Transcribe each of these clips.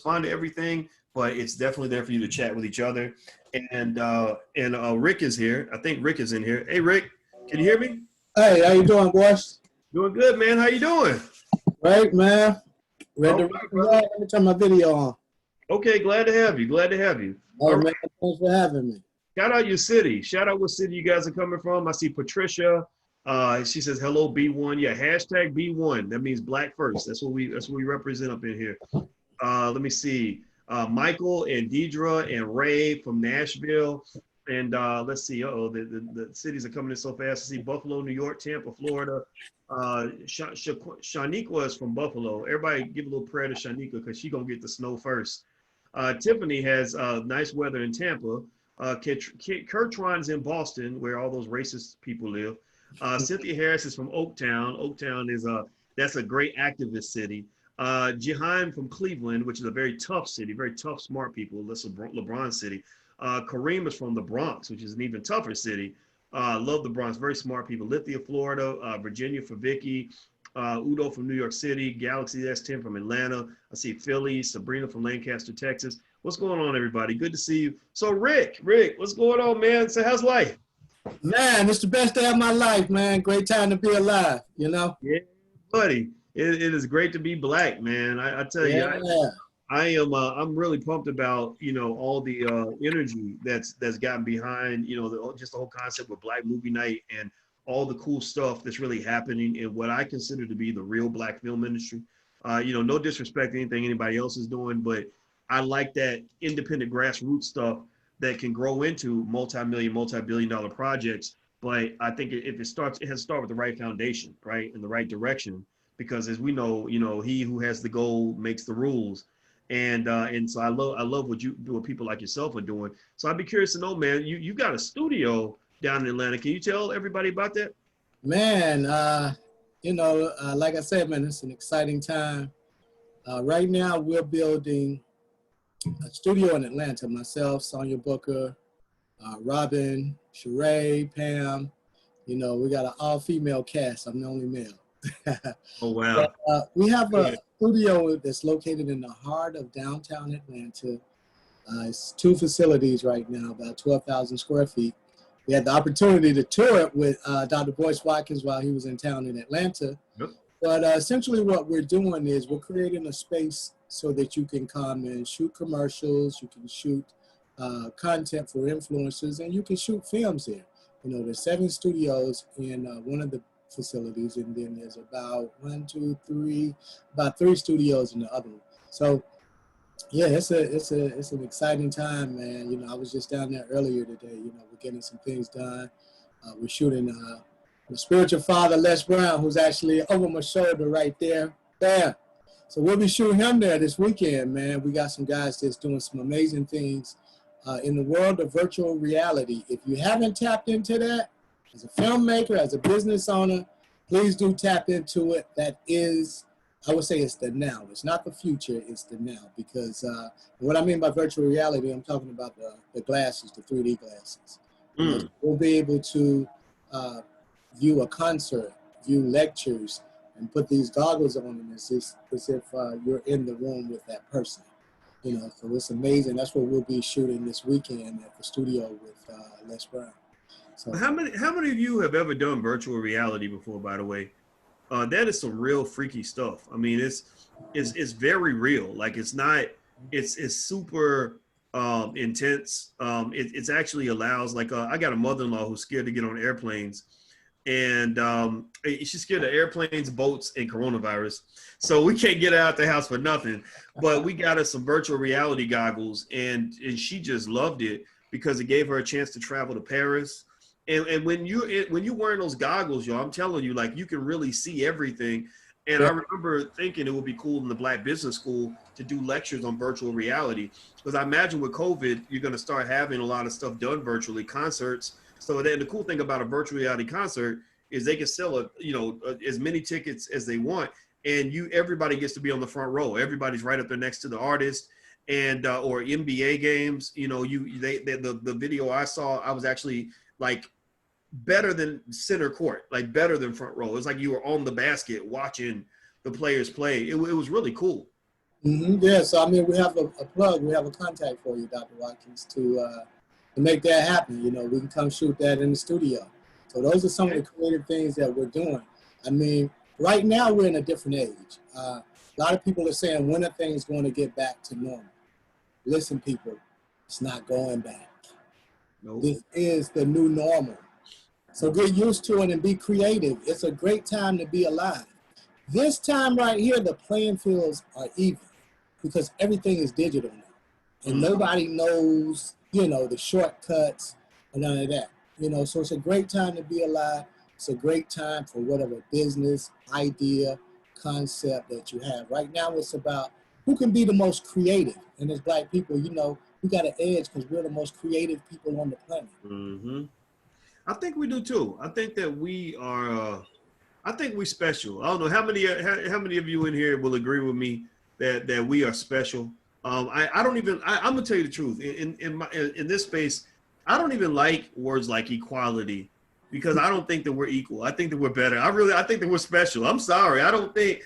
respond to everything, but it's definitely there for you to chat with each other. And Rick is here. I think Rick is in here. Hey, Rick, can you hear me? Hey, how you doing, boys? Doing good, man. How you doing? Great, man. All Ready to right, rock and brother. roll. Let me turn my video on. Okay, glad to have you. Glad to have you. Hey, All right. man, thanks for having me. Shout out your city. Shout out what city you guys are coming from. I see Patricia. She says hello B1. Yeah, hashtag B1. That means black first. That's what we represent up in here. Let me see. Michael and Deidre and Ray from Nashville. And let's see. The cities are coming in so fast. I see Buffalo, New York, Tampa, Florida. Shaniqua is from Buffalo. Everybody give a little prayer to Shaniqua because she's going to get the snow first. Tiffany has nice weather in Tampa. Kertron's in Boston, where all those racist people live. Cynthia Harris is from Oaktown. Oaktown is that's a great activist city. Jihan from Cleveland, which is a very tough city, very tough, smart people. That's LeBron city. Kareem is from the Bronx, which is an even tougher city. Love the Bronx, very smart people. Lithia, Florida. Virginia for Vicky. Udo from New York City. Galaxy S10 from Atlanta. I see Philly. Sabrina from Lancaster, Texas. What's going on, everybody? Good to see you. So Rick, what's going on, man? So how's life? Man, it's the best day of my life, man. Great time to be alive, you know? Yeah, buddy. It is great to be black, man. I tell you, Yeah. I'm really pumped about, all the energy that's gotten behind, just the whole concept of Black Movie Night and all the cool stuff that's really happening in what I consider to be the real black film industry. No disrespect to anything anybody else is doing, but I like that independent grassroots stuff that can grow into multi-million, multi-billion-dollar projects. But I think if it has to start with the right foundation, right, in the right direction. Because as we know, he who has the goal makes the rules. And so I love what people like yourself are doing. So I'd be curious to know, man, you got a studio down in Atlanta. Can you tell everybody about that? Man, like I said, man, it's an exciting time. Right now, we're building a studio in Atlanta. Myself, Sonia Booker, Robin, Sheree, Pam. We got an all-female cast. I'm the only male. Oh, wow. But, we have a studio that's located in the heart of downtown Atlanta. It's 2 facilities right now, about 12,000 square feet. We had the opportunity to tour it with Dr. Boyce Watkins while he was in town in Atlanta. Yep. But essentially what we're doing is we're creating a space so that you can come and shoot commercials, you can shoot content for influencers, and you can shoot films here. There's 7 studios in one of the facilities, and then there's about 3 studios in the other one. So yeah, it's an exciting time, man. I was just down there earlier today. We're getting some things done. We're shooting the spiritual father, Les Brown, who's actually over my shoulder right there. There. So we'll be shooting him there this weekend, man. We got some guys that's doing some amazing things in the world of virtual reality. If you haven't tapped into that, as a filmmaker, as a business owner, please do tap into it. That is, I would say it's the now. It's not the future, it's the now. Because what I mean by virtual reality, I'm talking about the glasses, the 3D glasses. We'll be able to view a concert, view lectures, and put these goggles on them as if you're in the room with that person. So it's amazing. That's what we'll be shooting this weekend at the studio with Les Brown. So, How many of you have ever done virtual reality before, by the way? That is some real freaky stuff. I mean, it's very real. Like it's super intense. It's actually allows, like, I got a mother-in-law who's scared to get on airplanes, and she's scared of airplanes, boats, and coronavirus. So we can't get her out the house for nothing. But we got her some virtual reality goggles, and she just loved it because it gave her a chance to travel to Paris. And when you wearing those goggles, y'all, I'm telling you, like, you can really see everything. And I remember thinking it would be cool in the Black Business School to do lectures on virtual reality, because I imagine with COVID, you're going to start having a lot of stuff done virtually, concerts. So then the cool thing about a virtual reality concert is they can sell as many tickets as they want, and everybody gets to be on the front row. Everybody's right up there next to the artist. And or NBA games, the video I saw, I was actually like better than center court, like better than front row. It was like you were on the basket watching the players play. It was really cool. Yeah, so I mean, we have a plug, we have a contact for you, Dr. Watkins, to make that happen. You know, we can come shoot that in the studio. So those are some of the creative things that we're doing. I mean, right now we're in a different age. A lot of people are saying, when are things going to get back to normal? Listen, people, it's not going back. Nope. This is the new normal. So get used to it and be creative. It's a great time to be alive. This time right here, the playing fields are even because everything is digital now. And nobody knows, you know, the shortcuts and none of that. You know, so it's a great time to be alive. It's a great time for whatever business, idea, concept that you have. Right now, it's about who can be the most creative. And as Black people, you know, we got an edge because we're the most creative people on the planet. I think we do too. I think that we are. I think we special. I don't know how many of you in here will agree with me that we are special. I don't even. I'm gonna tell you the truth. In this space, I don't even like words like equality because I don't think that we're equal. I think that we're better. I think that we're special. I'm sorry. I don't think.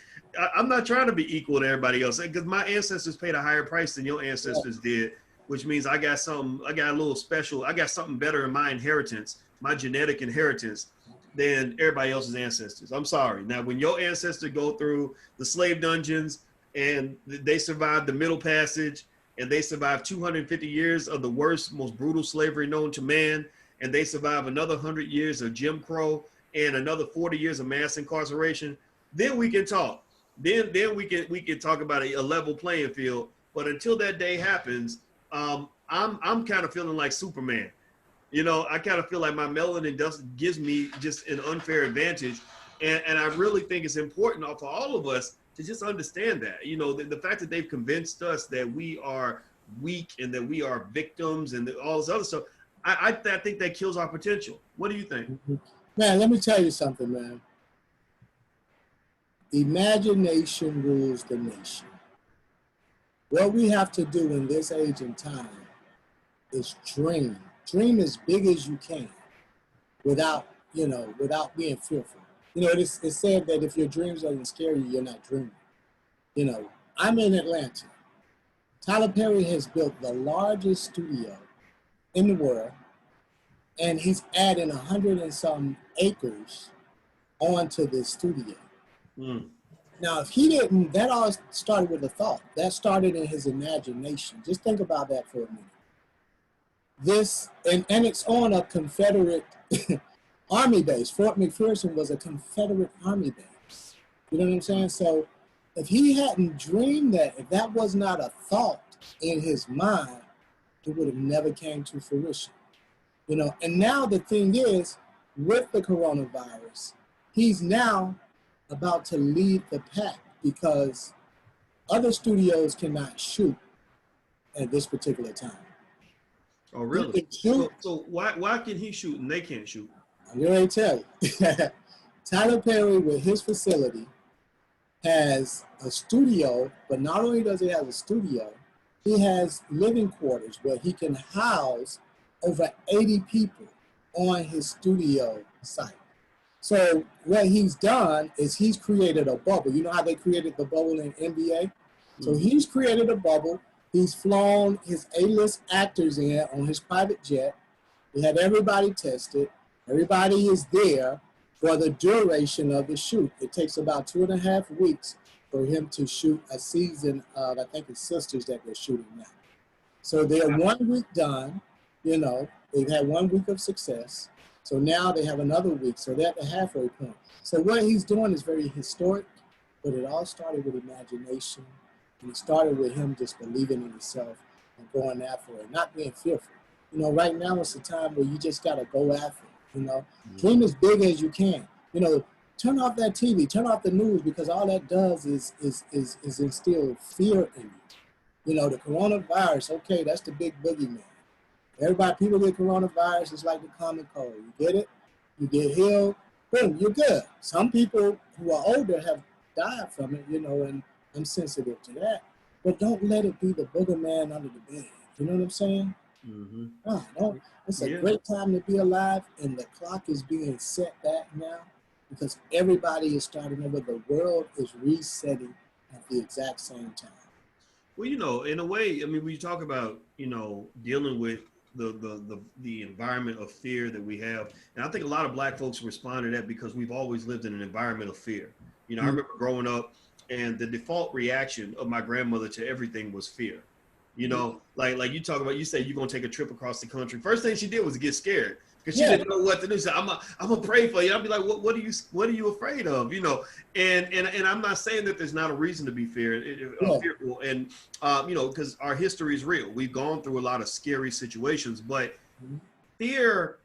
I'm not trying to be equal to everybody else because my ancestors paid a higher price than your ancestors did, which means I got something. I got a little special. I got something better in my inheritance, my genetic inheritance, than everybody else's ancestors. I'm sorry. Now, when your ancestors go through the slave dungeons and they survived the Middle Passage and they survived 250 years of the worst, most brutal slavery known to man, and they survive another 100 years of Jim Crow and another 40 years of mass incarceration, then we can talk. Then we can talk about a level playing field. But until that day happens, I'm kind of feeling like Superman. You know, I kind of feel like my melanin gives me just an unfair advantage. And I really think it's important for all of us to just understand that. You know, the fact that they've convinced us that we are weak and that we are victims and all this other stuff, I think that kills our potential. What do you think? Man, let me tell you something, man. Imagination rules the nation. What we have to do in this age and time is dream. Dream as big as you can without, you know, without being fearful. You know, it's said that if your dreams doesn't scare you, you're not dreaming. You know, I'm in Atlanta. Tyler Perry has built the largest studio in the world, and he's adding 100 and some acres onto this studio. Now, if he didn't, that all started with a thought. That started in his imagination. Just think about that for a minute. This, and it's on a Confederate army base. Fort McPherson was a Confederate army base. You know what I'm saying? So if he hadn't dreamed that, if that was not a thought in his mind, it would have never came to fruition. You know, and now the thing is, with the coronavirus, he's now about to lead the pack because other studios cannot shoot at this particular time. Oh, really? So why can he shoot and they can't shoot? I'm going to tell you. Tyler Perry, with his facility, has a studio, but not only does he have a studio, he has living quarters where he can house over 80 people on his studio site. So what he's done is he's created a bubble. You know how they created the bubble in NBA? So he's created a bubble. He's flown his A-list actors in on his private jet. He had everybody tested. Everybody is there for the duration of the shoot. It takes about 2.5 weeks for him to shoot a season of, I think it's Sisters that they're shooting now. So they're 1 week done, you know, they've had 1 week of success. So now they have another week, so they're at the halfway point. So what he's doing is very historic, but it all started with imagination. And it started with him just believing in himself and going after it, not being fearful. You know, right now it's a time where you just got to go after it, you know. Dream as big as you can. You know, turn off that TV, turn off the news, because all that does is instill fear in you. You know, the coronavirus, okay, that's the big boogeyman. Everybody, people get coronavirus, it's like the common cold. You get it, you get healed, boom, you're good. Some people who are older have died from it, you know, and I'm sensitive to that. But don't let it be the boogeyman under the bed. You know what I'm saying? No, it's a great time to be alive, and the clock is being set back now because everybody is starting over. The world is resetting at the exact same time. Well, you know, in a way, I mean, when you talk about, you know, dealing with the environment of fear that we have, and I think a lot of Black folks respond to that because we've always lived in an environment of fear. You know, I remember growing up, and the default reaction of my grandmother to everything was fear. You know, like you talk about, you say you're gonna take a trip across the country. First thing she did was get scared because she Yeah, didn't know what to do. So I'm gonna pray for you. I'll be like, what are you afraid of? You know, and I'm not saying that there's not a reason to be yeah. fearful, and you know, because our history is real. We've gone through a lot of scary situations, but fear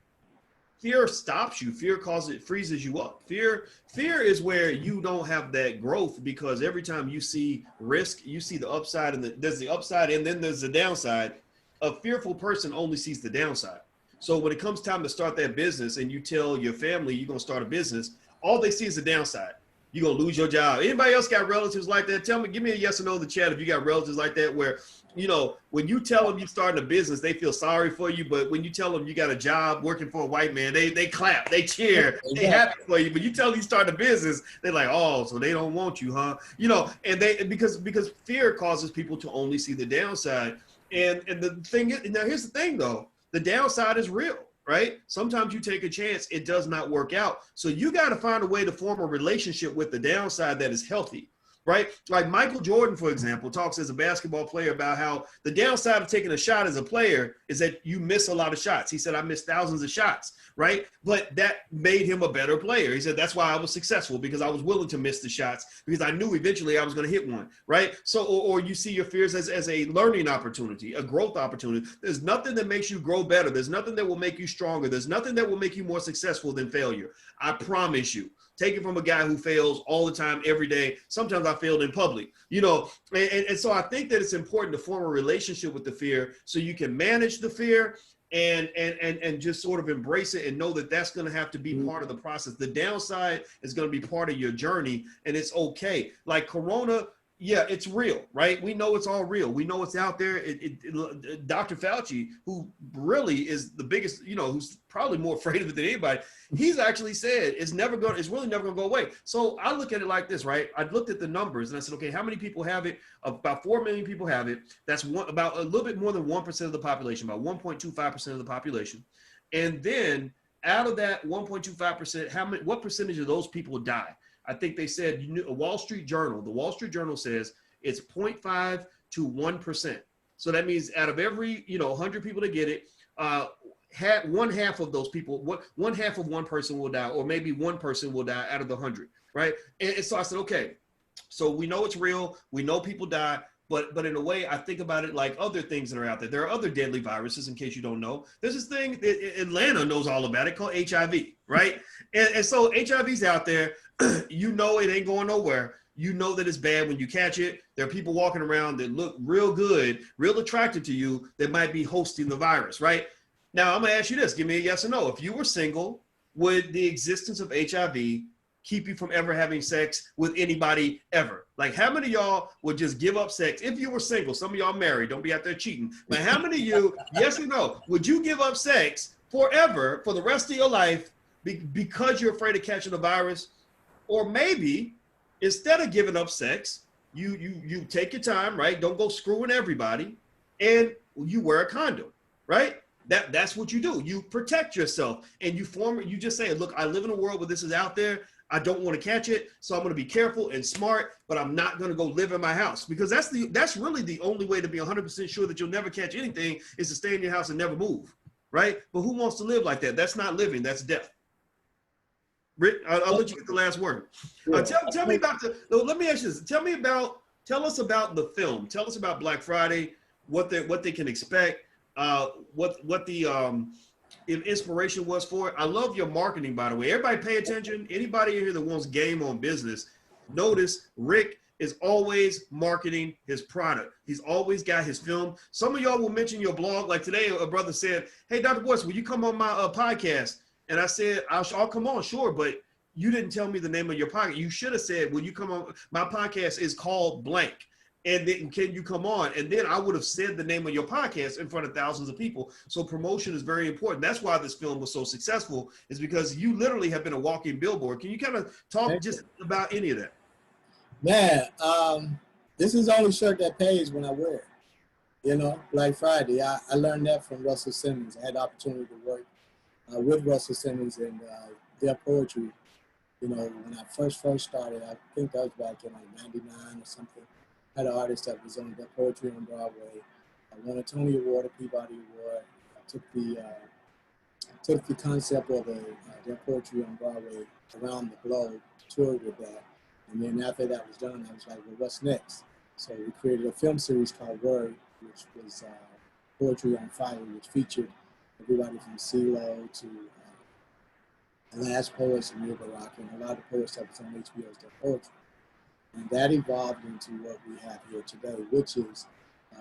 fear stops you. Fear causes it freezes you up. Fear is where you don't have that growth, because every time you see risk, you see the upside, and there's the upside and then there's the downside. A fearful person only sees the downside. So when it comes time to start that business and you tell your family you're gonna start a business, all they see is the downside. You're gonna lose your job. Anybody else got relatives like that? Tell me, give me a yes or no in the chat if you got relatives like that, where, you know, when you tell them you're starting a business, they feel sorry for you. But when you tell them you got a job working for a white man, they clap, they cheer, they happy for you. But you tell them you start a business, they're like, oh, so they don't want you, huh? You know, and they because fear causes people to only see the downside. And the thing is, now here's the thing though, the downside is real, right? Sometimes you take a chance, it does not work out. So you got to find a way to form a relationship with the downside that is healthy, right? Like Michael Jordan, for example, talks as a basketball player about how the downside of taking a shot as a player is that you miss a lot of shots. He said, I missed thousands of shots, right? But that made him a better player. He said, that's why I was successful, because I was willing to miss the shots, because I knew eventually I was going to hit one, right? So, or you see your fears as a learning opportunity, a growth opportunity. There's nothing that makes you grow better. There's nothing that will make you stronger. There's nothing that will make you more successful than failure. I promise you. Take it from a guy who fails all the time, every day. Sometimes I failed in public, you know, and so I think that it's important to form a relationship with the fear so you can manage the fear and just sort of embrace it and know that that's going to have to be part of the process. The downside is going to be part of your journey, and it's okay. Like Corona, yeah, it's real, right? We know it's all real. We know it's out there. Dr. Fauci, who really is the biggest, you know, who's probably more afraid of it than anybody, he's actually said it's really never going to go away. So I look at it like this, right? I looked at the numbers and I said, okay, how many people have it? About 4 million people have it. That's about a little bit more than 1% of the population, about 1.25% of the population. And then out of that 1.25%, what percentage of those people die? I think they said, the Wall Street Journal says it's 0.5 to 1%. So that means out of every, 100 people that get it, one half of those people, one half of one person will die, or maybe one person will die out of the 100, right? And so I said, okay, so we know it's real. We know people die. But in a way, I think about it like other things that are out there. There are other deadly viruses, in case you don't know. There's this thing, Atlanta knows all about it, called HIV, right? And so HIV's out there. You know it ain't going nowhere. You know that it's bad when you catch it. There are people walking around that look real good, real attractive to you, that might be hosting the virus, right? Now, I'm going to ask you this. Give me a yes or no. If you were single, would the existence of HIV keep you from ever having sex with anybody ever? Like, how many of y'all would just give up sex if you were single? Some of y'all married, don't be out there cheating. But how many of you, yes or no, would you give up sex forever for the rest of your life because you're afraid of catching the virus? Or maybe instead of giving up sex, you take your time, right? Don't go screwing everybody, and you wear a condom, right? That's what you do. You protect yourself, and you just say, look, I live in a world where this is out there. I don't want to catch it, so I'm going to be careful and smart, but I'm not going to go live in my house, because that's really the only way to be 100% sure that you'll never catch anything, is to stay in your house and never move, right? But who wants to live like that? That's not living, that's death. Rick, I'll let you get the last word. Tell me about let me ask you this. Tell us about the film. Tell us about Black Friday, what they can expect, what the inspiration was for it. I love your marketing, by the way. Everybody pay attention. Anybody in here that wants game on business, notice Rick is always marketing his product. He's always got his film. Some of y'all will mention your blog. Like today, a brother said, hey, Dr. Boyce, will you come on my podcast? And I said, I'll come on, sure, but you didn't tell me the name of your podcast. You should have said, will you come on? My podcast is called blank. And then can you come on? And then I would have said the name of your podcast in front of thousands of people. So promotion is very important. That's why this film was so successful, is because you literally have been a walking billboard. Can you kind of talk just about any of that? Man, This is the only shirt that pays when I wear it. You know, Black Friday. I learned that from Russell Simmons. I had the opportunity to work with Russell Simmons and their poetry. You know, when I first started, I think that was back in like '99 or something. I had an artist that was on their poetry on Broadway. I won a Tony Award, a Peabody Award. I took the concept of their poetry on Broadway around the globe, toured with that. And then after that was done, I was like, well, what's next? So we created a film series called Word, which was Poetry on Fire, which featured everybody from CeeLo to the last poets in Rock and a lot of poets that was on HBO's their poetry. And that evolved into what we have here today, which is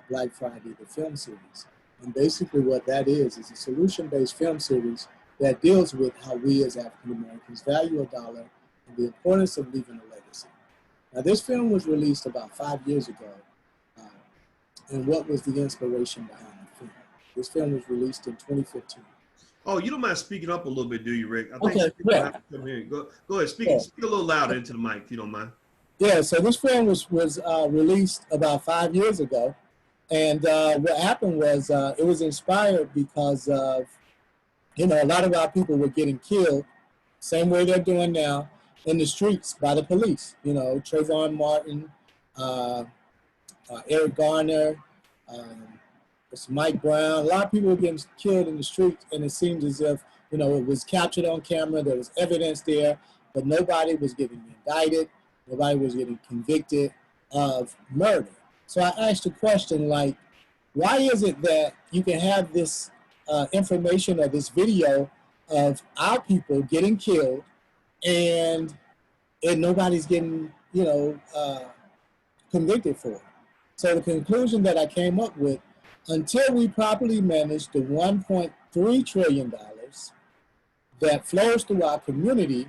Black Friday, the film series. And basically what that is a solution-based film series that deals with how we as African Americans value a dollar and the importance of leaving a legacy. Now this film was released about 5 years ago. And what was the inspiration behind the film? This film was released in 2015. Oh, you don't mind speaking up a little bit, do you, Rick? I think Okay, yeah. Come here. Go ahead, speak a little louder into the mic, if you don't mind. Yeah, so this film was released about 5 years ago. And what happened was it was inspired because of, you know, a lot of our people were getting killed, same way they're doing now, in the streets by the police. You know, Trayvon Martin, Eric Garner, Mike Brown. A lot of people were getting killed in the streets, and it seems as if, you know, it was captured on camera, there was evidence there, but nobody was getting indicted, nobody was getting convicted of murder. So I asked a question like, why is it that you can have this information or this video of our people getting killed and nobody's getting, you know, convicted for it? So the conclusion that I came up with, until we properly manage the $1.3 trillion that flows through our community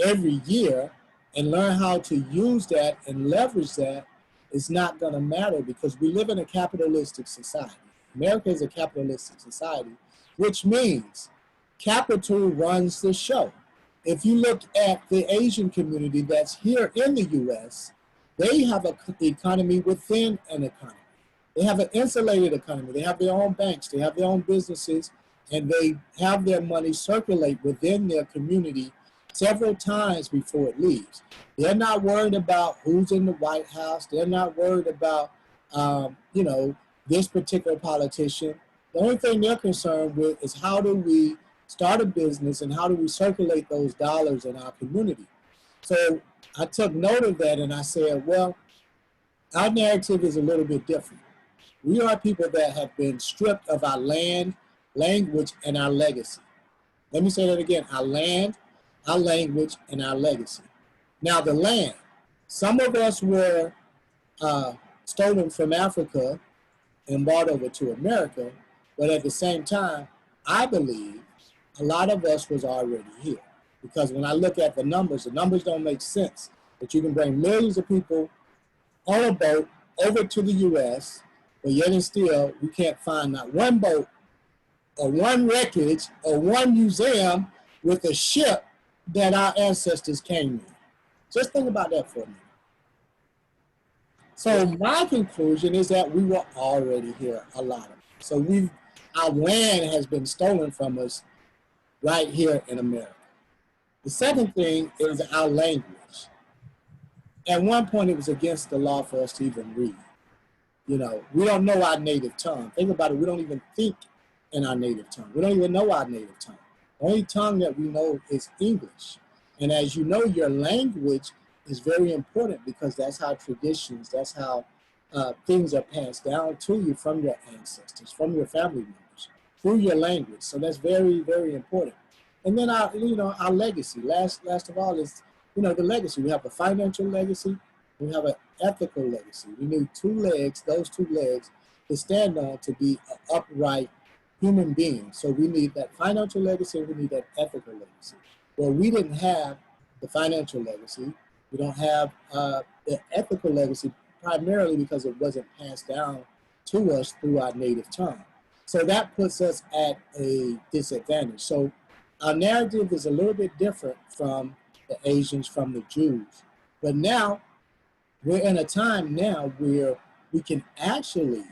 every year and learn how to use that and leverage that, it's not going to matter, because we live in a capitalistic society. America is a capitalistic society, which means capital runs the show. If you look at the Asian community that's here in the U.S., they have an economy within an economy. They have an insulated economy. They have their own banks. They have their own businesses, and they have their money circulate within their community several times before it leaves. They're not worried about who's in the White House. They're not worried about, you know, this particular politician. The only thing they're concerned with is how do we start a business and how do we circulate those dollars in our community. So I took note of that and I said, well, our narrative is a little bit different. We are people that have been stripped of our land, language, and our legacy. Let me say that again, our land, our language, and our legacy. Now the land, some of us were stolen from Africa and brought over to America, but at the same time, I believe a lot of us was already here. Because when I look at the numbers don't make sense. That you can bring millions of people on a boat over to the U.S., but yet and still, we can't find not one boat or one wreckage or one museum with a ship that our ancestors came in. Just think about that for a minute. So my conclusion is that we were already here, a lot of it. So our land has been stolen from us right here in America. The second thing is our language. At one point, it was against the law for us to even read. You know, we don't know our native tongue. Think about it, we don't even think in our native tongue. We don't even know our native tongue. The only tongue that we know is English. And as you know, your language is very important because that's how traditions, that's how things are passed down to you from your ancestors, from your family members, through your language. So that's very, very important. And then our legacy. Last of all is, you know, the legacy. We have a financial legacy. We have an ethical legacy. We need two legs, those two legs, to stand on to be an upright human being. So we need that financial legacy and we need that ethical legacy. Well, we didn't have the financial legacy. We don't have the ethical legacy primarily because it wasn't passed down to us through our native tongue. So that puts us at a disadvantage. So our narrative is a little bit different from the Asians, from the Jews. But now we're in a time now where we can actually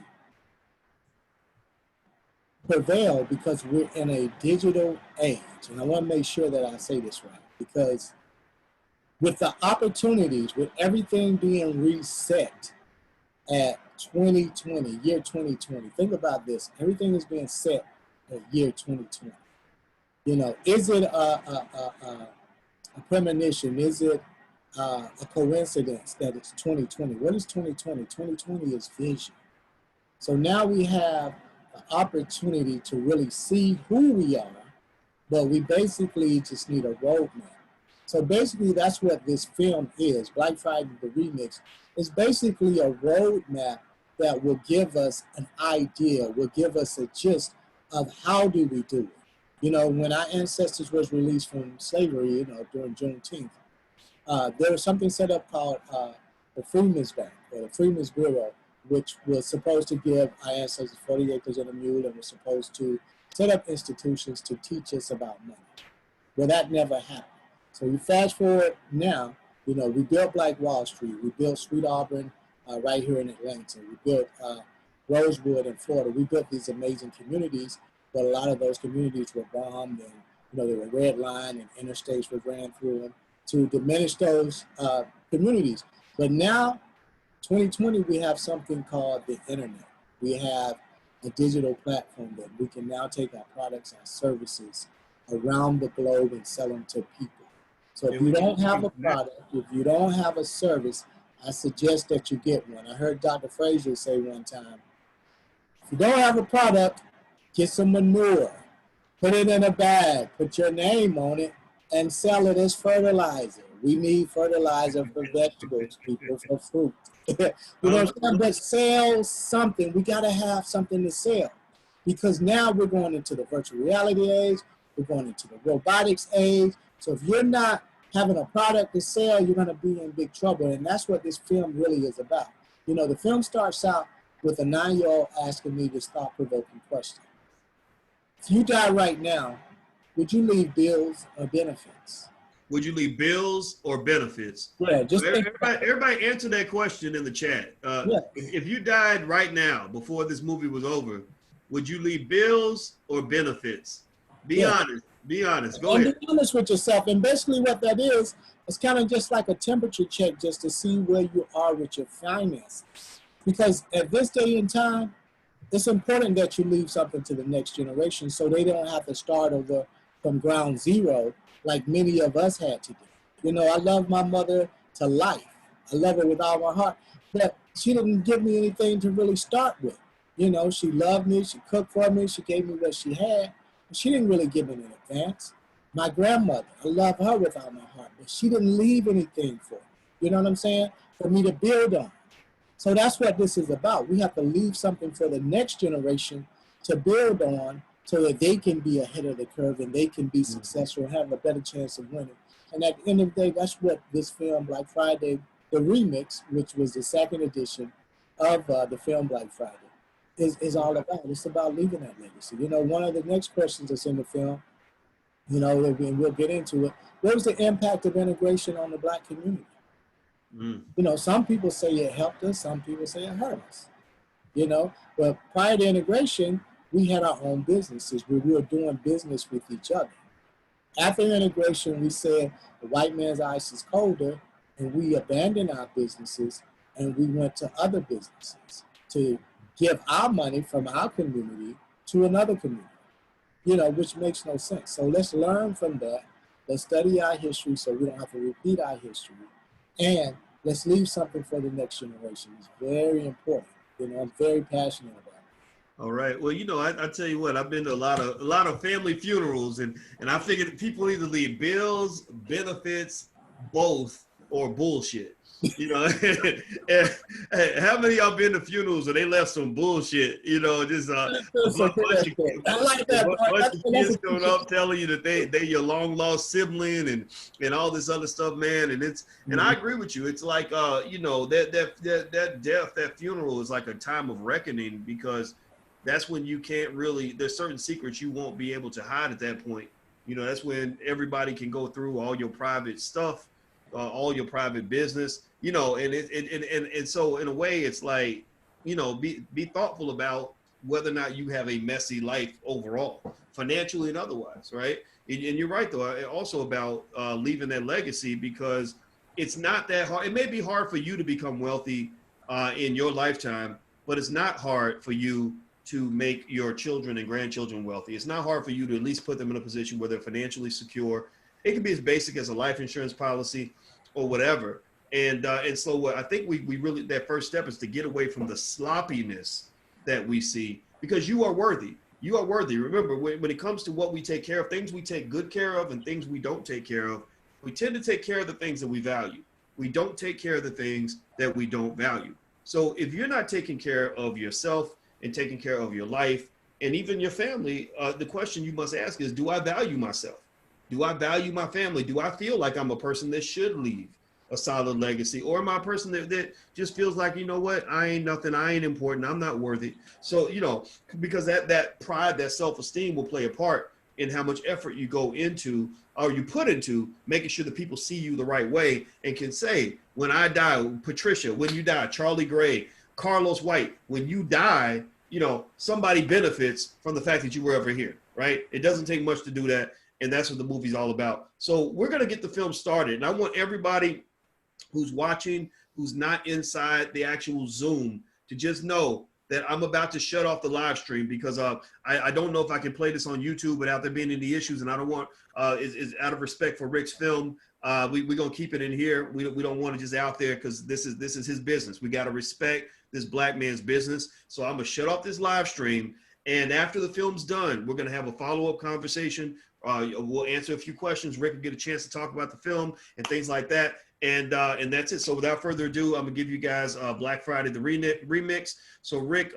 prevail because we're in a digital age. And I want to make sure that I say this right, because with the opportunities, with everything being reset at 2020, year 2020, think about this. Everything is being set at year 2020. You know, is it a premonition? Is it a coincidence that it's 2020? What is 2020? 2020 is vision. So now we have the opportunity to really see who we are, but we basically just need a roadmap. So basically that's what this film is. Black Friday, the remix, is basically a roadmap that will give us an idea, will give us a gist of how do we do it. You know, when our ancestors was released from slavery, you know, during Juneteenth, there was something set up called the Freedmen's Bank, or the Freedmen's Bureau, which was supposed to give our ancestors 40 acres and a mule, and was supposed to set up institutions to teach us about money. Well, that never happened. So you fast forward now, you know, we built Black Wall Street, we built Sweet Auburn right here in Atlanta, we built Rosewood in Florida, we built these amazing communities, but a lot of those communities were bombed, and you know, they were redlined and interstates were ran through them to diminish those communities. But now, 2020, we have something called the internet. We have a digital platform that we can now take our products, our services around the globe and sell them to people. So if you don't have a product, if you don't have a service, I suggest that you get one. I heard Dr. Frazier say one time, if you don't have a product, get some manure, put it in a bag, put your name on it, and sell it as fertilizer. We need fertilizer for vegetables, people, for fruit. You know what I'm saying? But sell something. We got to have something to sell, because now we're going into the virtual reality age. We're going into the robotics age. So if you're not having a product to sell, you're going to be in big trouble. And that's what this film really is about. You know, the film starts out with a 9-year-old asking me this thought-provoking question. If you die right now, would you leave bills or benefits? Would you leave bills or benefits? Yeah, just everybody answer that question in the chat. Yeah. If you died right now, before this movie was over, would you leave bills or benefits? Be honest. Be honest. Go ahead. Be honest with yourself. And basically what that is, it's kind of just like a temperature check just to see where you are with your finances. Because at this day and time, it's important that you leave something to the next generation so they don't have to start over from ground zero like many of us had to do. You know, I love my mother to life. I love her with all my heart, but she didn't give me anything to really start with. You know, she loved me, she cooked for me, she gave me what she had, but she didn't really give me in advance. My grandmother, I love her with all my heart, but she didn't leave anything for me. You know what I'm saying? For me to build on. So that's what this is about. We have to leave something for the next generation to build on so that they can be ahead of the curve and they can be successful and have a better chance of winning. And at the end of the day, that's what this film, Black Friday, the remix, which was the second edition of the film Black Friday, is all about. It's about leaving that legacy. You know, one of the next questions that's in the film, you know, and we'll get into it, what was the impact of integration on the Black community? You know, some people say it helped us, some people say it hurt us. You know, but prior to integration, we had our own businesses where we were doing business with each other. After integration, we said the white man's ice is colder, and we abandoned our businesses and we went to other businesses to give our money from our community to another community, you know, which makes no sense. So let's learn from that. Let's study our history so we don't have to repeat our history. And let's leave something for the next generation. It's very important. You know, I'm very passionate about it. All right. Well, you know, I tell you what, I've been to a lot of family funerals, and I figured people either leave bills, benefits, both, or bullshit. You know, and how many of y'all been to funerals and they left some bullshit? You know, just I like that. Bunch of kids coming up telling you that they your long lost sibling and all this other stuff, man. And it's and I agree with you. It's like you know, that death, that funeral is like a time of reckoning, because that's when you can't really, there's certain secrets you won't be able to hide at that point. You know, that's when everybody can go through all your private stuff, all your private business. you know, and so in a way it's like, you know, be thoughtful about whether or not you have a messy life overall, financially and otherwise, right? And you're right though, also about leaving that legacy, because it's not that hard. It may be hard for you to become wealthy in your lifetime, but it's not hard for you to make your children and grandchildren wealthy. It's not hard for you to at least put them in a position where they're financially secure. It can be as basic as a life insurance policy or whatever. And so what I think we really, that first step is to get away from the sloppiness that we see, because you are worthy. You are worthy. Remember, when it comes to what we take care of, things we take good care of and things we don't take care of, we tend to take care of the things that we value. We don't take care of the things that we don't value. So if you're not taking care of yourself and taking care of your life and even your family, the question you must ask is, do I value myself? Do I value my family? Do I feel like I'm a person that should leave a solid legacy? Or am I a person that just feels like, you know what, I ain't nothing, I ain't important, I'm not worthy? So, you know, because that pride, that self-esteem will play a part in how much effort you go into, or you put into making sure that people see you the right way and can say, when I die, Patricia, when you die, Charlie Gray, Carlos White, when you die, you know, somebody benefits from the fact that you were ever here, right? It doesn't take much to do that. And that's what the movie's all about. So we're going to get the film started. And I want everybody who's watching, who's not inside the actual Zoom, to just know that I'm about to shut off the live stream, because I don't know if I can play this on YouTube without there being any issues. And I don't want, is out of respect for Rick's film, we're going to keep it in here. We don't want it just out there, because this is his business. We got to respect this black man's business. So I'm going to shut off this live stream. And after the film's done, we're going to have a follow-up conversation. We'll answer a few questions. Rick will get a chance to talk about the film and things like that. And that's it. So without further ado, I'm gonna give you guys Black Friday the remix. So Rick,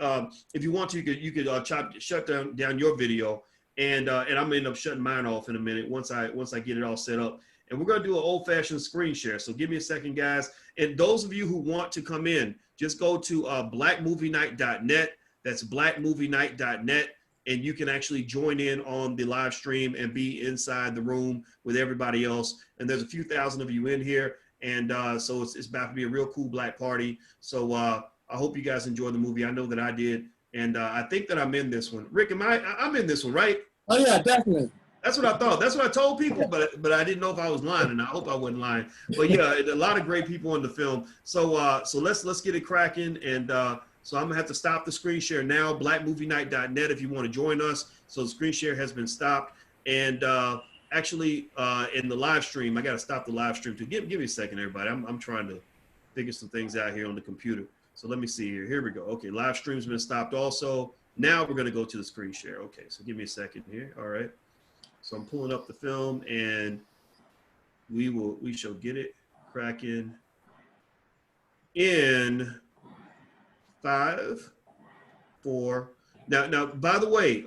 if you want to, you could shut down your video, and I'm gonna end up shutting mine off in a minute once I get it all set up. And we're gonna do an old-fashioned screen share. So give me a second, guys. And those of you who want to come in, just go to blackmovienight.net. That's blackmovienight.net. And you can actually join in on the live stream and be inside the room with everybody else. And there's a few thousand of you in here. And so it's about to be a real cool black party. So I hope you guys enjoy the movie. I know that I did. And I think that I'm in this one. Rick, I'm in this one, right? Oh yeah, definitely. That's what I thought. That's what I told people, but I didn't know if I was lying, and I hope I wasn't lying. But yeah, a lot of great people in the film. So let's get it cracking. And so I'm gonna have to stop the screen share now. Blackmovienight.net if you want to join us. So the screen share has been stopped. And actually, in the live stream, I got to stop the live stream too. Give me a second, everybody. I'm trying to figure some things out here on the computer. So let me see here. Here we go. Okay, live stream's been stopped also. Now we're going to go to the screen share. Okay, so give me a second here. All right. So I'm pulling up the film, and we shall get it cracking in 5, 4. Now, by the way,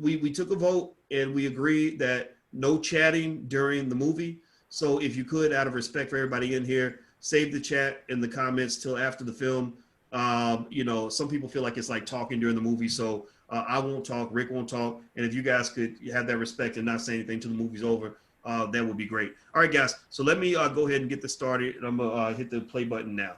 we took a vote and we agreed that no chatting during the movie. So if you could, out of respect for everybody in here, save the chat in the comments till after the film. You know, some people feel like it's like talking during the movie. So I won't talk, Rick won't talk. And if you guys could have that respect and not say anything till the movie's over, that would be great. All right, guys. So let me go ahead and get this started. And I'm gonna hit the play button now.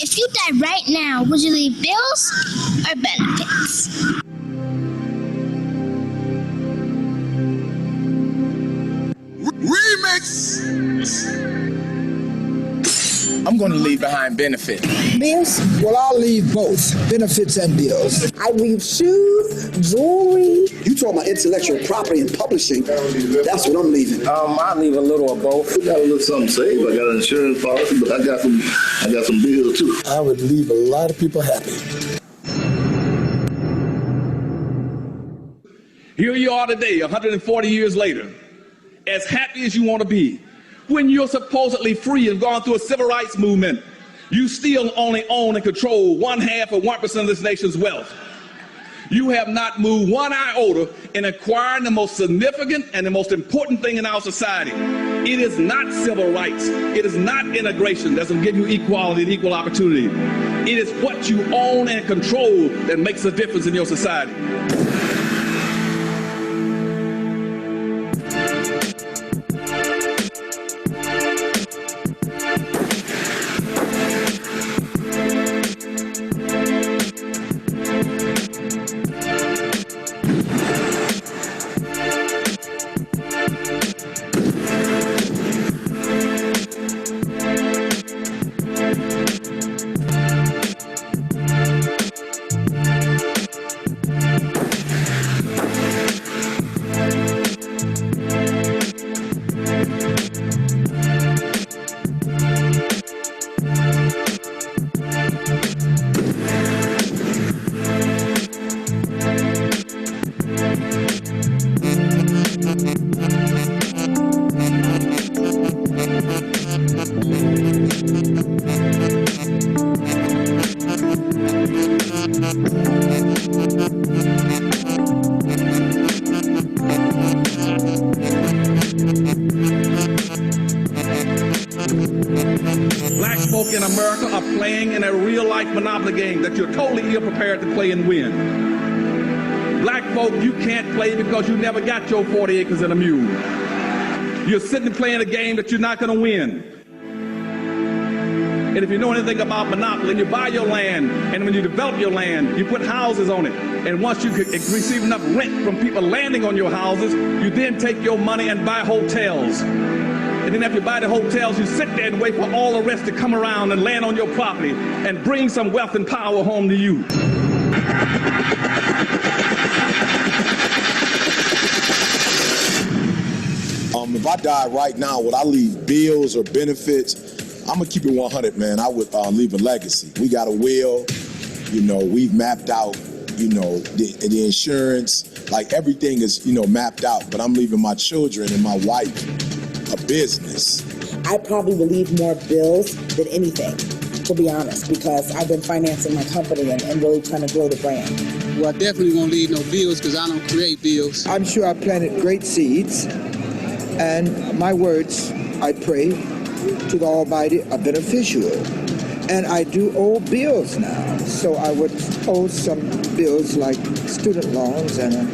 If you die right now, would you leave bills or benefits? Remix! I'm going to leave behind benefits. Bills? Well, I'll leave both, benefits and bills. I leave shoes, jewelry. You talking about intellectual property and publishing, that's what I'm leaving. I leave a little of both. I got a little something saved. I got an insurance policy, but I got some bills too. I would leave a lot of people happy. Here you are today, 140 years later, as happy as you want to be, when you're supposedly free and gone through a civil rights movement, You still only own and control 1/2 of 1% of this nation's wealth. You have not moved one iota in acquiring the most significant and the most important thing in our society. It is not civil rights. It is not integration that's going to give you equality and equal opportunity. It is what you own and control that makes a difference in your society. Black folk in America are playing in a real-life monopoly game that you're totally ill-prepared to play and win. Black folk, you can't play because you never got your 40 acres and a mule. You're sitting playing a game that you're not going to win. And if you know anything about monopoly, you buy your land, and when you develop your land, you put houses on it. And once you receive enough rent from people landing on your houses, you then take your money and buy hotels. And then after you buy the hotels, you sit there and wait for all the rest to come around and land on your property and bring some wealth and power home to you. If I die right now, would I leave bills or benefits? I'm gonna keep it 100, man. I would leave a legacy. We got a will, we've mapped out, the insurance, like everything is, mapped out, but I'm leaving my children and my wife a business. I probably would leave more bills than anything, to be honest, because I've been financing my company and really trying to grow the brand. Well, I definitely won't leave no bills because I don't create bills. I'm sure I planted great seeds, and my words, I pray to the Almighty, are beneficial. And I do owe bills now, so I would owe some bills like student loans and a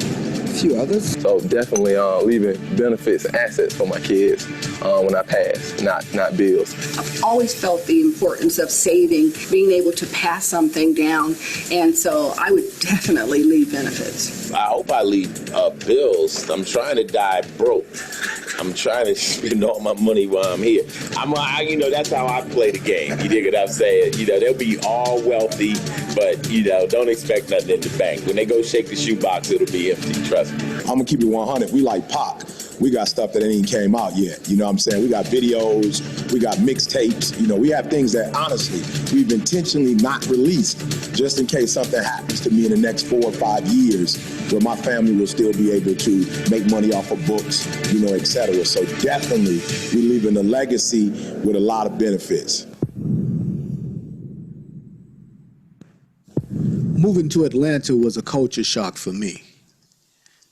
few others. So definitely leaving benefits and assets for my kids when I pass, not bills. I've always felt the importance of saving, being able to pass something down, and so I would definitely leave benefits. I hope I leave bills. I'm trying to die broke. I'm trying to spend all my money while I'm here. That's how I play the game. You dig what I'm saying? They'll be all wealthy, but, don't expect nothing in the bank. When they go shake the shoebox, it'll be empty, trust me. I'm gonna keep it 100. We like Pac. We got stuff that ain't even came out yet. You know what I'm saying? We got videos, we got mixtapes. We have things that, honestly, we've intentionally not released just in case something happens to me in the next 4 or 5 years where my family will still be able to make money off of books, et cetera. So definitely, we're leaving a legacy with a lot of benefits. Moving to Atlanta was a culture shock for me.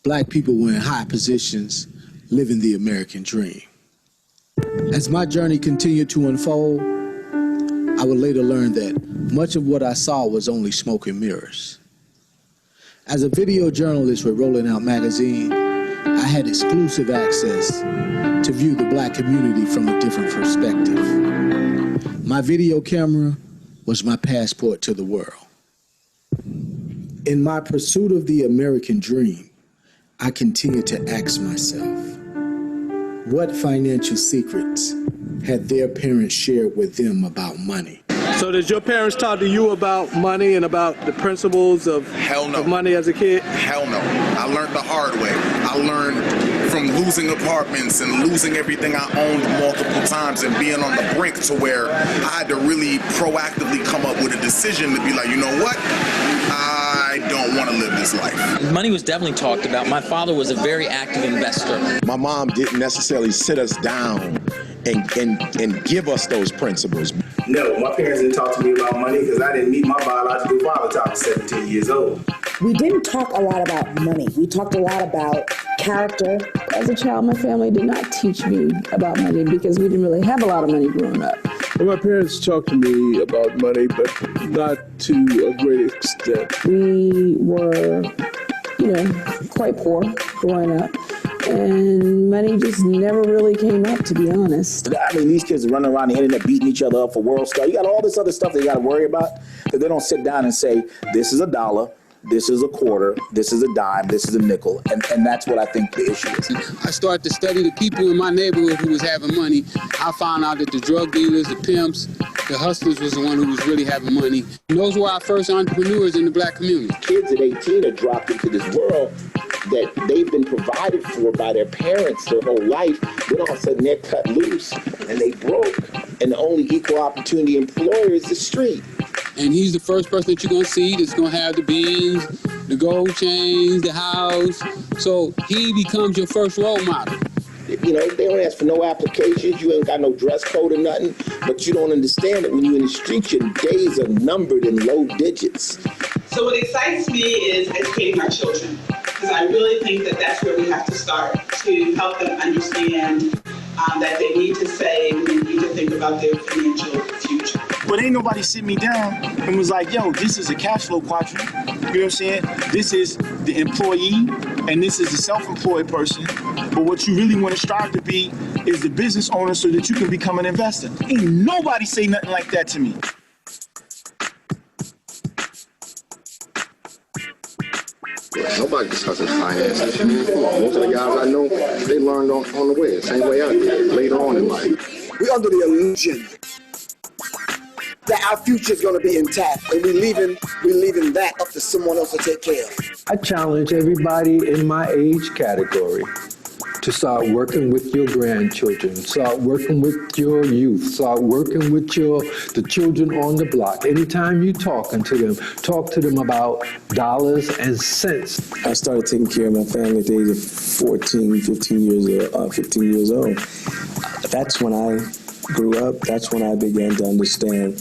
Black people were in high positions, living the American dream. As my journey continued to unfold, I would later learn that much of what I saw was only smoke and mirrors. As a video journalist with Rolling Out magazine, I had exclusive access to view the Black community from a different perspective. My video camera was my passport to the world. In my pursuit of the American dream, I continued to ask myself, what financial secrets had their parents shared with them about money? So did your parents talk to you about money and about the principles of, of money as a kid? Hell no. I learned the hard way. I learned from losing apartments and losing everything I owned multiple times and being on the brink to where I had to really proactively come up with a decision to be like, you know what? I don't want to live this life. Money was definitely talked about. My father was a very active investor. My mom didn't necessarily sit us down and give us those principles. No, my parents didn't talk to me about money because I didn't meet my biological father until I was 17 years old. We didn't talk a lot about money. We talked a lot about character. As a child, my family did not teach me about money because we didn't really have a lot of money growing up. Well, my parents talked to me about money, but not to a great extent. We were, quite poor growing up. And money just never really came up, to be honest. I mean, these kids are running around the internet beating each other up for World Star. You got all this other stuff they got to worry about, because they don't sit down and say, this is $1, this is a quarter, this is a dime, this is a nickel. And that's what I think the issue is. I started to study the people in my neighborhood who was having money. I found out that the drug dealers, the pimps, the hustlers was the one who was really having money. And those were our first entrepreneurs in the black community. Kids at 18 are dropped into this world that they've been provided for by their parents their whole life. Then all of a sudden they're cut loose and they broke. And the only equal opportunity employer is the street. And he's the first person that you're going to see that's going to have the Benz, the gold chains, the house. So he becomes your first role model. They don't ask for no applications. You ain't got no dress code or nothing. But you don't understand that when you're in the street, your days are numbered in low digits. So what excites me is educating our children, because I really think that that's where we have to start, to help them understand that they need to save and they need to think about their financial future. But ain't nobody sit me down and was like, yo, this is a cash flow quadrant. You know what I'm saying? This is the employee and this is the self-employed person. But what you really want to strive to be is the business owner so that you can become an investor. Ain't nobody say nothing like that to me. Nobody discusses finances. Most of the guys I know, they learned on the way, the same way I did, later on in life. We're under the illusion that our future is going to be intact, and we're leaving that up to someone else to take care of. I challenge everybody in my age category to start working with your grandchildren, start working with your youth, start working with the children on the block. Anytime you're talking to them, talk to them about dollars and cents. I started taking care of my family at the age of 15 years old. That's when I grew up. That's when I began to understand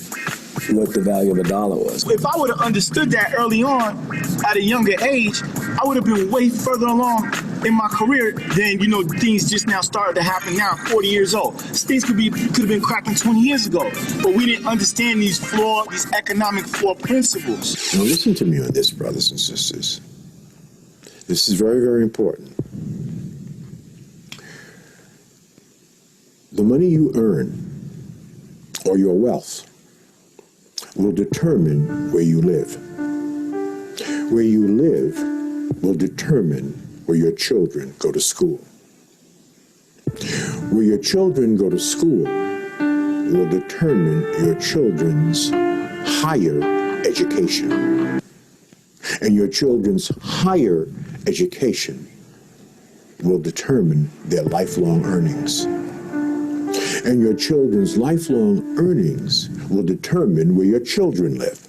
what the value of $1 was. If I would have understood that early on, at a younger age, I would have been way further along in my career than, things just now started to happen now, 40 years old. Things could have been cracking 20 years ago, but we didn't understand these economic flawed principles. Now listen to me on this, brothers and sisters. This is very, very important. The money you earn or your wealth will determine where you live. Where you live will determine where your children go to school. Where your children go to school will determine your children's higher education. And your children's higher education will determine their lifelong earnings. And your children's lifelong earnings will determine where your children live.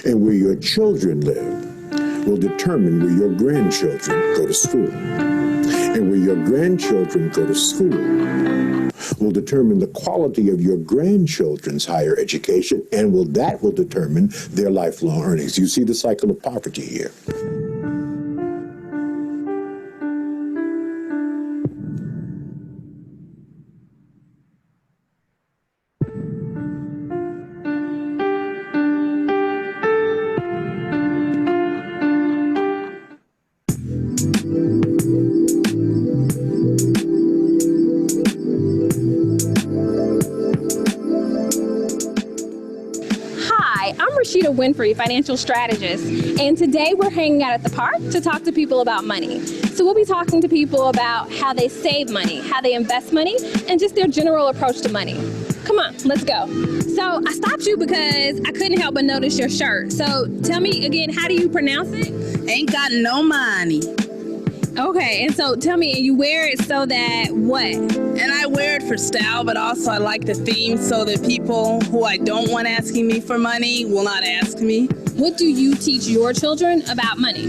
And where your children live will determine where your grandchildren go to school. And where your grandchildren go to school will determine the quality of your grandchildren's higher education, and that will determine their lifelong earnings. You see the cycle of poverty here. Winfrey, financial strategist, and today we're hanging out at the park to talk to people about money. So we'll be talking to people about how they save money, how they invest money, and just their general approach to money. Come on, let's go. So I stopped you because I couldn't help but notice your shirt. So tell me again, how do you pronounce it? Ain't got no money. Okay, and so tell me, you wear it so that what? And I wear it for style, but also I like the theme so that people who I don't want asking me for money will not ask me. What do you teach your children about money?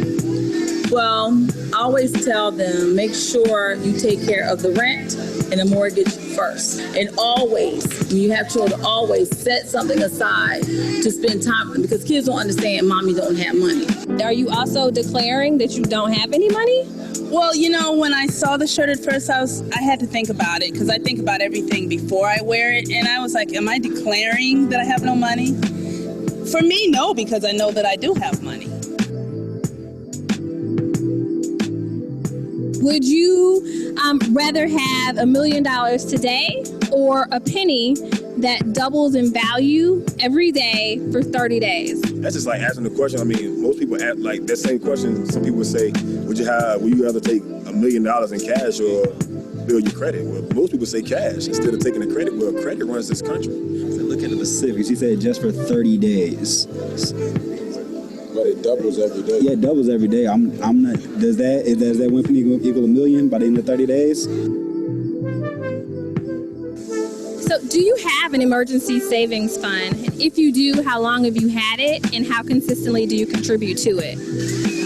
Well, I always tell them, make sure you take care of the rent and the mortgage first. And always, when you have children, always set something aside to spend time with them, because kids don't understand mommy don't have money. Are you also declaring that you don't have any money? Well, you know, when I saw the shirt at first, I had to think about it, because I think about everything before I wear it. And I was like, am I declaring that I have no money? For me, no, because I know that I do have money. Would you rather have $1 million today or a penny that doubles in value every day for 30 days? That's just like asking the question. I mean, most people ask like that same question. Some people would say, would you rather take $1 million in cash or build your credit? Well, most people say cash instead of taking the credit. Well, credit runs this country. So look at the specifics. You said just for 30 days. But it doubles every day. Yeah, it doubles every day. I'm not. Does that 1 penny equal $1 million by the end of 30 days? So do you have an emergency savings fund? If you do, how long have you had it, and how consistently do you contribute to it?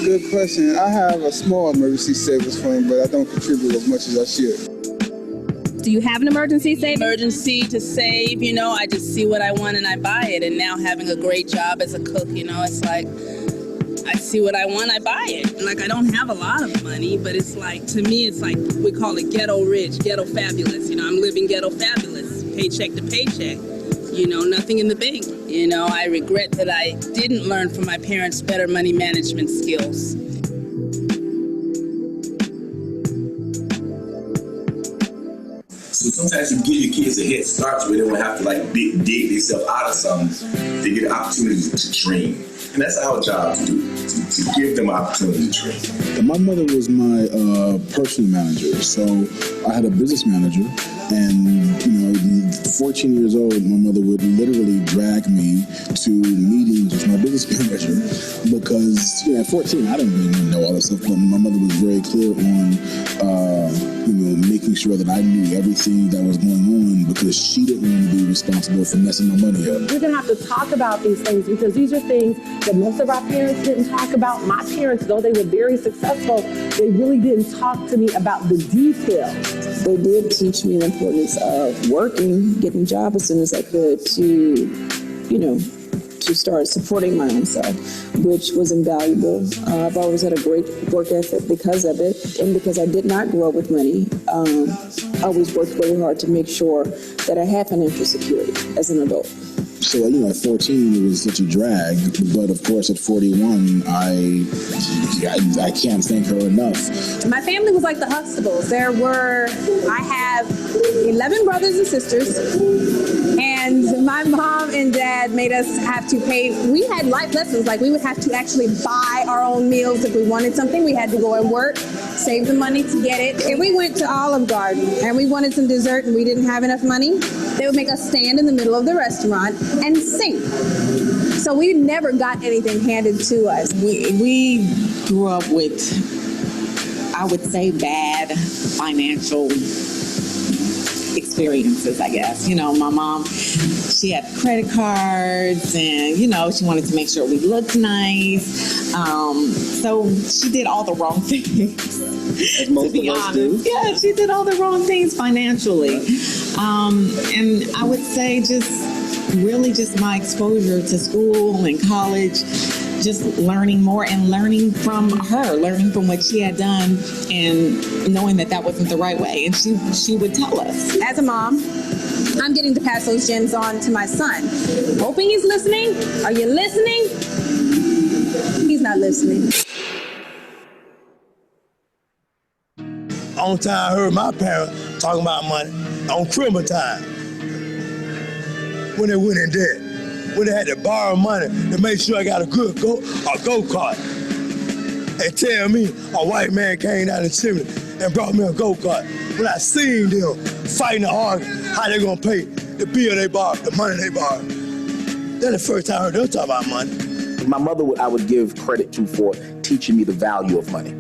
Good question. I have a small emergency savings fund, but I don't contribute as much as I should. Do you have an emergency savings? Emergency to save, you know, I just see what I want and I buy it. And now having a great job as a cook, you know, it's like, I see what I want, I buy it. Like, I don't have a lot of money, but it's like, to me, it's like, we call it ghetto rich, ghetto fabulous. You know, I'm living ghetto fabulous, paycheck to paycheck. You know, nothing in the bank. You know, I regret that I didn't learn from my parents better money management skills. So sometimes you give your kids a head start where they don't have to like dig themselves out of something. They get an opportunity to train. And that's our job to do, to give them an opportunity to train. My mother was my personal manager. So I had a business manager, and 14 years old, my mother would literally drag me to meetings with my business manager because at 14 I didn't really know all this stuff, but my mother was very clear on making sure that I knew everything that was going on because she didn't want to be responsible for messing my money up. We're going to have to talk about these things because these are things that most of our parents didn't talk about. My parents, though they were very successful, they really didn't talk to me about the details. They did teach me the importance of working, getting a job as soon as I could to start supporting my own self, which was invaluable. I've always had a great work ethic because of it, and because I did not grow up with money, I always worked very hard to make sure that I had financial security as an adult. So, at 14, it was such a drag, but of course at 41, I can't thank her enough. My family was like the Huxtables. I have 11 brothers and sisters, and my mom and dad made us have to pay. We had life lessons, like we would have to actually buy our own meals if we wanted something. We had to go and work, save the money to get it. If we went to Olive Garden and we wanted some dessert and we didn't have enough money, they would make us stand in the middle of the restaurant and sing. So we never got anything handed to us. We grew up with, I would say, bad financial experiences, I guess. My mom, she had credit cards and, she wanted to make sure we looked nice. So she did all the wrong things. As most of us do. Yeah, she did all the wrong things financially. And I would say just my exposure to school and college, just learning more and learning from her, learning from what she had done and knowing that wasn't the right way. And she would tell us. As a mom, I'm getting to pass those gems on to my son. Hoping he's listening. Are you listening? He's not listening. Only time I heard my parents talking about money on Christmas time. When they went in debt. When they had to borrow money to make sure I got a good go-kart. And tell me a white man came down the chimney and brought me a go-kart. When I seen them fighting and arguing how they gonna pay the bill they borrowed, the money they borrowed. That's the first time I heard them talk about money. My mother, I would give credit to for teaching me the value of money.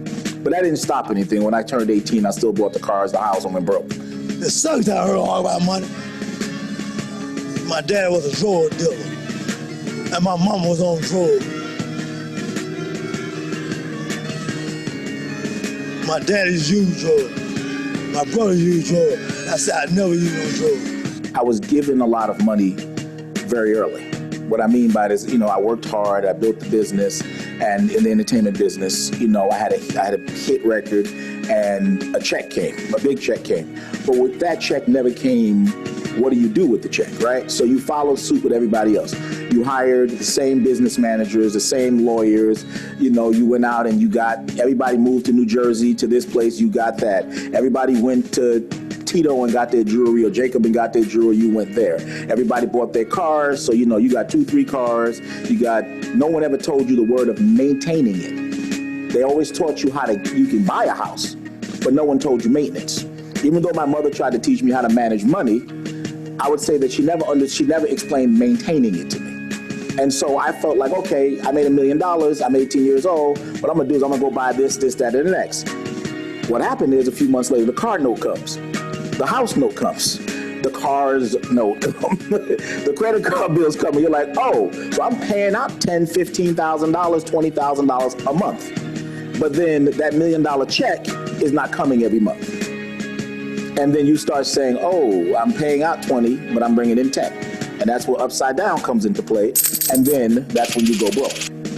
But that didn't stop anything. When I turned 18, I still bought the cars, the house, and went broke. The second time I heard all about money, my dad was a drug dealer, and my mama was on drugs. My daddy's used drugs. My brother used drugs. I said I never used no drugs. I was given a lot of money very early. What I mean by this, I worked hard, I built the business, and in the entertainment business, I had a hit record, and a big check came. But with that check never came, what do you do with the check, right? So you follow suit with everybody else. You hired the same business managers, the same lawyers, you went out and everybody moved to New Jersey to this place, you got that. Everybody went to Tito and got their jewelry, or Jacob and got their jewelry, you went there. Everybody bought their cars, so you got 2-3 cars. No one ever told you the word of maintaining it. They always taught you you can buy a house, but no one told you maintenance. Even though my mother tried to teach me how to manage money, I would say that she never explained maintaining it to me. And so I felt like, okay, I made $1 million, I'm 18 years old, what I'm gonna do is I'm gonna go buy this, that, and the next. What happened is a few months later, the car note comes. The house note comes, the car's note comes, the credit card bills come, and you're like, oh, so I'm paying out $10,000, $15,000, $20,000 a month. But then that $1 million check is not coming every month. And then you start saying, oh, I'm paying out 20, but I'm bringing in 10. And that's where upside down comes into play. And then that's when you go broke.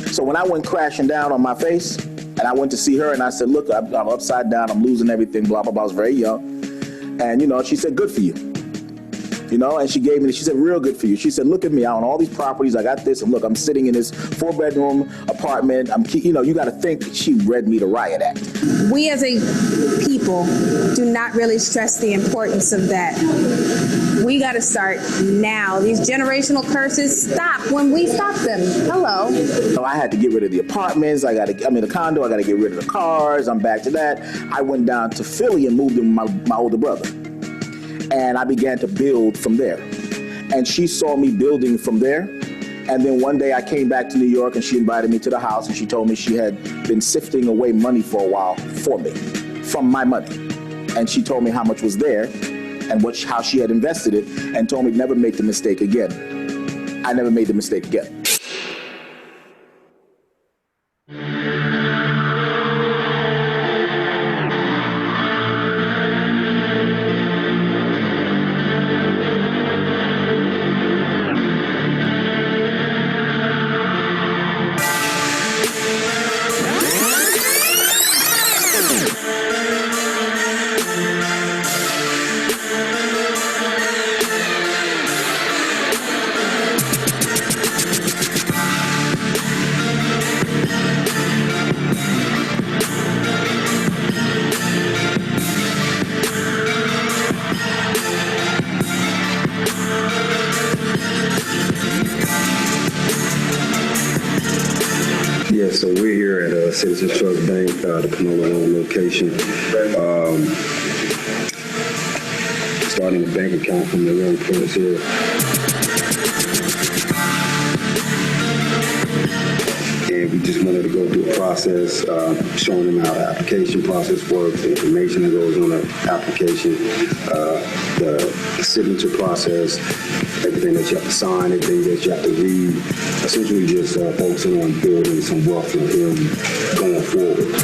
So when I went crashing down on my face, and I went to see her and I said, look, I'm upside down, I'm losing everything, blah, blah, blah. I was very young. And, she said, good for you. And she said, real good for you. She said, look at me, I own all these properties, I got this, and look, I'm sitting in this 4-bedroom apartment. You got to think she read me the riot act. We as a people do not really stress the importance of that. We got to start now. These generational curses stop when we stop them. Hello. So I had to get rid of the apartments. I'm in a condo. I got to get rid of the cars. I'm back to that. I went down to Philly and moved in with my older brother. And I began to build from there. And she saw me building from there. And then one day I came back to New York and she invited me to the house and she told me she had been sifting away money for a while for me, from my money. And she told me how much was there and how she had invested it, and told me never make the mistake again. I never made the mistake again. So we're here at Citizens Trust Bank, the Panola location. Starting a bank account from the very first here. And we just wanted to go through a process, showing them how the application process works, the information that goes on the application, the signature process, everything that you have to sign, everything that you have to read. Essentially just focusing on building some wealth for him going forward.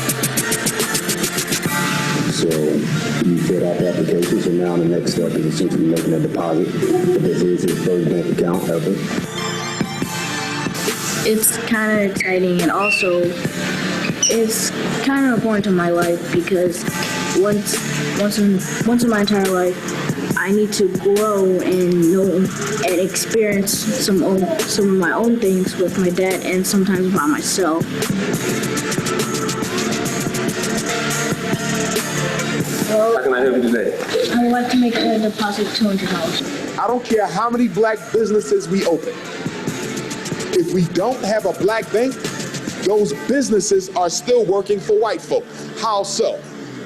So you fill out the application, so now the next step is essentially making a deposit. This is his first bank account ever. It's kind of exciting, and also it's kind of important to my life because once in my entire life, I need to grow and know and experience some of my own things with my dad and sometimes by myself. How can I help you today? I would like to make a deposit of $200. I don't care how many black businesses we open. If we don't have a black bank, those businesses are still working for white folk. How so?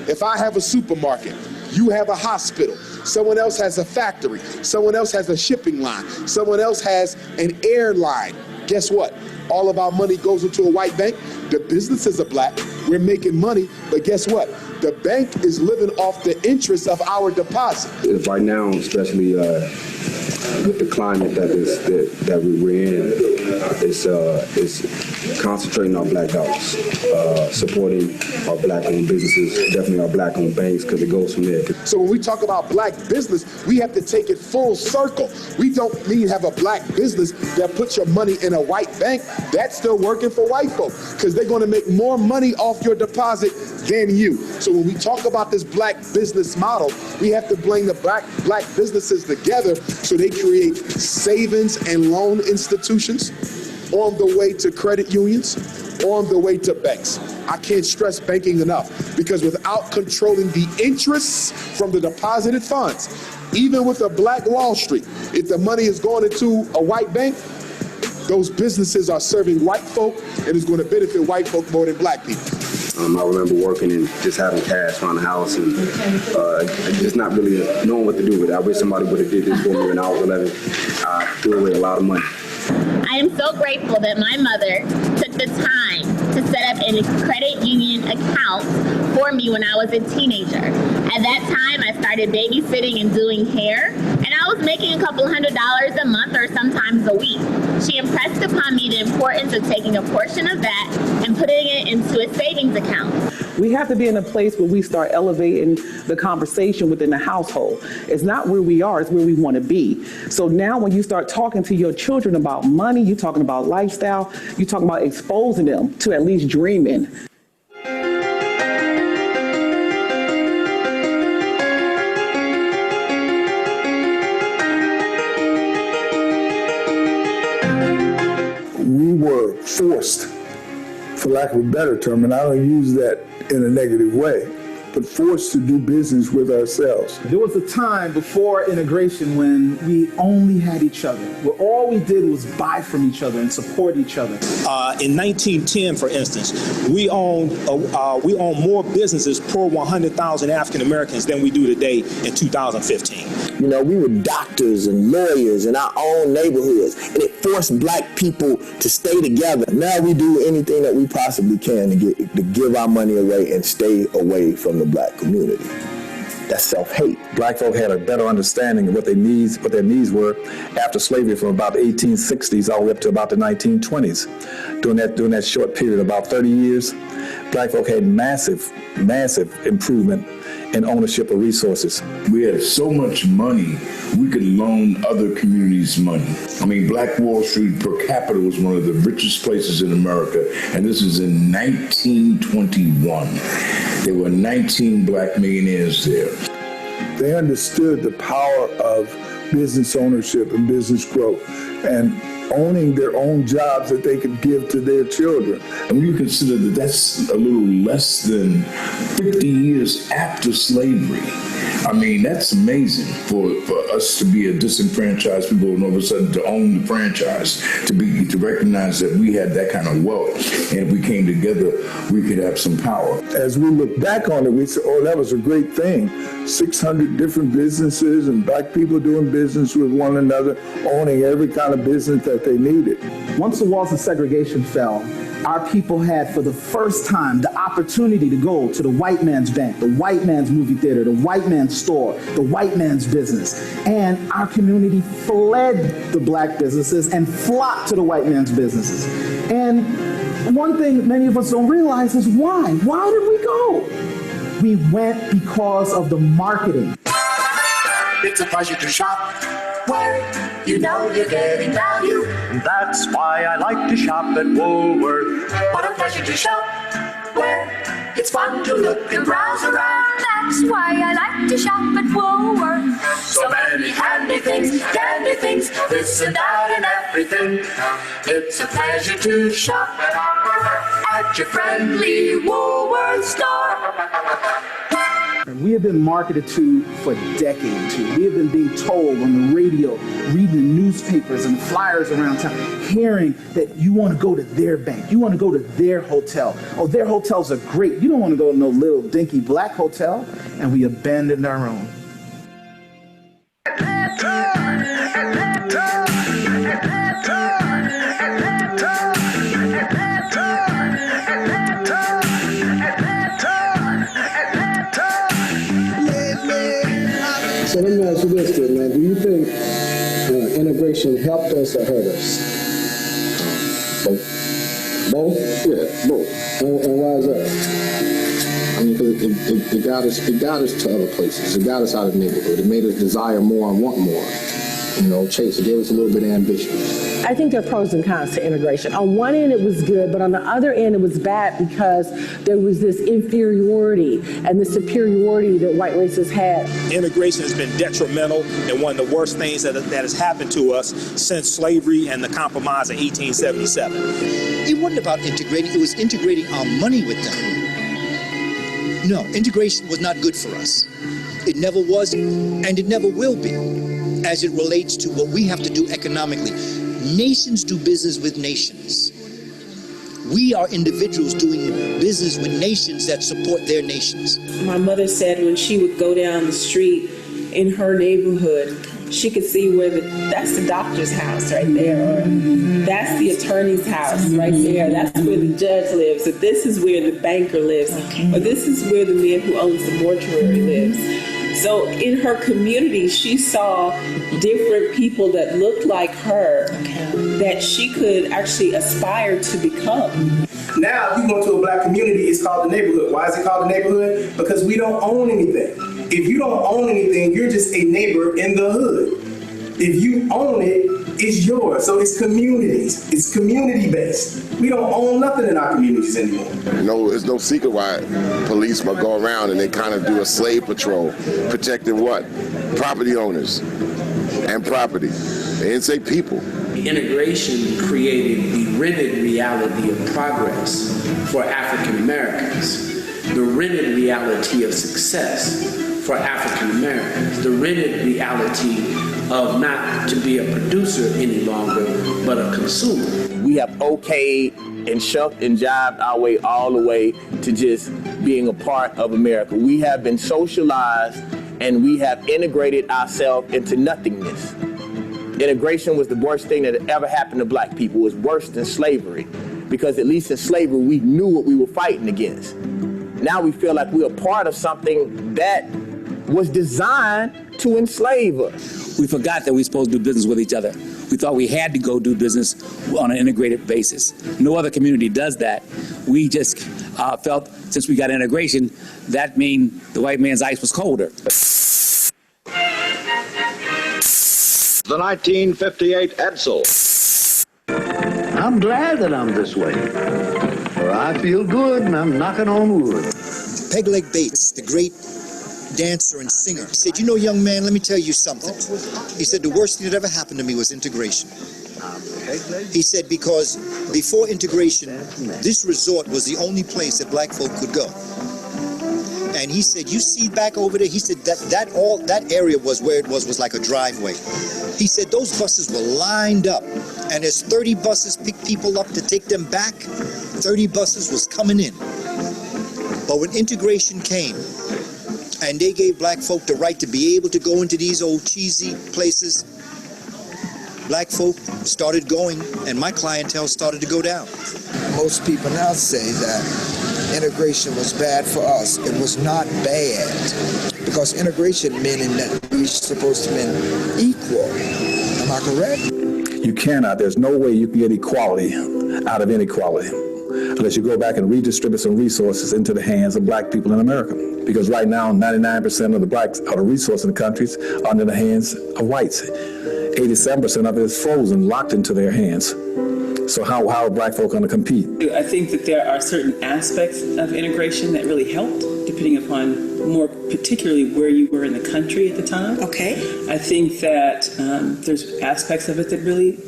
If I have a supermarket, you have a hospital, someone else has a factory, someone else has a shipping line, someone else has an airline. Guess what? All of our money goes into a white bank. The businesses are black. We're making money, but guess what? The bank is living off the interest of our deposit. Right now, especially with the climate that we're in, it's concentrating on black dollars, supporting our black-owned businesses, definitely our black-owned banks, because it goes from there. So when we talk about black business, we have to take it full circle. We don't need to have a black business that puts your money in a white bank. That's still working for white folk, because they're going to make more money off your deposit than you. So when we talk about this black business model, we have to bring the black businesses together so they create savings and loan institutions on the way to credit unions, on the way to banks. I can't stress banking enough, because without controlling the interests from the deposited funds, even with a black Wall Street, if the money is going into a white bank, those businesses are serving white folk and it's going to benefit white folk more than black people. I remember working and just having cash around the house and just not really knowing what to do with it. I wish somebody would have did this for me when I was 11. I threw away a lot of money. I am so grateful that my mother took the time to set up a credit union account for me when I was a teenager. At that time, I started babysitting and doing hair, and I was making a couple $100s a month or sometimes a week. She impressed upon me the importance of taking a portion of that and putting it into a savings account. We have to be in a place where we start elevating the conversation within the household. It's not where we are, it's where we want to be. So now when you start talking to your children about money, you're talking about lifestyle, you're talking about exposing them to at least dreaming. We were forced, for lack of a better term, and I don't use that in a negative way, but forced to do business with ourselves. There was a time before integration when we only had each other, where all we did was buy from each other and support each other. In 1910, for instance, we owned more businesses per 100,000 African Americans than we do today in 2015. You know, we were doctors and lawyers in our own neighborhoods, and it forced black people to stay together. Now we do anything that we possibly can to give our money away and stay away from the black community. That's self-hate. Black folk had a better understanding of what their needs were after slavery, from about the 1860s all the way up to about the 1920s. During that short period, about 30 years, black folk had massive improvement in ownership of resources. We had so much money, we could loan other communities money. I mean, Black Wall Street per capita was one of the richest places in America, and this is in 1921. There were 19 black millionaires there. They understood the power of business ownership and business growth, and owning their own jobs that they could give to their children. And you consider that that's a little less than 50 years after slavery. I mean, that's amazing for us to be a disenfranchised people and all of a sudden to own the franchise, to recognize that we had that kind of wealth. And if we came together, we could have some power. As we look back on it, we say, oh, that was a great thing. 600 different businesses and black people doing business with one another, owning every kind of business that they needed. Once the walls of segregation fell, our people had, for the first time, the opportunity to go to the white man's bank, the white man's movie theater, the white man's store, the white man's business. And our community fled the black businesses and flocked to the white man's businesses. And one thing many of us don't realize is why. Why did we go? We went because of the marketing. It's a pleasure to shop where you know you're getting value. That's why I like to shop at Woolworth. What a pleasure to shop where it's fun to look and browse around. That's why I like to shop at Woolworth. So many handy things, dandy things, this and that and everything. It's a pleasure to shop at your friendly Woolworth store. We have been marketed to for decades. We have been being told on the radio, reading the newspapers and flyers around town, hearing that you want to go to their bank, you want to go to their hotel. Oh, their hotels are great. You don't want to go to no little dinky black hotel. And we abandoned our own. So let me ask you this, kid, man. Do you think integration helped us or hurt us? Both? Yeah, both. And why is that? I mean, because it got us to other places. It got us out of the neighborhood. It made us desire more and want more. You know, chase. It gave us a little bit of ambition. I think there are pros and cons to integration. On one end, it was good, but on the other end, it was bad because there was this inferiority and the superiority that white races had. Integration has been detrimental and one of the worst things that has happened to us since slavery and the compromise in 1877. It wasn't about integrating, it was integrating our money with them. No, integration was not good for us. It never was, and it never will be, as it relates to what we have to do economically. Nations do business with nations. We are individuals doing business with nations that support their nations. My mother said when she would go down the street in her neighborhood, she could see where that's the doctor's house right there, or that's the attorney's house right there, that's where the judge lives, or this is where the banker lives, or this is where the man who owns the mortuary lives. So in her community, she saw different people that looked like her that she could actually aspire to become. Now, if you go to a black community, it's called the neighborhood. Why is it called the neighborhood? Because we don't own anything. If you don't own anything, you're just a neighbor in the hood. If you own it, it's yours. So it's communities. It's community-based. We don't own nothing in our communities anymore. No, it's no secret why police will go around and they kind of do a slave patrol, protecting what? Property owners and property. They didn't say people. Integration created the rented reality of progress for African Americans, the rented reality of success for African Americans, the rented reality of not to be a producer any longer, but a consumer. We have okayed and shucked and jived our way all the way to just being a part of America. We have been socialized and we have integrated ourselves into nothingness. Integration was the worst thing that had ever happened to black people. It was worse than slavery, because at least in slavery we knew what we were fighting against. Now we feel like we're a part of something that was designed to enslave us. We forgot that we were supposed to do business with each other. We thought we had to go do business on an integrated basis. No other community does that. We just felt since we got integration, that means the white man's ice was colder. The 1958 Edsel. I'm glad that I'm this way, for I feel good and I'm knocking on wood. Peg Leg Bates, the great dancer and singer, said, "You know, young man, let me tell you something." He said, "The worst thing that ever happened to me was integration." He said, because before integration, this resort was the only place that black folk could go. And he said, "You see back over there," he said, that area was where it was like a driveway. He said those buses were lined up, and as 30 buses picked people up to take them back, 30 buses was coming in. But when integration came, and they gave black folk the right to be able to go into these old cheesy places, black folk started going, and my clientele started to go down. Most people now say that integration was bad for us. It was not bad, because integration meant that we're supposed to be equal. Am I correct? You cannot, there's no way you can get equality out of inequality unless you go back and redistribute some resources into the hands of black people in America. Because right now, 99% of the resources in the countries are in the hands of whites. 87% of it is frozen, locked into their hands. So how are black folk going to compete? I think that there are certain aspects of integration that really helped, depending upon more particularly where you were in the country at the time. Okay. I think that there's aspects of it that really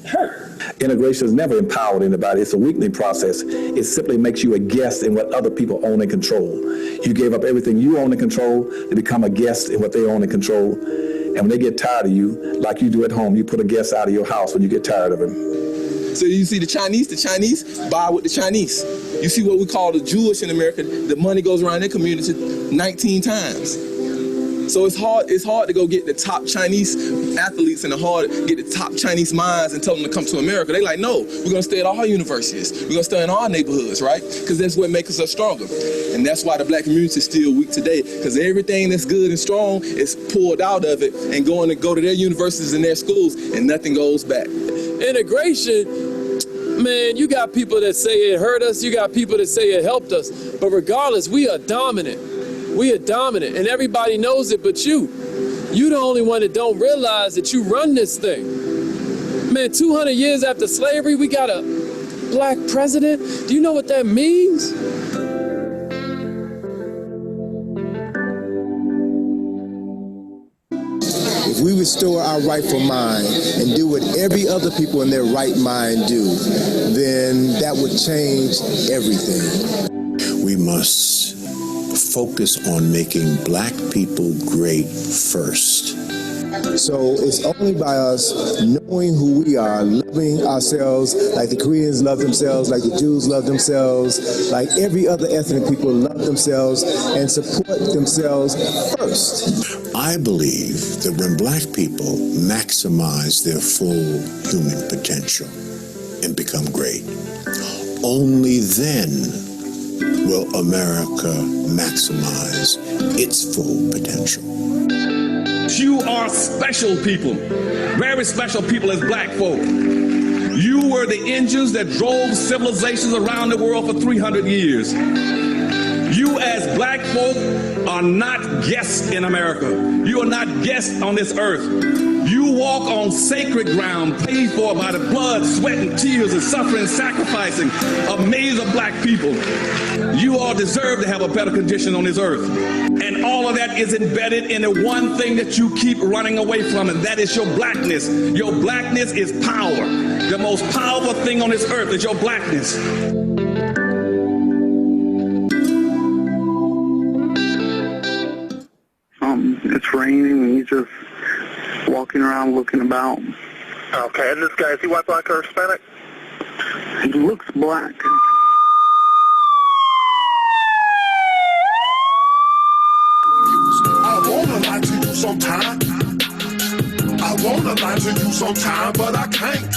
hurt. Integration has never empowered anybody. It's a weakening process. It simply makes you a guest in what other people own and control. You gave up everything you own and control to become a guest in what they own and control. And when they get tired of you, like you do at home, you put a guest out of your house when you get tired of him. So you see the Chinese buy with the Chinese. You see what we call the Jewish in America, the money goes around their community 19 times. So it's hard to go get the top Chinese athletes and hard to get the top Chinese minds and tell them to come to America. They like, no, we're gonna stay at our universities. We're gonna stay in our neighborhoods, right? Because that's what makes us stronger. And that's why the black community is still weak today, because everything that's good and strong is pulled out of it and go to their universities and their schools, and nothing goes back. Integration Man, you got people that say it hurt us, you got people that say it helped us, but regardless, we are dominant. We are dominant, and everybody knows it but you. You the only one that don't realize that you run this thing. Man, 200 years after slavery, we got a black president. Do you know what that means? If we restore our rightful mind and do what every other people in their right mind do, then that would change everything. We must focus on making black people great first. So it's only by us knowing who we are, loving ourselves like the Koreans love themselves, like the Jews love themselves, like every other ethnic people love themselves and support themselves first. I believe that when black people maximize their full human potential and become great, only then will America maximize its full potential. You are special people, very special people as black folk. You were the engines that drove civilizations around the world for 300 years. You as black folk are not guests in America. You are not guests on this earth. You walk on sacred ground paid for by the blood, sweat, and tears and suffering and sacrificing of millions of black people. You all deserve to have a better condition on this earth. And all of that is embedded in the one thing that you keep running away from, and that is your blackness. Your blackness is power. The most powerful thing on this earth is your blackness. It's raining and he's just walking around looking about. Okay, and this guy, is he white, black, or Hispanic? He looks black. I wanna lie to you sometime. I wanna lie to you sometime, but I can't.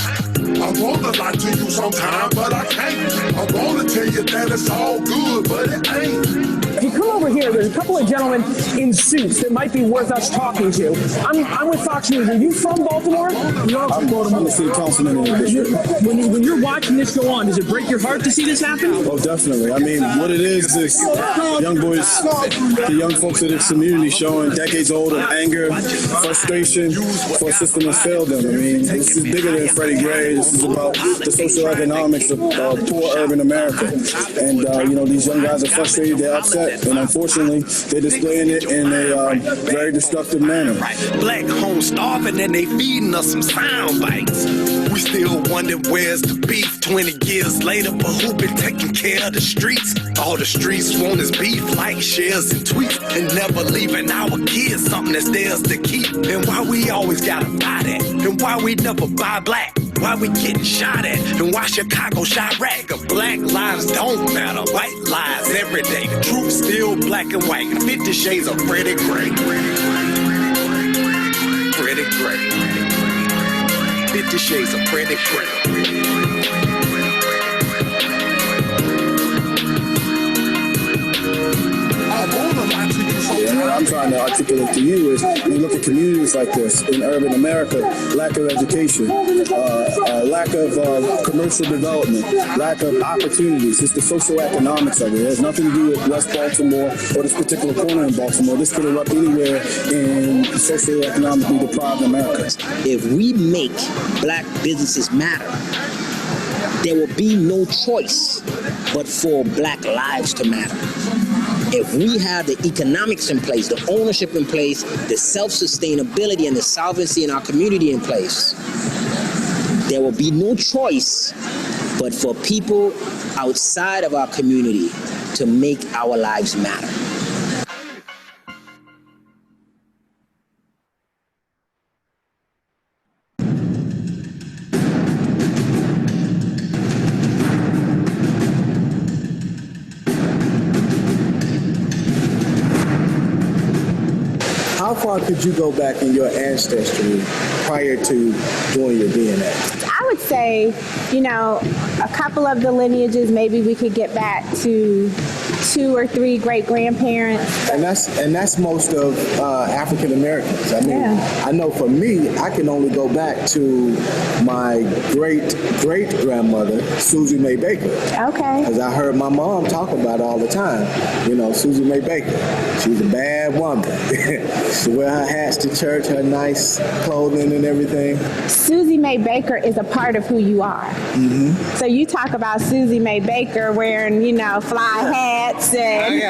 I wanna lie to you sometime, but I can't. I wanna tell you that it's all good, but it ain't. If you come over here, there's a couple of gentlemen in suits that might be worth us talking to. I'm with Fox News. Are you from Baltimore? You're from Baltimore. I'm the city councilman in the district. When you're watching this go on, does it break your heart to see this happen? Oh, definitely. I mean, what it is young boys, the young folks of this community showing decades old of anger, frustration for a system that's failed them. I mean, this is bigger than Freddie Gray. This is about the social economics of poor urban America. And, these young guys are frustrated, they're upset, and unfortunately, they're displaying it in a very destructive manner. Black homes starving and they feeding us some sound bites. We still wonder where's the beef 20 years later, but who been taking care of the streets? All the streets want is beef, like shares and tweets, and never leaving our kids something that's theirs to keep. And why we always gotta buy that, and why we never buy black, why we getting shot at, and why Chicago Chirac. Black lives don't matter, white lives every day. The truth still black and white, 50 shades of Freddie Gray. Freddie Gray. 50 shades of Freddie Gray. And what I'm trying to articulate to you is when you look at communities like this in urban America, lack of education, lack of commercial development, lack of opportunities. It's the social economics of it. It has nothing to do with West Baltimore or this particular corner in Baltimore. This could erupt anywhere in socioeconomically deprived America. If we make black businesses matter, there will be no choice but for black lives to matter. If we have the economics in place, the ownership in place, the self-sustainability and the solvency in our community in place, there will be no choice but for people outside of our community to make our lives matter. How far could you go back in your ancestry prior to doing your DNA? I would say, a couple of the lineages, maybe we could get back to 2 or 3 great-grandparents. And that's most of African Americans. I mean, Yeah. I know for me, I can only go back to my great-great-grandmother, Susie Mae Baker. Okay. Because I heard my mom talk about it all the time. You know, Susie Mae Baker. She's a bad woman. She wear her hats to church, her nice clothing and everything. Susie Mae Baker is a part of who you are. Mm-hmm. So you talk about Susie Mae Baker wearing, fly hats and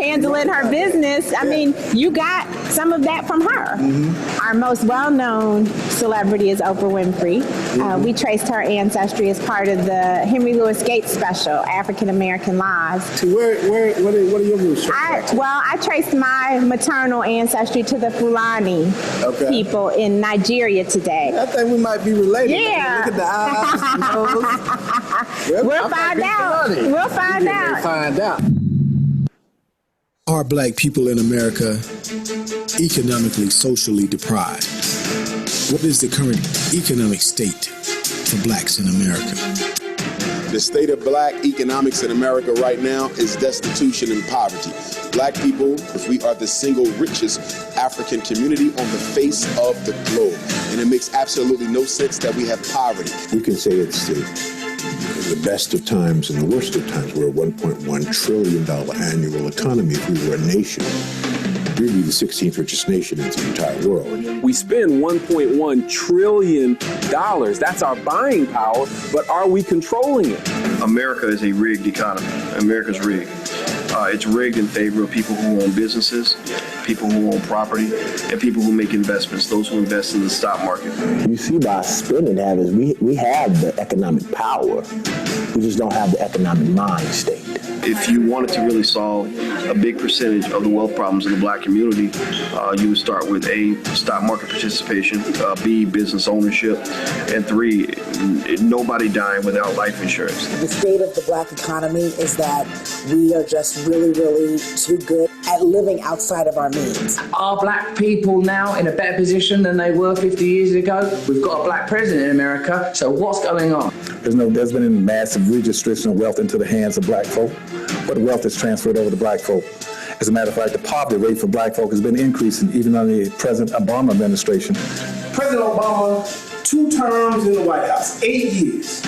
handling her business. I mean, you got some of that from her. Mm-hmm. Our most well-known celebrity is Oprah Winfrey. We traced her ancestry as part of the Henry Louis Gates special, African American Lives. So what are your roots? I traced my maternal ancestry to the Fulani people in Nigeria today. I think we might be related. Yeah. Look at the eyes, the nose. We'll find out. We'll find out. Are black people in America economically, socially deprived? What is the current economic state for blacks in America? The state of black economics in America right now is destitution and poverty. Black people, if we are the single richest African community on the face of the globe. And it makes absolutely no sense that we have poverty. We can say it's the best of times and the worst of times. We're a $1.1 trillion annual economy. If we were a nation, we'd be the 16th richest nation in the entire world. We spend $1.1 trillion. That's our buying power, but are we controlling it? America is a rigged economy. America's rigged. It's rigged in favor of people who own businesses, people who own property, and people who make investments, those who invest in the stock market. You see by spending habits, we have the economic power. We just don't have the economic mind state. If you wanted to really solve a big percentage of the wealth problems in the black community, you would start with A, stock market participation, B, business ownership, and 3, nobody dying without life insurance. The state of the black economy is that we are just really, really too good at living outside of our means. Are black people now in a better position than they were 50 years ago? We've got a black president in America, so what's going on? There's been a massive redistribution of wealth into the hands of black folk, but wealth is transferred over to black folk. As a matter of fact, the poverty rate for black folk has been increasing even under the present Obama administration. President Obama, 2 terms in the White House, 8 years.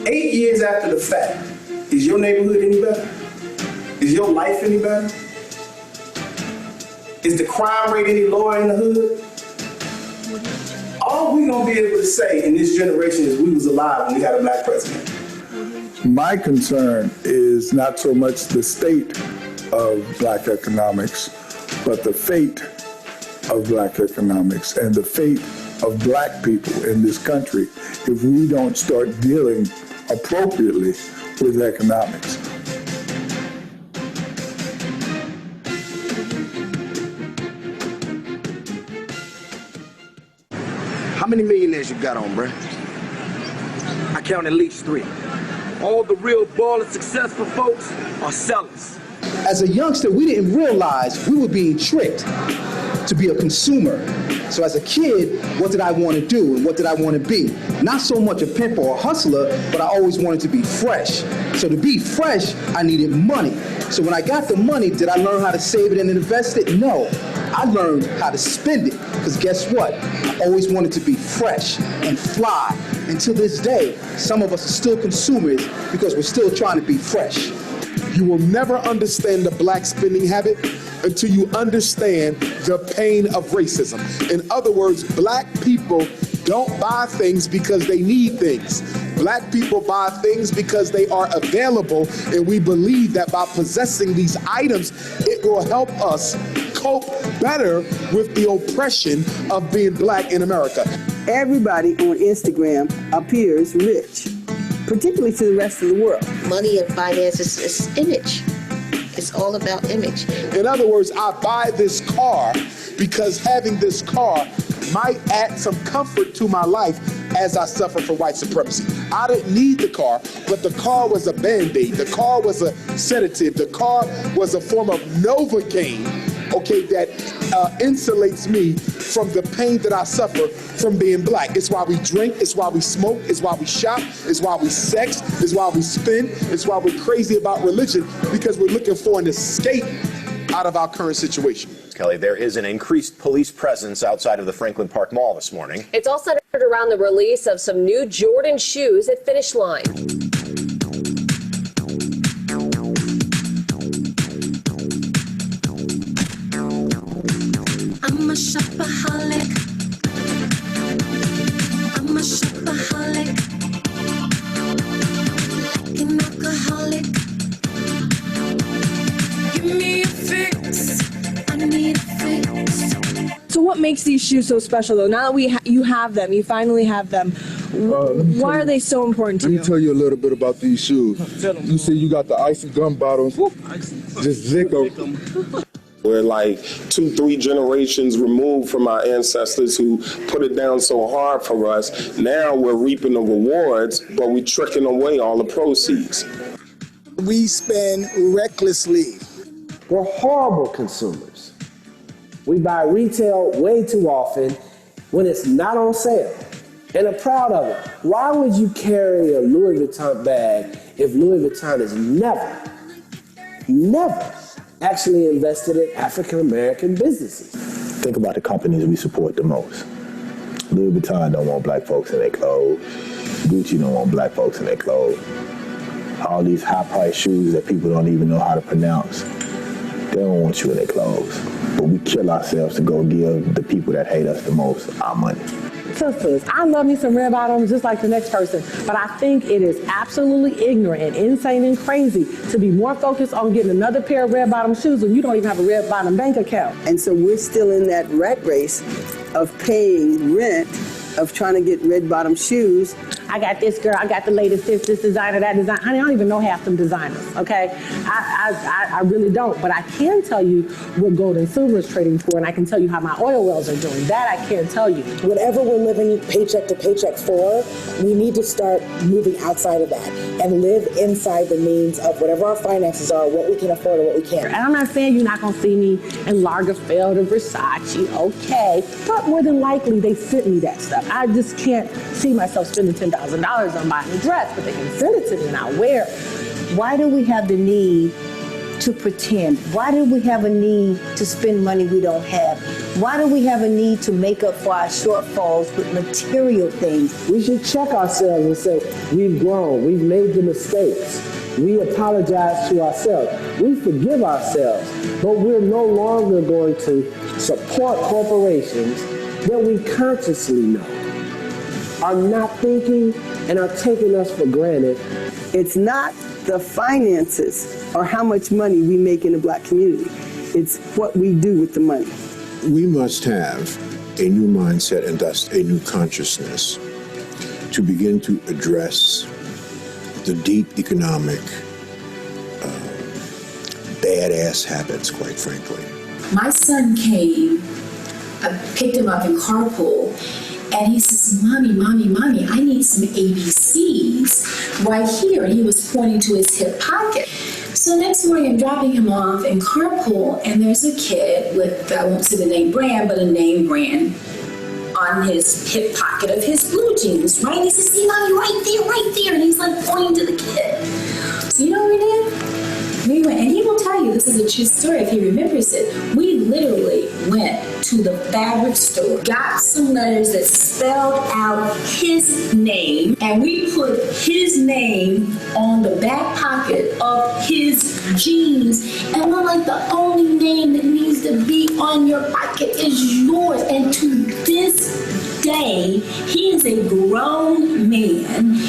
8 years after the fact, is your neighborhood any better? Is your life any better? Is the crime rate any lower in the hood? All we're going to be able to say in this generation is we was alive when we had a black president. My concern is not so much the state of black economics, but the fate of black economics and the fate of black people in this country if we don't start dealing appropriately with economics. How many millionaires you got on, bruh? I count at least 3. All the real ballin' successful folks are sellers. As a youngster, we didn't realize we were being tricked to be a consumer. So as a kid, what did I want to do and what did I want to be? Not so much a pimp or a hustler, but I always wanted to be fresh. So to be fresh, I needed money. So when I got the money, did I learn how to save it and invest it? No. I learned how to spend it, because guess what? I always wanted to be fresh and fly. And to this day, some of us are still consumers because we're still trying to be fresh. You will never understand the black spending habit until you understand the pain of racism. In other words, black people don't buy things because they need things. Black people buy things because they are available, and we believe that by possessing these items, it will help us cope better with the oppression of being black in America. Everybody on Instagram appears rich, particularly to the rest of the world. Money and finances is image. It's all about image. In other words, I buy this car because having this car might add some comfort to my life as I suffer from white supremacy. I didn't need the car, but the car was a Band-Aid. The car was a sedative. The car was a form of Novocaine okay, that insulates me from the pain that I suffer from being black. It's why we drink, it's why we smoke, it's why we shop, it's why we sex, it's why we spin, it's why we're crazy about religion, because we're looking for an escape out of our current situation. Kelly, there is an increased police presence outside of the Franklin Park Mall this morning. It's all centered around the release of some new Jordan shoes at Finish Line. I'm a shopaholic. I'm a shopaholic. Like an alcoholic. Give me a fix. I need a fix. So what makes these shoes so special, though? Now that you have them, you finally have them, why are they so important to you? Let me tell you a little bit about these shoes. You see, you got the icy gum bottles. Just zick them. We're like 2-3 generations removed from our ancestors who put it down so hard for us. Now we're reaping the rewards, but we're tricking away all the proceeds. We spend recklessly. We're horrible consumers. We buy retail way too often when it's not on sale. And I'm proud of it. Why would you carry a Louis Vuitton bag if Louis Vuitton has never actually invested in African-American businesses? Think about the companies we support the most. Louis Vuitton don't want black folks in their clothes. Gucci don't want black folks in their clothes. All these high-priced shoes that people don't even know how to pronounce, they don't want you in their clothes. But we kill ourselves to go give the people that hate us the most our money. Sisters, I love me some red bottoms just like the next person, but I think it is absolutely ignorant and insane and crazy to be more focused on getting another pair of red bottom shoes when you don't even have a red bottom bank account. And so we're still in that rat race of paying rent, of trying to get red bottom shoes. I got this girl, I got the latest this designer, that design. Honey, I don't even know half them designers, okay? I really don't, but I can tell you what gold and silver is trading for, and I can tell you how my oil wells are doing. That I can tell you. Whatever we're living paycheck to paycheck for, we need to start moving outside of that and live inside the means of whatever our finances are, what we can afford and what we can't. And I'm not saying you're not gonna see me in Lagerfeld or Versace, okay? But more than likely, they sent me that stuff. I just can't see myself spending $10,000 on buying a dress, but they can send it to me and I'll wear it. Why do we have the need to pretend? Why do we have a need to spend money we don't have? Why do we have a need to make up for our shortfalls with material things? We should check ourselves and say, we've grown, we've made the mistakes. We apologize to ourselves. We forgive ourselves, but we're no longer going to support corporations that we consciously know are not thinking and are taking us for granted. It's not the finances or how much money we make in the black community. It's what we do with the money. We must have a new mindset and thus a new consciousness to begin to address the deep economic badass habits, quite frankly. My son came, I picked him up in carpool, and he says, Mommy, I need some ABCs right here. And he was pointing to his hip pocket. So next morning, I'm dropping him off in carpool, and there's a kid with, I won't say the name brand, but a name brand on his hip pocket of his blue jeans, right? And he says, see, Mommy, right there. And he's like pointing to the kid. So you know what we did? We went, and he will tell you, this is a true story if he remembers it. We literally went to the fabric store, got some letters that spelled out his name, and we put his name on the back pocket of his jeans. And we're like, the only name that needs to be on your pocket is yours. And to this day, he is a grown man.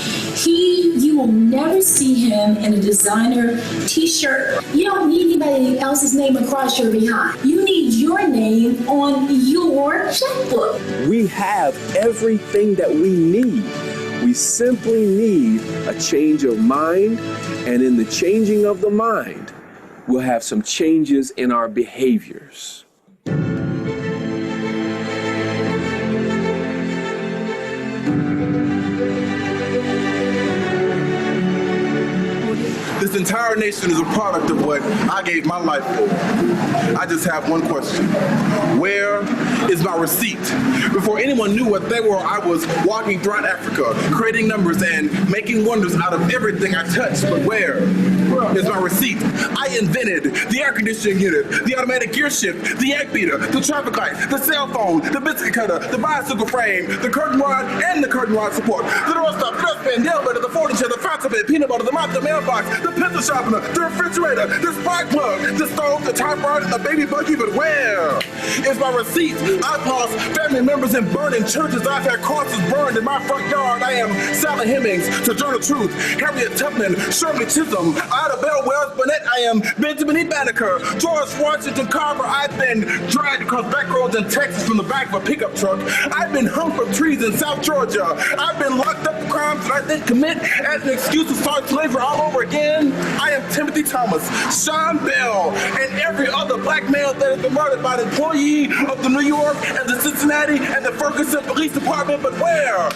You will never see him in a designer t-shirt. You don't need anybody else's name across your behind. You need your name on your checkbook. We have everything that we need. We simply need a change of mind, and in the changing of the mind, we'll have some changes in our behaviors. The This entire nation is a product of what I gave my life for. I just have one question. Where is my receipt? Before anyone knew what they were, I was walking throughout Africa, creating numbers and making wonders out of everything I touched. But where is my receipt? I invented the air conditioning unit, the automatic gear shift, the egg beater, the traffic light, the cell phone, the biscuit cutter, the bicycle frame, the curtain rod, and the curtain rod support, the door stop, the dustpan, the elevator, the folding chair, the fountain pen, peanut butter, the mop, the mailbox, the pencil sharpener, the refrigerator, the spark plug, the stove, the typewriter, the baby buggy. But where is my receipt? I lost family members in burning churches. I've had crosses burned in my front yard. I am Sally Hemings, Sojourner Truth, Harriet Tubman, Shirley Chisholm, Ida Bell, Wells Burnett. I am Benjamin E. Banneker, George Washington Carver. I've been dragged across back roads in Texas from the back of a pickup truck. I've been hung from trees in South Georgia. I've been locked up for crimes that I didn't commit as an excuse to start slavery all over again. I am Timothy Thomas, Sean Bell, and every other black male that has been murdered by the employee of the New York and the Cincinnati and the Ferguson Police Department. But where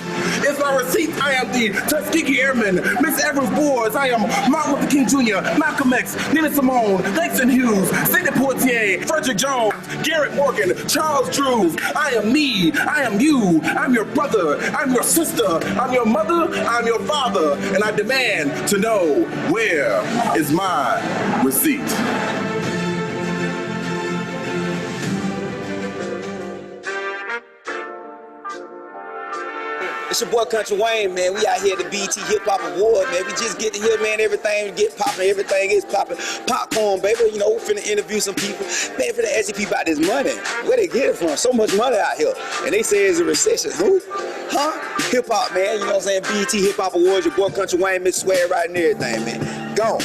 is my receipt? I am the Tuskegee Airman, Miss Evers Boers. I am Martin Luther King Jr., Malcolm X, Nina Simone, Langston Hughes, Sidney Poitier, Frederick Jones, Garrett Morgan, Charles Drews. I am me. I am you. I'm your brother. I'm your sister. I'm your mother. I'm your father. And I demand to know, where is my receipt? It's your boy Country Wayne, man. We out here at the BET Hip Hop Award, man. We just get to hear, man, everything get popping, everything is popping. Popcorn, baby, you know, we finna interview some people. Man, finna ask people about this money. Where they get it from? So much money out here. And they say it's a recession. Who? Huh? Hip hop, man. You know what I'm saying? BET Hip Hop Awards, your boy Country Wayne, Miss Swear right and everything, man. Go.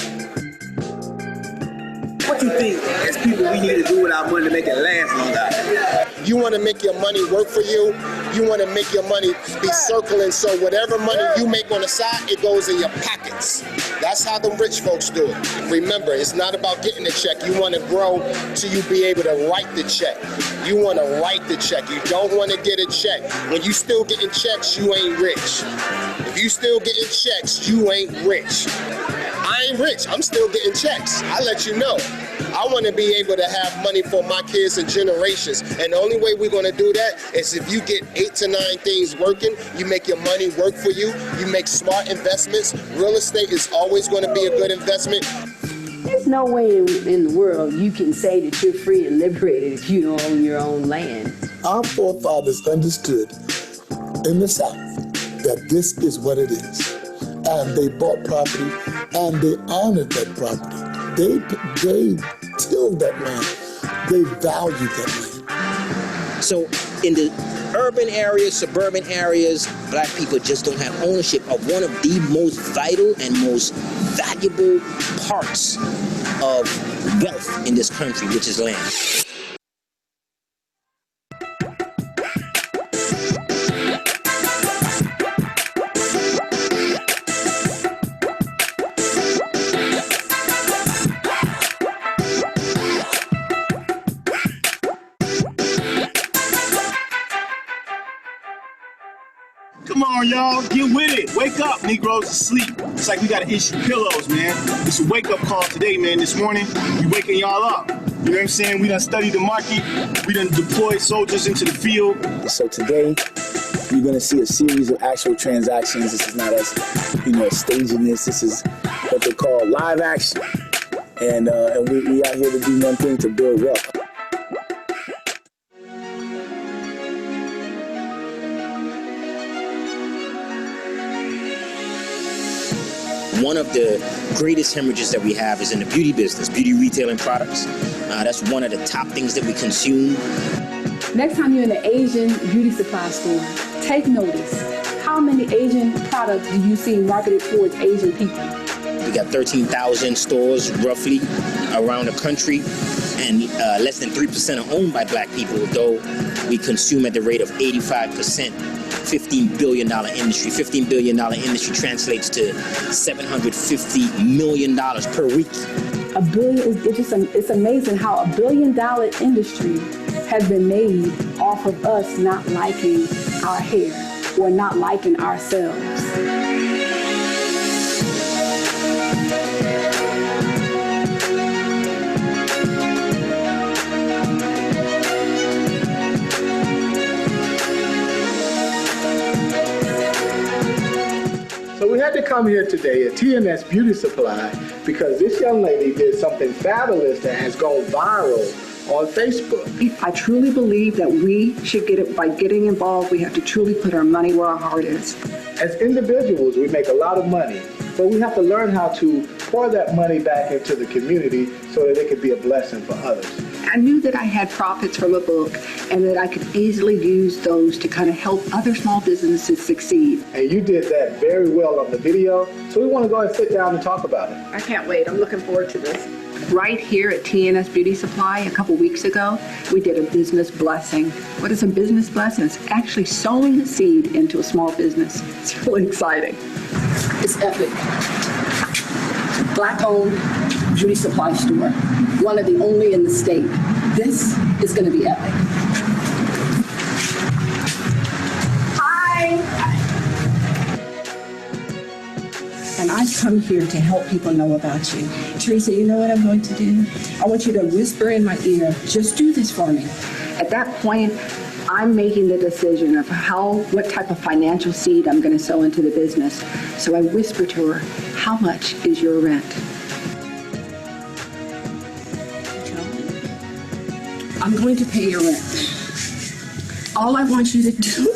What you think as people we need to do with our money to make it last longer? You want to make your money work for you. You want to make your money be circling, so whatever money you make on the side, it goes in your pockets. That's how the rich folks do it. Remember, it's not about getting the check. You want to grow till you be able to write the check. You want to write the check. You don't want to get a check. When you still getting checks, you ain't rich. If you still getting checks, you ain't rich. I ain't rich. I'm still getting checks. I let you know. I want to be able to have money for my kids and generations. And the only way we're going to do that is if you get 8 to 9 things working, you make your money work for you, you make smart investments. Real estate is always going to be a good investment. There's no way in the world you can say that you're free and liberated if you don't own your own land. Our forefathers understood in the South that this is what it is. And they bought property and they honored that property. They tilled that land. They valued that land. So in the urban areas, suburban areas, black people just don't have ownership of one of the most vital and most valuable parts of wealth in this country, which is land. Come on, y'all, get with it. Wake up, Negroes asleep. It's like we gotta issue pillows, man. It's a wake-up call today, man. This morning, we waking y'all up. You know what I'm saying? We done studied the market. We done deployed soldiers into the field. So today, you're gonna see a series of actual transactions. This is not us, staging this. This is what they call live action. And we out here to do one thing, to build wealth. One of the greatest hemorrhages that we have is in the beauty business, beauty retailing products. That's one of the top things that we consume. Next time you're in an Asian beauty supply store, take notice. How many Asian products do you see marketed towards Asian people? We got 13,000 stores roughly around the country, and less than 3% are owned by black people, though we consume at the rate of 85%. $15 billion industry. $15 billion industry translates to $750 million per week. $1 billion, it's amazing how $1 billion industry has been made off of us not liking our hair or not liking ourselves. I'm here today at TNS Beauty Supply because this young lady did something fabulous that has gone viral on Facebook. I truly believe that we should get it by getting involved. We have to truly put our money where our heart is. As individuals, we make a lot of money, but we have to learn how to pour that money back into the community so that it can be a blessing for others. I knew that I had profits from a book and that I could easily use those to kind of help other small businesses succeed. And you did that very well on the video, so we want to go ahead and sit down and talk about it. I can't wait. I'm looking forward to this. Right here at TNS Beauty Supply a couple weeks ago, we did a business blessing. What is a business blessing? It's actually sowing a seed into a small business. It's really exciting. It's epic. Black-owned beauty supply store. One of the only in the state. This is going to be epic. Hi. And I've come here to help people know about you. Teresa, you know what I'm going to do? I want you to whisper in my ear, just do this for me. At that point, I'm making the decision of what type of financial seed I'm going to sow into the business. So I whisper to her, how much is your rent? I'm going to pay your rent. All I want you to do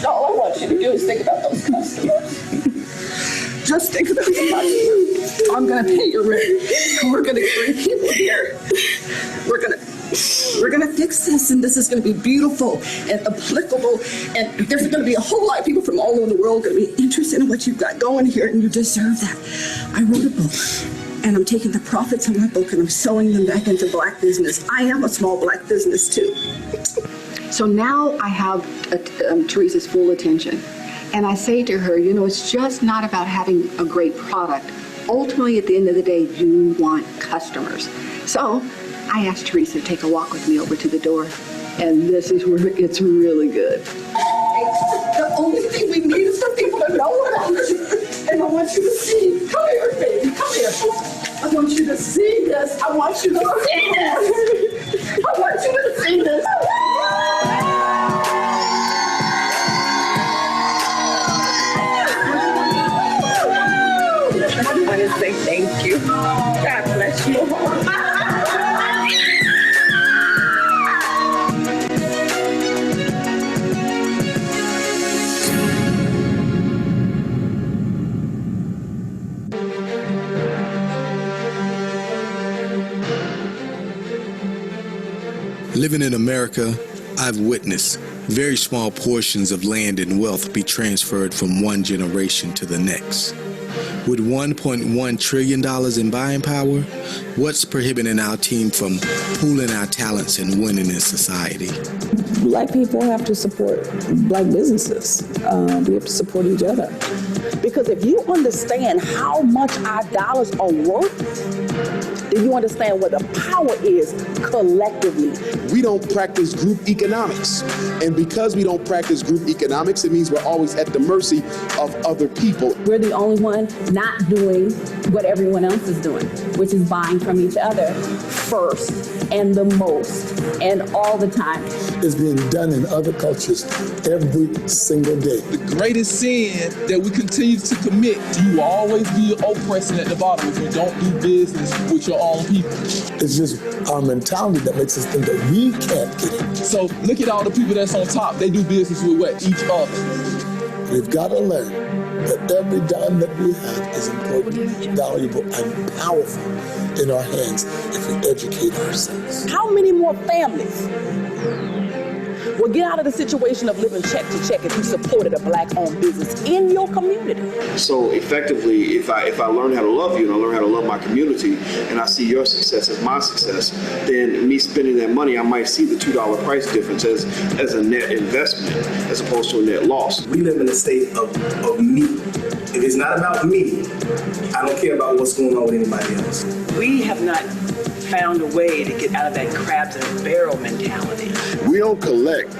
all I want you to do is think about those customers. Just think about them. I'm going to pay your rent. We're going to bring people here. We're going to fix this, and this is going to be beautiful and applicable, and there's going to be a whole lot of people from all over the world going to be interested in what you've got going here, and you deserve that. I wrote a book, and I'm taking the profits of my book and I'm sewing them back into Black business. I am a small Black business too. So now I have Teresa's full attention. And I say to her, you know, it's just not about having a great product. Ultimately, at the end of the day, you want customers. So I asked Teresa to take a walk with me over to the door. And this is where it gets really good. The only thing we need is for people to know about it. And I want you to see. Come here, baby. Come here. I want you to see this. I want you to see this. I want you to see this. I want to say thank you. God bless you. Living in America, I've witnessed very small portions of land and wealth be transferred from one generation to the next. With $1.1 trillion in buying power, what's prohibiting our team from pooling our talents and winning in society? Black people have to support Black businesses. We have to support each other. Because if you understand how much our dollars are worth, then you understand what the power is collectively. We don't practice group economics. And because we don't practice group economics, it means we're always at the mercy of other people. We're the only one not doing what everyone else is doing, which is buying from each other first and the most and all the time. It's being done in other cultures every single day. The greatest sin that we continue to commit, you will always be oppressing at the bottom if you don't do business with your own people. It's just our mentality that makes us think that we can't get it. So look at all the people that's on top. They do business with what? Each other. We've got to learn that every dime that we have is important, valuable, and powerful in our hands if we educate ourselves. How many more families will get out of the situation of living check to check if you supported a Black-owned business in your community? So effectively, if I learn how to love you and I learn how to love my community and I see your success as my success, then me spending that money, I might see the $2 price difference as a net investment as opposed to a net loss. We live in a state of me. If it's not about me, I don't care about what's going on with anybody else. We have not found a way to get out of that crabs in a barrel mentality. We don't collect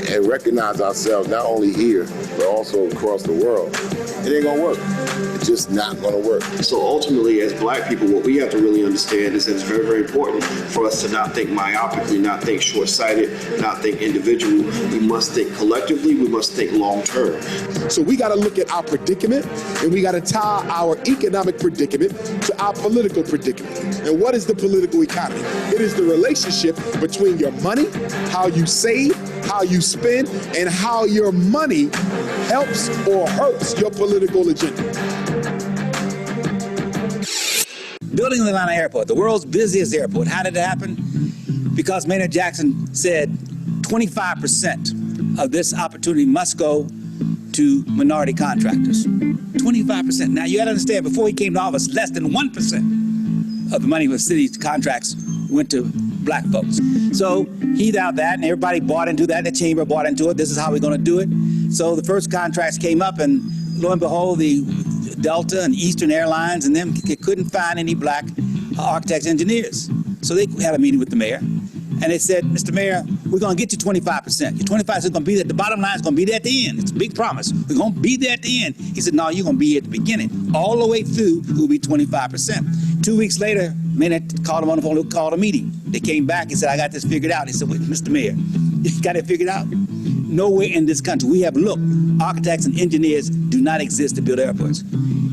and recognize ourselves not only here, but also across the world. It ain't gonna work. It's just not gonna work. So ultimately, as black people, what we have to really understand is that it's very, very important for us to not think myopically, not think short-sighted, not think individual. We must think collectively, we must think long-term. So we gotta look at our predicament, and we gotta tie our economic predicament to our political predicament. And what is the political economy? It is the relationship between your money, how you save, how you spend, and how your money helps or hurts your political agenda. Building the Atlanta airport, the world's busiest airport. How did it happen? Because Maynard Jackson said 25% of this opportunity must go to minority contractors. 25%. Now you gotta understand, before he came to office, less than 1% of the money for city contracts went to black folks. So he vowed that, and everybody bought into that. The chamber bought into it. This is how we're going to do it. So the first contracts came up, and lo and behold, the Delta and Eastern Airlines and them couldn't find any black architects, engineers. So they had a meeting with the mayor, and they said, Mr. Mayor, we're going to get you 25%. Your 25% is going to be there. The bottom line is going to be there at the end. It's a big promise. We're going to be there at the end. He said, no, you're going to be here at the beginning. All the way through, it will be 25%. 2 weeks later, Maynard called him on the phone, called a meeting. They came back and said, I got this figured out. He said, wait, Mr. Mayor, you got it figured out? Nowhere in this country. We have looked. Architects and engineers do not exist to build airports.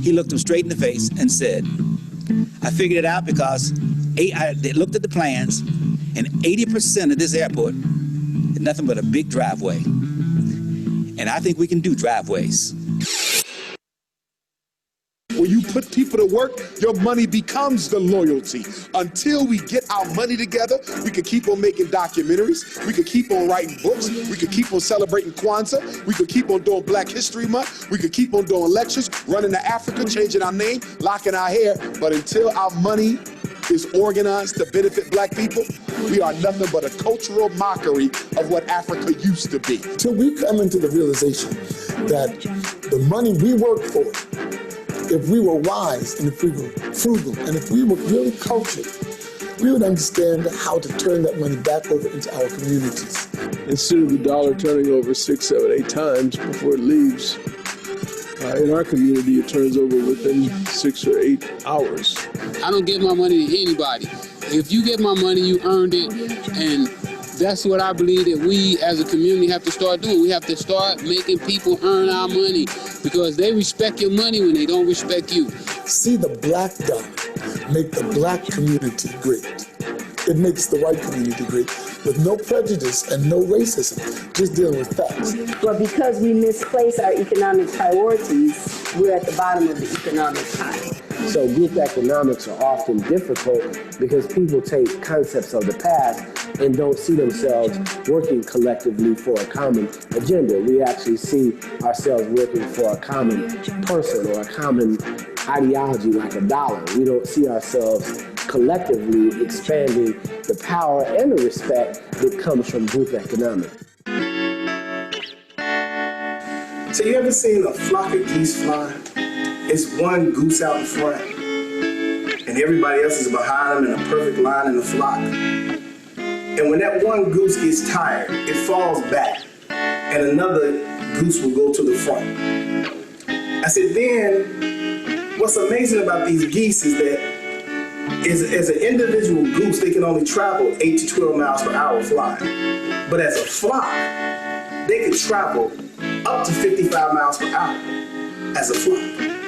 He looked them straight in the face and said, I figured it out because they looked at the plans, and 80% of this airport is nothing but a big driveway. And I think we can do driveways. When you put people to work, your money becomes the loyalty. Until we get our money together, we could keep on making documentaries, we could keep on writing books, we could keep on celebrating Kwanzaa, we could keep on doing Black History Month, we could keep on doing lectures, running to Africa, changing our name, locking our hair. But until our money is organized to benefit black people, we are nothing but a cultural mockery of what Africa used to be. Till we come into the realization that the money we work for, if we were wise and if we were frugal and if we were really cultured, we would understand how to turn that money back over into our communities. Instead of the dollar turning over 6, 7, 8 times before it leaves, in our community, it turns over within 6 or 8 hours. I don't give my money to anybody. If you get my money, you earned it, and that's what I believe that we as a community have to start doing. We have to start making people earn our money because they respect your money when they don't respect you. See the black dollar make the black community great. It makes the white community great with no prejudice and no racism, just dealing with facts. But because we misplace our economic priorities, we're at the bottom of the economic pie. So group economics are often difficult because people take concepts of the past and don't see themselves working collectively for a common agenda. We actually see ourselves working for a common person or a common ideology like a dollar. We don't see ourselves collectively expanding the power and the respect that comes from group economics. So you ever seen a flock of geese fly? It's one goose out in front, and everybody else is behind them in a perfect line in the flock. And when that one goose gets tired, it falls back, and another goose will go to the front. I said, then, what's amazing about these geese is that as an individual goose, they can only travel 8 to 12 miles per hour flying. But as a flock, they can travel up to 55 miles per hour as a flock.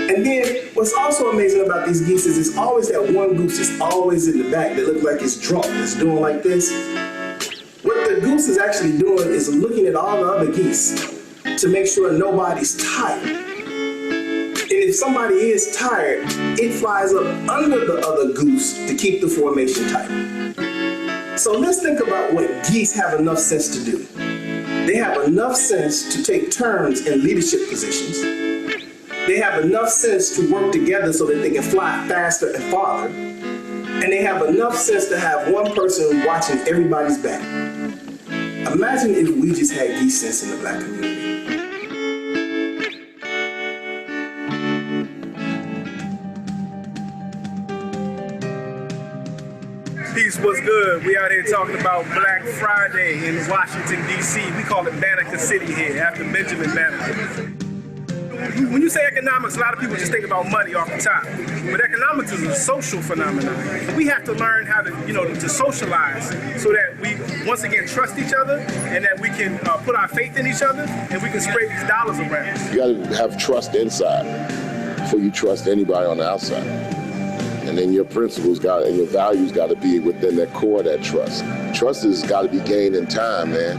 And then what's also amazing about these geese is it's always that one goose that's always in the back that looks like it's drunk, that's doing like this. What the goose is actually doing is looking at all the other geese to make sure nobody's tired. And if somebody is tired, it flies up under the other goose to keep the formation tight. So let's think about what geese have enough sense to do. They have enough sense to take turns in leadership positions. They have enough sense to work together so that they can fly faster and farther. And they have enough sense to have one person watching everybody's back. Imagine if we just had geese sense in the black community. Peace, what's good? We out here talking about Black Friday in Washington, D.C. We call it Banneker City here, after Benjamin Banneker. When you say economics, a lot of people just think about money off the top. But economics is a social phenomenon. We have to learn how to, to socialize so that we, once again, trust each other and that we can put our faith in each other and we can spread these dollars around. You got to have trust inside before you trust anybody on the outside. And then your principles and your values got to be within that core of that trust. Trust has got to be gained in time, man.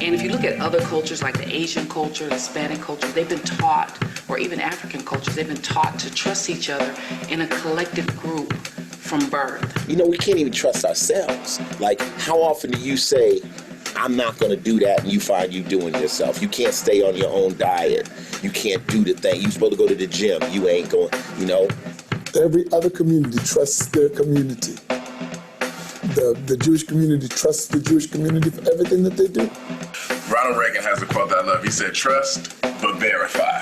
And if you look at other cultures like the Asian culture, the Hispanic culture, they've been taught, or even African cultures, they've been taught to trust each other in a collective group from birth. We can't even trust ourselves. Like, how often do you say, I'm not going to do that, and you find you doing yourself? You can't stay on your own diet. You can't do the thing. You're supposed to go to the gym. You ain't going, Every other community trusts their community. The Jewish community trusts the Jewish community for everything that they do. Ronald Reagan has a quote that I love. He said, trust, but verify.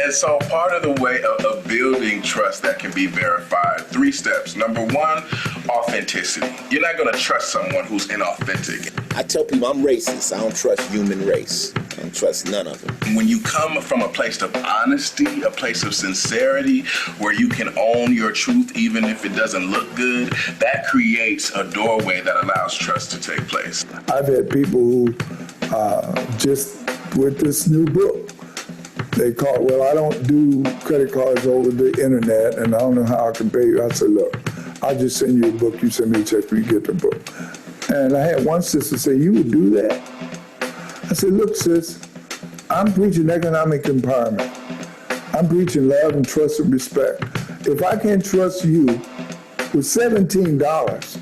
And so part of the way of building trust that can be verified, 3 steps. Number 1, authenticity. You're not going to trust someone who's inauthentic. I tell people I'm racist. I don't trust human race. I don't trust none of them. When you come from a place of honesty, a place of sincerity, where you can own your truth even if it doesn't look good, that creates a doorway that allows trust to take place. I've had people who just with this new book, they call, well, I don't do credit cards over the internet and I don't know how I can pay you. I said, look, I'll just send you a book. You send me a check when you get the book. And I had one sister say, you would do that? I said, look, sis, I'm preaching economic empowerment. I'm preaching love and trust and respect. If I can't trust you with $17,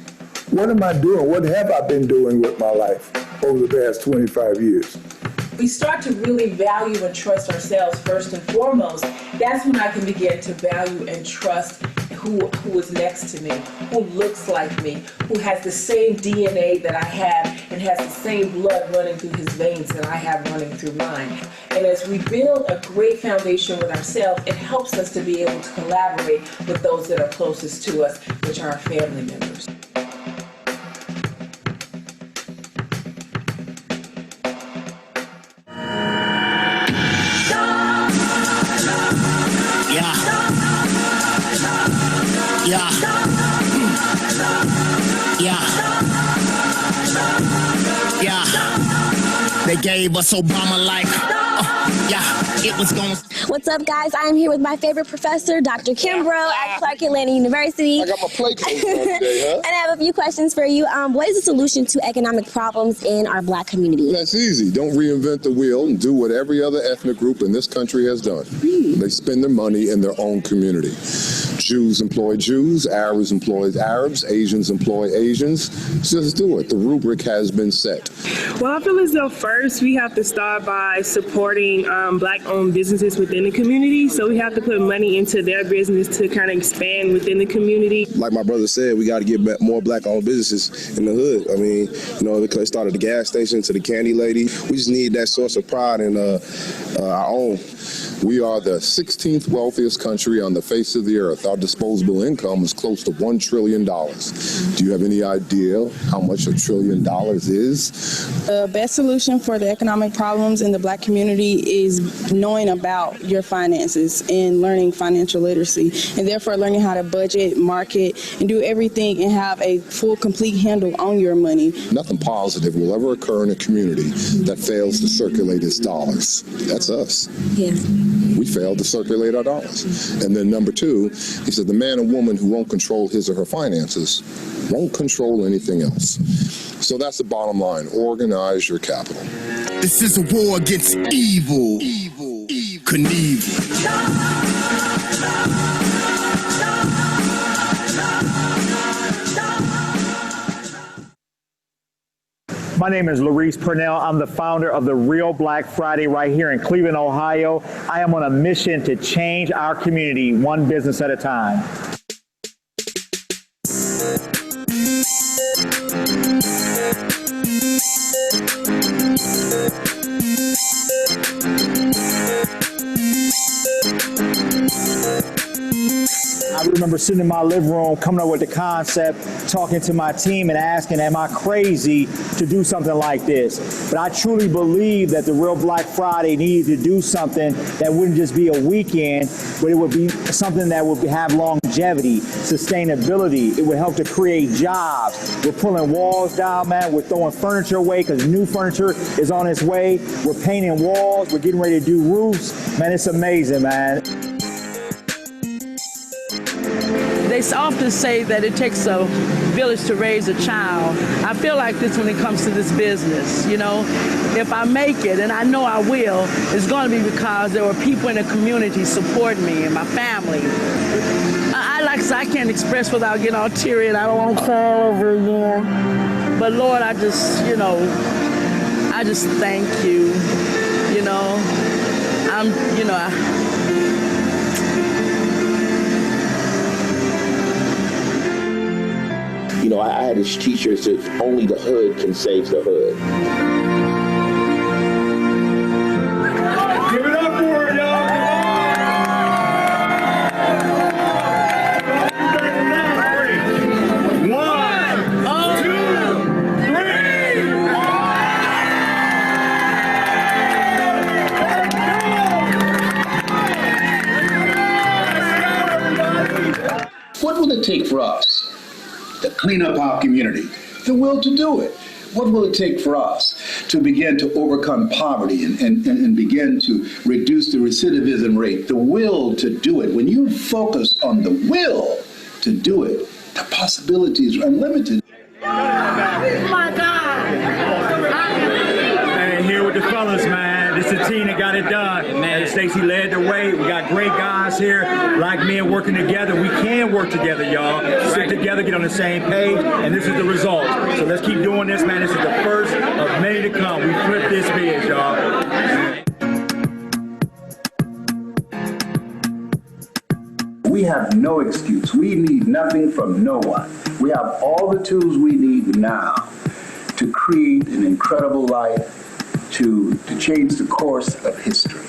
what am I doing? What have I been doing with my life over the past 25 years? We start to really value and trust ourselves first and foremost. That's when I can begin to value and trust who is next to me, who looks like me, who has the same DNA that I have and has the same blood running through his veins that I have running through mine. And as we build a great foundation with ourselves, it helps us to be able to collaborate with those that are closest to us, which are our family members. They gave us Obama like, it was going. What's up, guys? I'm here with my favorite professor, Dr. Kimbrough at Circulating University. I got my plate closed on today, huh? And I have a few questions for you. What is the solution to economic problems in our Black community? That's easy. Don't reinvent the wheel and do what every other ethnic group in this country has done. They spend their money in their own community. Jews employ Jews, Arabs employ Arabs, Asians employ Asians. Just do it. The rubric has been set. Well, I feel as though first we have to start by supporting Black-owned businesses within the community. So we have to put money into their business to kind of expand within the community. Like my brother said, we got to get more Black-owned businesses in the hood. I mean, it started the gas station to the candy lady. We just need that source of pride in our own. We are the 16th wealthiest country on the face of the earth. Our disposable income is close to $1 trillion. Do you have any idea how much $1 trillion is? The best solution for the economic problems in the Black community is knowing about your finances and learning financial literacy, and therefore learning how to budget, market, and do everything and have a full, complete handle on your money. Nothing positive will ever occur in a community that fails to circulate its dollars. That's us. Yeah. We failed to circulate our dollars. And then number 2, he said the man and woman who won't control his or her finances won't control anything else. So that's the bottom line. Organize your capital. This is a war against evil. Knievel. My name is Laurice Purnell. I'm the founder of the Real Black Friday right here in Cleveland, Ohio. I am on a mission to change our community one business at a time. I remember sitting in my living room, coming up with the concept, talking to my team and asking, am I crazy to do something like this? But I truly believe that the real Black Friday needed to do something that wouldn't just be a weekend, but it would be something that would have longevity, sustainability. It would help to create jobs. We're pulling walls down, man. We're throwing furniture away because new furniture is on its way. We're painting walls. We're getting ready to do roofs. Man, it's amazing, man. They often say that it takes a village to raise a child. I feel like this when it comes to this business, you know. If I make it, and I know I will, it's going to be because there were people in the community supporting me and my family. I can't express without getting all teary, and I don't want to cry over again. But Lord, I just thank you, you know. You know, I had this teacher that said, only the hood can save the hood. Give it up for her, y'all. What will it take for us to clean up our community? The will to do it. What will it take for us to begin to overcome poverty and begin to reduce the recidivism rate? The will to do it. When you focus on the will to do it, the possibilities are unlimited. Oh my God! Man, here with the fellas, man. This is the team that got it done. Man, Stacey led the way. We got great guys here, black men working together. We can work together, y'all. Sit together, get on the same page, and this is the result. So let's keep doing this, man. This is the first of many to come. We flipped this biz, y'all. We have no excuse. We need nothing from no one. We have all the tools we need now to create an incredible life, to change the course of history.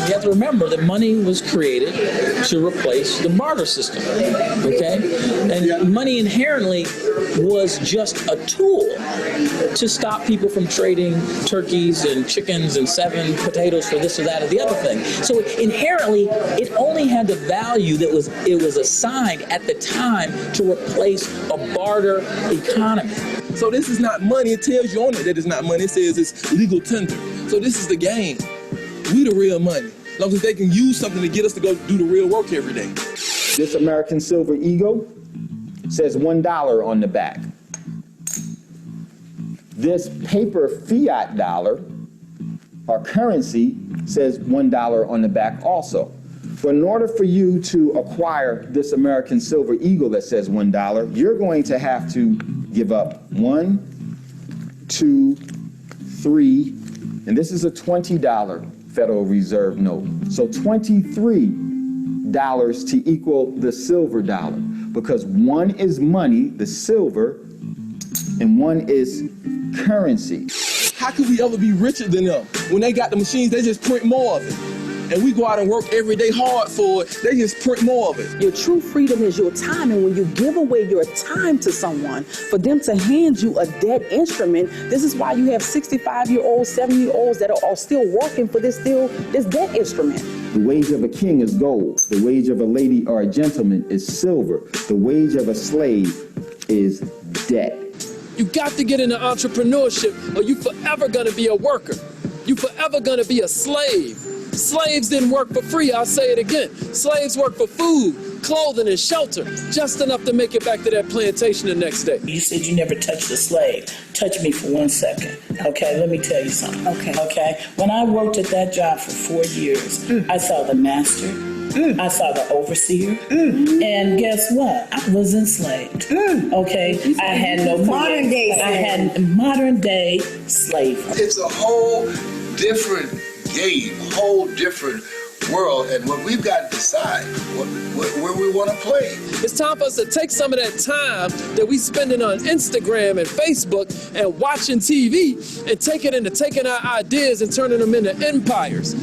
You have to remember that money was created to replace the barter system, okay? And money inherently was just a tool to stop people from trading turkeys and chickens and 7 potatoes for this or that or the other thing. So inherently, it only had the value that it was assigned at the time to replace a barter economy. So this is not money. It tells you on it that it's not money. It says it's legal tender. So this is the game. We the real money. As long as they can use something to get us to go do the real work every day. This American Silver Eagle says $1 on the back. This paper fiat dollar, our currency, says $1 on the back also. But in order for you to acquire this American Silver Eagle that says $1, you're going to have to give up 1, 2, 3, and this is a $20 Federal Reserve note. So $23 to equal the silver dollar, because 1 is money, the silver, and 1 is currency. How could we ever be richer than them? When they got the machines, they just print more of it. And we go out and work every day hard for it, they just print more of it. Your true freedom is your time, and when you give away your time to someone, for them to hand you a dead instrument, this is why you have 65-year-olds, 70-year-olds that are still working for this dead instrument. The wage of a king is gold. The wage of a lady or a gentleman is silver. The wage of a slave is debt. You got to get into entrepreneurship, or you forever gonna be a worker. You forever gonna be a slave. Slaves didn't work for free, I'll say it again. Slaves worked for food, clothing, and shelter, just enough to make it back to that plantation the next day. You said you never touched a slave. Touch me for 1 second, okay? Let me tell you something, okay? When I worked at that job for 4 years, I saw the master, I saw the overseer, and guess what? I was enslaved, okay? I had no modern day. I had modern day slavery. It's a whole different game, a whole different world, and what we've got to decide where we want to play. It's time for us to take some of that time that we spending on Instagram and Facebook and watching TV and take it into taking our ideas and turning them into empires.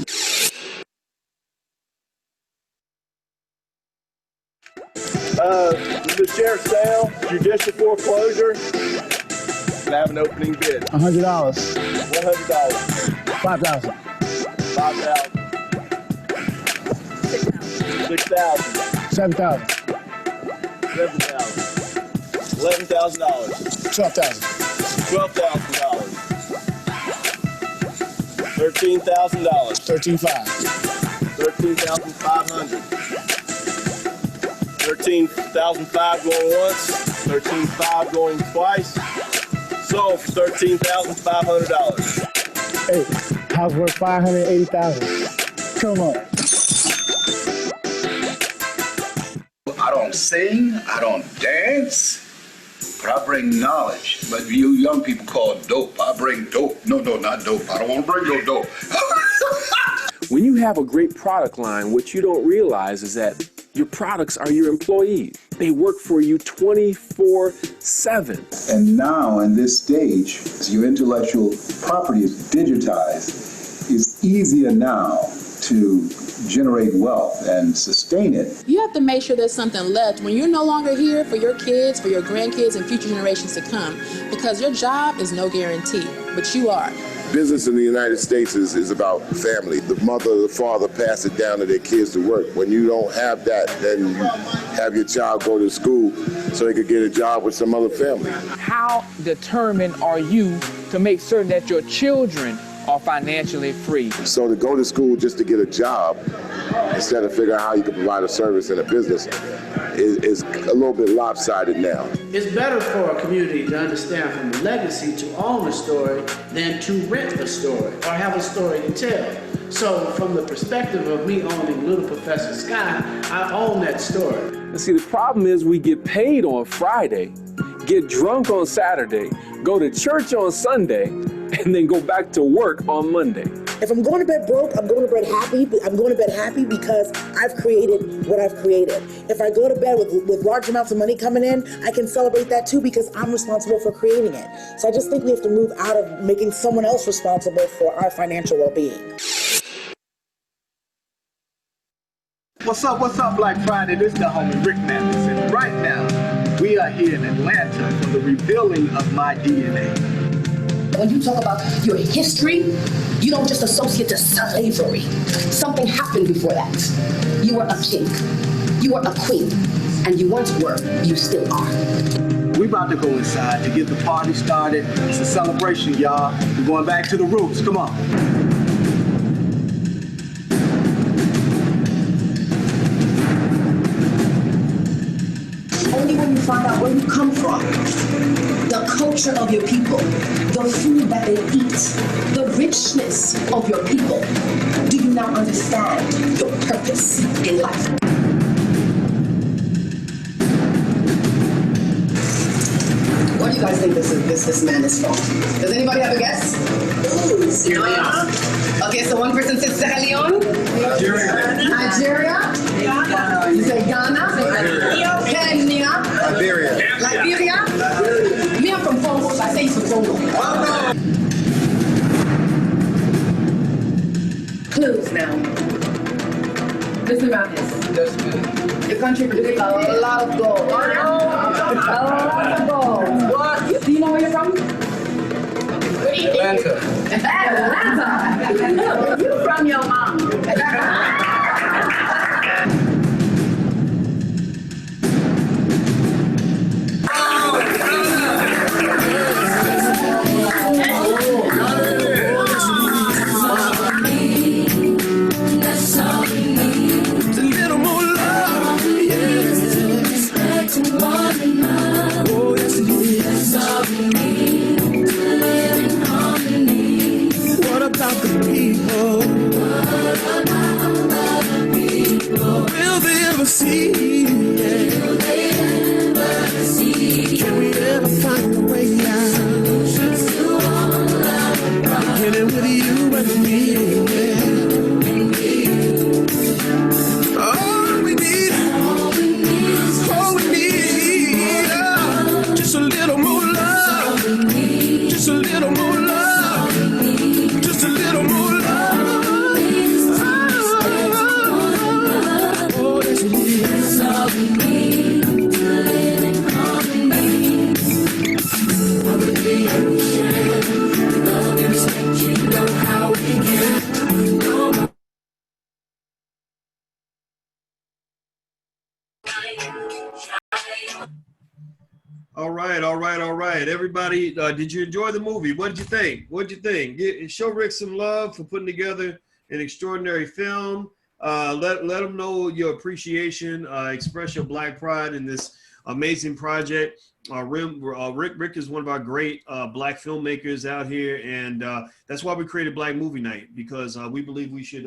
The sheriff's sale, judicial foreclosure. Can I have an opening bid? $100. $100. 5,000. 5,000. 6,000. 7,000. 7,000. $11,000. 12,000. $12,000. $13,000. 13,500. 13,500. 13,500 going once, 13,500 going twice. Sold for $13,500. Hey, house worth 580,000. Come on. I don't sing, I don't dance, but I bring knowledge. But you young people call it dope. I bring dope. No, not dope. I don't want to bring no dope. When you have a great product line, what you don't realize is that your products are your employees. They work for you 24/7. And now, in this stage, as your intellectual property is digitized, it's easier now to generate wealth and sustain it. You have to make sure there's something left when you're no longer here for your kids, for your grandkids, and future generations to come, because your job is no guarantee, but you are. Business in the United States is about family. The mother or the father pass it down to their kids to work. When you don't have that, then you have your child go to school so they could get a job with some other family. How determined are you to make certain that your children are financially free? So to go to school just to get a job, instead of figuring out how you can provide a service in a business, is a little bit lopsided now. It's better for a community to understand from legacy to own a story than to rent a story or have a story to tell. So from the perspective of me owning Little Professor Sky, I own that story. And see, the problem is we get paid on Friday, get drunk on Saturday, go to church on Sunday, and then go back to work on Monday. If I'm going to bed broke, I'm going to bed happy. I'm going to bed happy because I've created what I've created. If I go to bed with large amounts of money coming in, I can celebrate that too because I'm responsible for creating it. So I just think we have to move out of making someone else responsible for our financial well-being. What's up, Black Friday? This is the homie Rick Mathis, and right now, we are here in Atlanta for the revealing of my DNA. When you talk about your history, you don't just associate to slavery. Something happened before that. You were a king, you were a queen, and you once were, you still are. We about to go inside to get the party started. It's a celebration, y'all. We're going back to the roots. Come on. Only when you find out where you come from, the culture of your people, the food that they eat, the richness of your people, do you now understand your purpose in life. What do you guys think this man is from? Does anybody have a guess? Ooh, Sierra Leone. Okay, so one person says Sierra Leone. Nigeria. You say Ghana. Kenya. Liberia. Me, I'm from Congo, so I say he's from Congo. Clues now. Listen about this. Your country produces a lot of gold. A lot of gold. What? Do you know where you're from? Atlanta. Atlanta. You from your mom. What about the people? we need to live in harmony. Over the ocean, love and respect, you know how we can. No more. All right, all right, all right. Everybody, did you enjoy the movie? What did you think? What did you think? Show Rick some love for putting together an extraordinary film. Let him know your appreciation. Express your Black pride in this amazing project. Rick is one of our great Black filmmakers out here, and that's why we created Black Movie Night, because we believe we should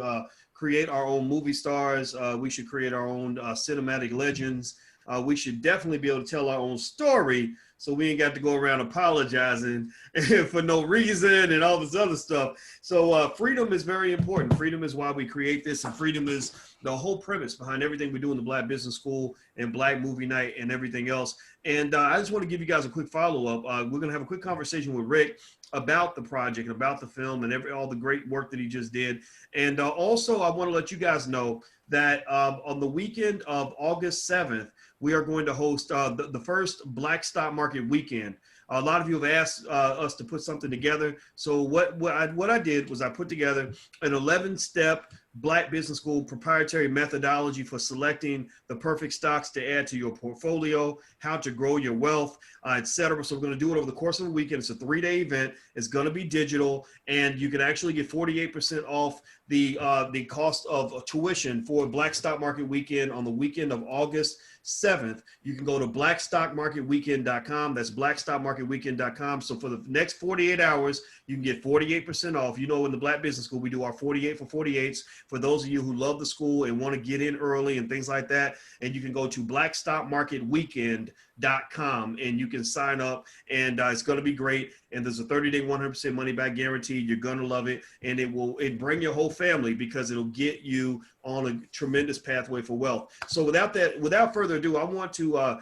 create our own movie stars. We should create our own cinematic legends. We should definitely be able to tell our own story, so we ain't got to go around apologizing for no reason and all this other stuff. So freedom is very important. Freedom is why we create this, and freedom is the whole premise behind everything we do in the Black Business School and Black Movie Night and everything else. And I just want to give you guys a quick follow-up. We're going to have a quick conversation with Rick about the project and about the film and all the great work that he just did. And also, I want to let you guys know that on the weekend of August 7th, we are going to host the first Black Stock Market Weekend. A lot of you have asked us to put something together. So what I did was I put together an 11-step Black Business School proprietary methodology for selecting the perfect stocks to add to your portfolio, how to grow your wealth, etc. So we're going to do it over the course of a weekend. It's a 3-day event. It's going to be digital, and you can actually get 48% off the cost of tuition for Black Stock Market Weekend on the weekend of August 7th. You can go to blackstockmarketweekend.com. That's blackstockmarketweekend.com. So for the next 48 hours, you can get 48% off. You know, in the Black Business School, we do our 48 for 48s for those of you who love the school and want to get in early and things like that. And you can go to blackstockmarketweekend.com and you can sign up, and it's going to be great. And there's a 30-day 100% money back guarantee. You're going to love it, and it bring your whole family, because it'll get you on a tremendous pathway for wealth. So without further ado, I want to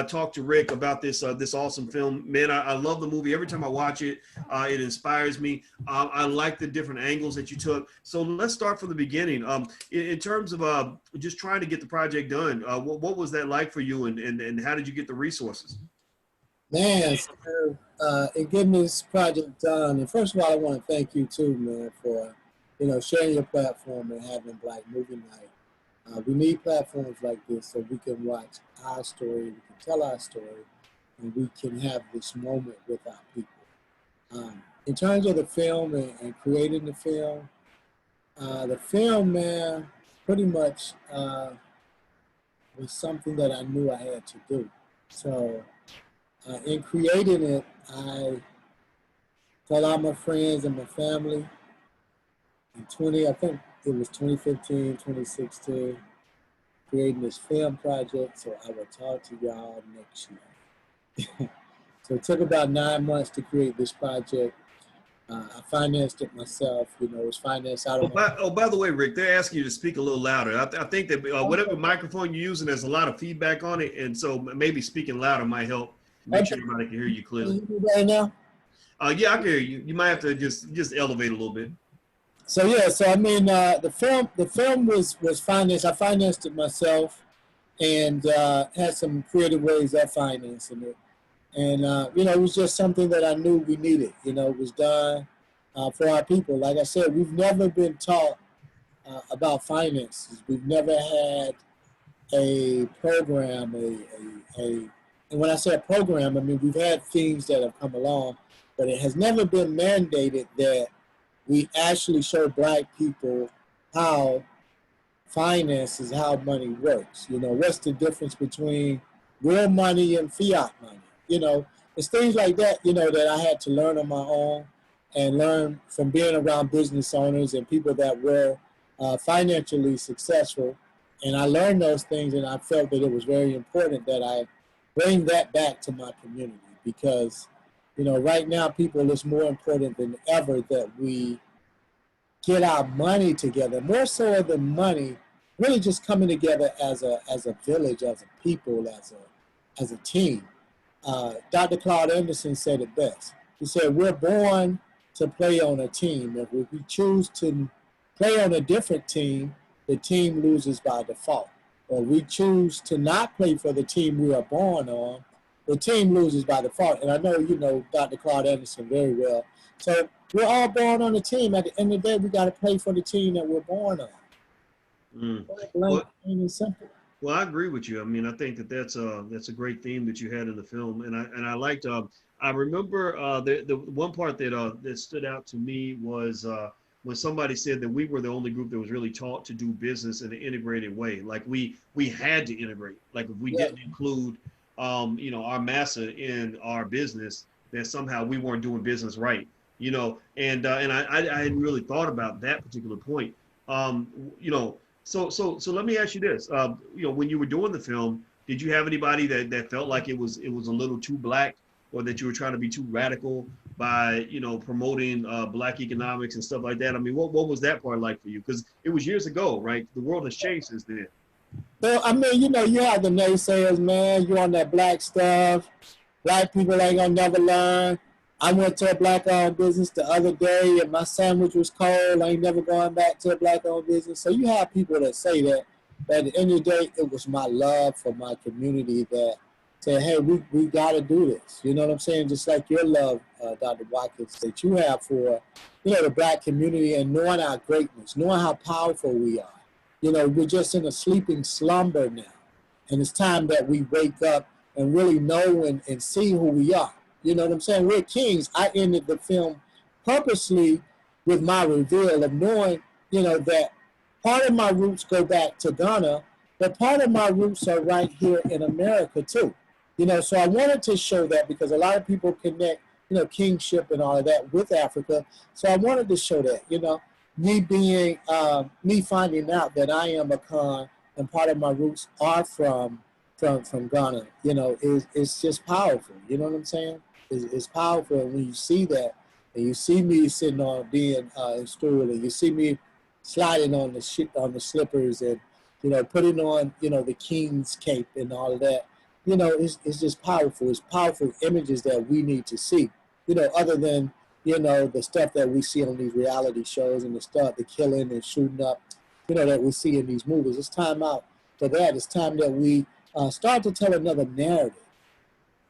talk to Rick about this awesome film. Man, I love the movie. Every time I watch it, it inspires me. I like the different angles that you took. So let's start from the beginning. In terms of just trying to get the project done, what was that like for you, and how did you get the resources? Man, so, in getting this project done, and first of all, I want to thank you too, man, for sharing your platform and having Black Movie Night. We need platforms like this so we can watch our story, we can tell our story, and we can have this moment with our people. In terms of the film and creating the film, man, pretty much was something that I knew I had to do. So in creating it, I called all my friends and my family. I think it was 2015, 2016, creating this film project, so I will talk to y'all next year. So it took about 9 months to create this project. I financed it myself, it was financed out of by the way, Rick, they're asking you to speak a little louder. I think that whatever microphone you're using, there's a lot of feedback on it, and so maybe speaking louder might help make sure everybody can hear you clearly. Can you hear me right now? Yeah, I can hear you. You might have to just elevate a little bit. So yeah, so I mean, the film was financed. I financed it myself, and had some creative ways of financing it. And it was just something that I knew we needed. It was done for our people. Like I said, we've never been taught about finances. We've never had a program, and when I say a program, I mean we've had things that have come along, but it has never been mandated that we actually show Black people how finances, how money works. What's the difference between real money and fiat money? It's things like that, that I had to learn on my own and learn from being around business owners and people that were financially successful. And I learned those things, and I felt that it was very important that I bring that back to my community, because right now, people, it's more important than ever that we get our money together, more so than money, really just coming together as a village, as a people, as a team. Dr. Claude Anderson said it best. He said, we're born to play on a team. If we choose to play on a different team, the team loses by default. or we choose to not play for the team we are born on, the team loses by default. And I know you know Dr. Claude Anderson very well. So we're all born on a team. At the end of the day, we got to play for the team that we're born on. Plain and simple. Well, I agree with you. I mean, I think that that's a great theme that you had in the film, and I liked. I remember the one part that stood out to me was when somebody said that we were the only group that was really taught to do business in an integrated way. Like we had to integrate. Like if we didn't include, our massa in our business, that somehow we weren't doing business right. And I hadn't really thought about that particular point. So let me ask you this. When you were doing the film, did you have anybody that felt like it was a little too black, or that you were trying to be too radical by promoting black economics and stuff like that? I mean, what was that part like for you? Because it was years ago, right? The world has changed since then. Well, I mean, you have the naysayers, man. You on that black stuff. Black people ain't gonna never learn. I went to a black-owned business the other day, and my sandwich was cold. I ain't never going back to a black-owned business. So you have people that say that. But at the end of the day, it was my love for my community that said, hey, we got to do this. You know what I'm saying? Just like your love, Dr. Watkins, that you have for, the black community and knowing our greatness, knowing how powerful we are. We're just in a sleeping slumber now. And it's time that we wake up and really know and see who we are. You know what I'm saying? We're kings. I ended the film purposely with my reveal of knowing, that part of my roots go back to Ghana, but part of my roots are right here in America too. So I wanted to show that because a lot of people connect, kingship and all of that with Africa. So I wanted to show that, me being, me finding out that I am a Khan and part of my roots are from Ghana, it's just powerful. You know what I'm saying? It's powerful when you see that, and you see me sitting on being in stool, and you see me sliding on the slippers, and putting on the king's cape and all of that. It's just powerful. It's powerful images that we need to see. Other than the stuff that we see on these reality shows and the killing and shooting up, that we see in these movies. It's time out for that. It's time that we start to tell another narrative.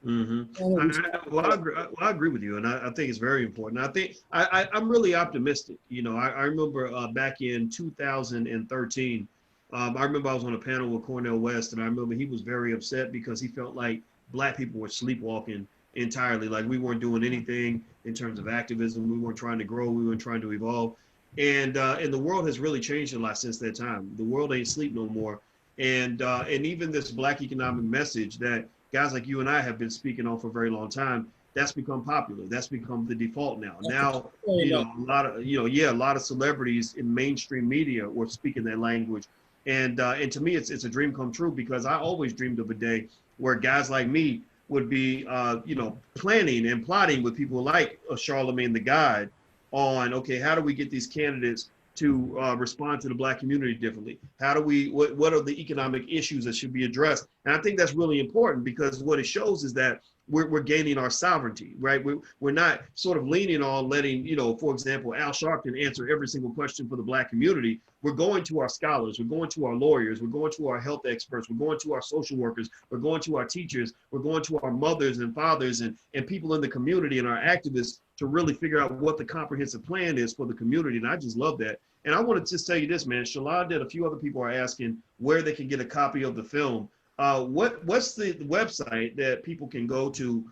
Mm-hmm. I agree with you, and I think it's very important. I think I'm really optimistic. I remember back in 2013, I remember I was on a panel with Cornel West, and I remember he was very upset because he felt like black people were sleepwalking entirely, like we weren't doing anything in terms of activism. We weren't trying to grow. We weren't trying to evolve, and the world has really changed a lot since that time. The world ain't sleep no more, and even this black economic message that guys like you and I have been speaking on for a very long time, that's become popular. That's become the default now. Now, a lot of celebrities in mainstream media were speaking that language. And to me, it's a dream come true, because I always dreamed of a day where guys like me would be, planning and plotting with people like Charlemagne the God on, okay, how do we get these candidates to respond to the black community differently? How do we, what are the economic issues that should be addressed? And I think that's really important, because what it shows is that we're gaining our sovereignty, right? We're not sort of leaning on letting, for example, Al Sharpton answer every single question for the black community. We're going to our scholars, we're going to our lawyers, we're going to our health experts, we're going to our social workers, we're going to our teachers, we're going to our mothers and fathers and people in the community and our activists to really figure out what the comprehensive plan is for the community. And I just love that. And I want to just tell you this, man. Shalad did. A few other people are asking where they can get a copy of the film. What's the website that people can go to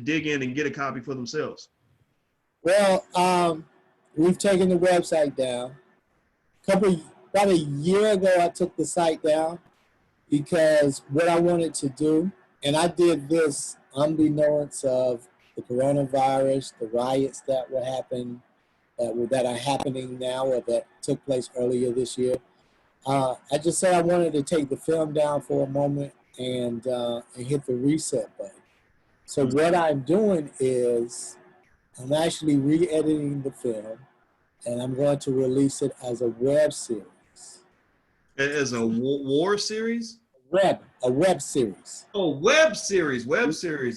dig in and get a copy for themselves? Well, we've taken the website down. About a year ago, I took the site down because what I wanted to do, and I did this unbeknownst of the coronavirus, the riots that were happening, that are happening now, or that took place earlier this year. I just said I wanted to take the film down for a moment and hit the reset button. So what I'm doing is I'm actually re-editing the film, and I'm going to release it as a web series. As a war series? A web series. Oh, web series.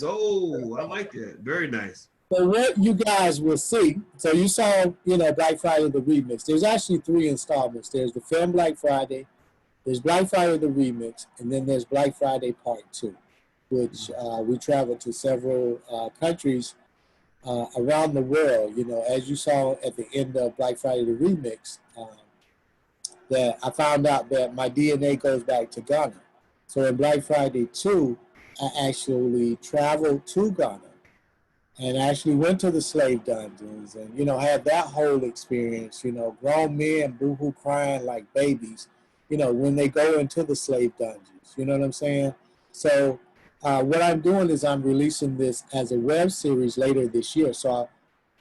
Oh, I like that. Very nice. So what you guys will see, so you saw, Black Friday, the remix. There's actually 3 installments. There's the film Black Friday, There's Black Friday the remix, and then there's Black Friday Part 2, which we traveled to several countries around the world. You know, as you saw at the end of Black Friday the remix, that I found out that my DNA goes back to Ghana. So in Black Friday 2, I actually traveled to Ghana and actually went to the slave dungeons and, you know, had that whole experience, you know, grown men boohoo crying like babies, you know, when they go into the slave dungeons, you know what I'm saying? So what I'm doing is I'm releasing this as a web series later this year. So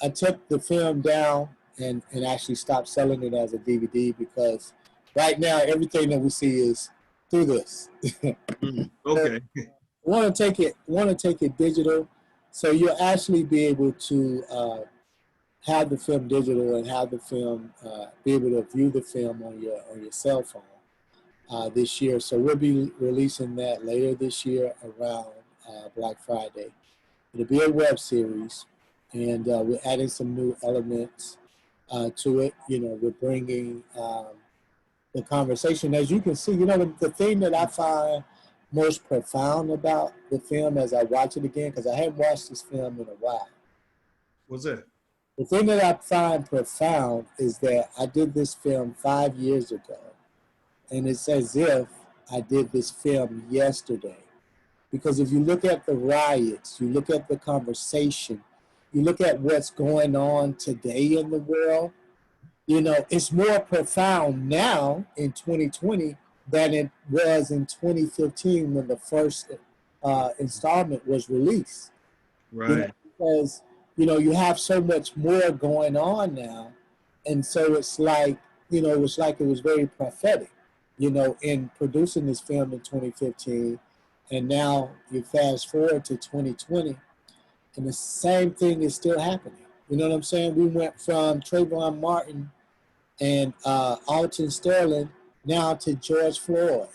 I took the film down and actually stopped selling it as a DVD because right now everything that we see is through this. Okay. Want to take it digital, so you'll actually be able to have the film digital and have the film be able to view the film on your cell phone this year. So we'll be releasing that later this year around Black Friday. It'll be a web series, and we're adding some new elements to it. You know, we're bringing the conversation. As you can see, you know, the thing that I find most profound about the film as I watch it again, because I haven't watched this film in a while. What's that? The thing that I find profound is that I did this film 5 years ago, and it's as if I did this film yesterday. Because if you look at the riots, you look at the conversation, you look at what's going on today in the world, you know, it's more profound now in 2020 than it was in 2015 when the first installment was released. Right. You know, because, you know, you have so much more going on now. And so it's like, you know, it's like it was very prophetic, you know, in producing this film in 2015. And now you fast forward to 2020, and the same thing is still happening. You know what I'm saying? We went from Trayvon Martin and Alton Sterling now to George Floyd.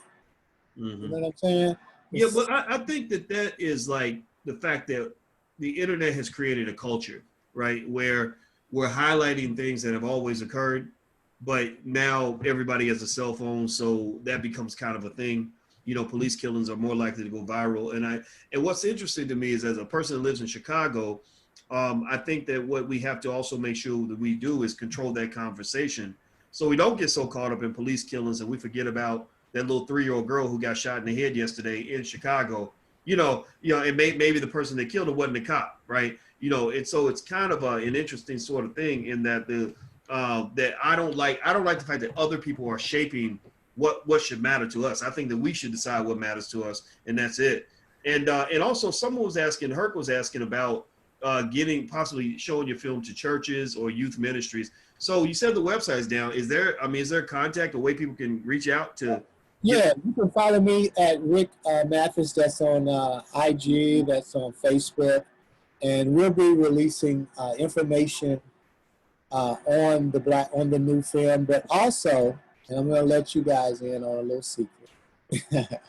Mm-hmm. You know what I'm saying? Yeah, but I think that is like the fact that the internet has created a culture, right? Where we're highlighting things that have always occurred, but now everybody has a cell phone, so that becomes kind of a thing. You know, police killings are more likely to go viral. And what's interesting to me is, as a person that lives in Chicago, I think that what we have to also make sure that we do is control that conversation, so we don't get so caught up in police killings and we forget about that little 3-year-old girl who got shot in the head yesterday in Chicago. You know, and maybe the person that killed her wasn't a cop, right? You know, and so it's kind of an interesting sort of thing in that that I don't like the fact that other people are shaping what should matter to us. I think that we should decide what matters to us, and that's it. And also, someone was asking, Herc was asking about possibly showing your film to churches or youth ministries. So you said the website's down. Is there contact, a way people can reach out to? Yeah, you can follow me at Rick Mathis. That's on IG, that's on Facebook. And we'll be releasing information on the new film, but also, and I'm going to let you guys in on a little secret. I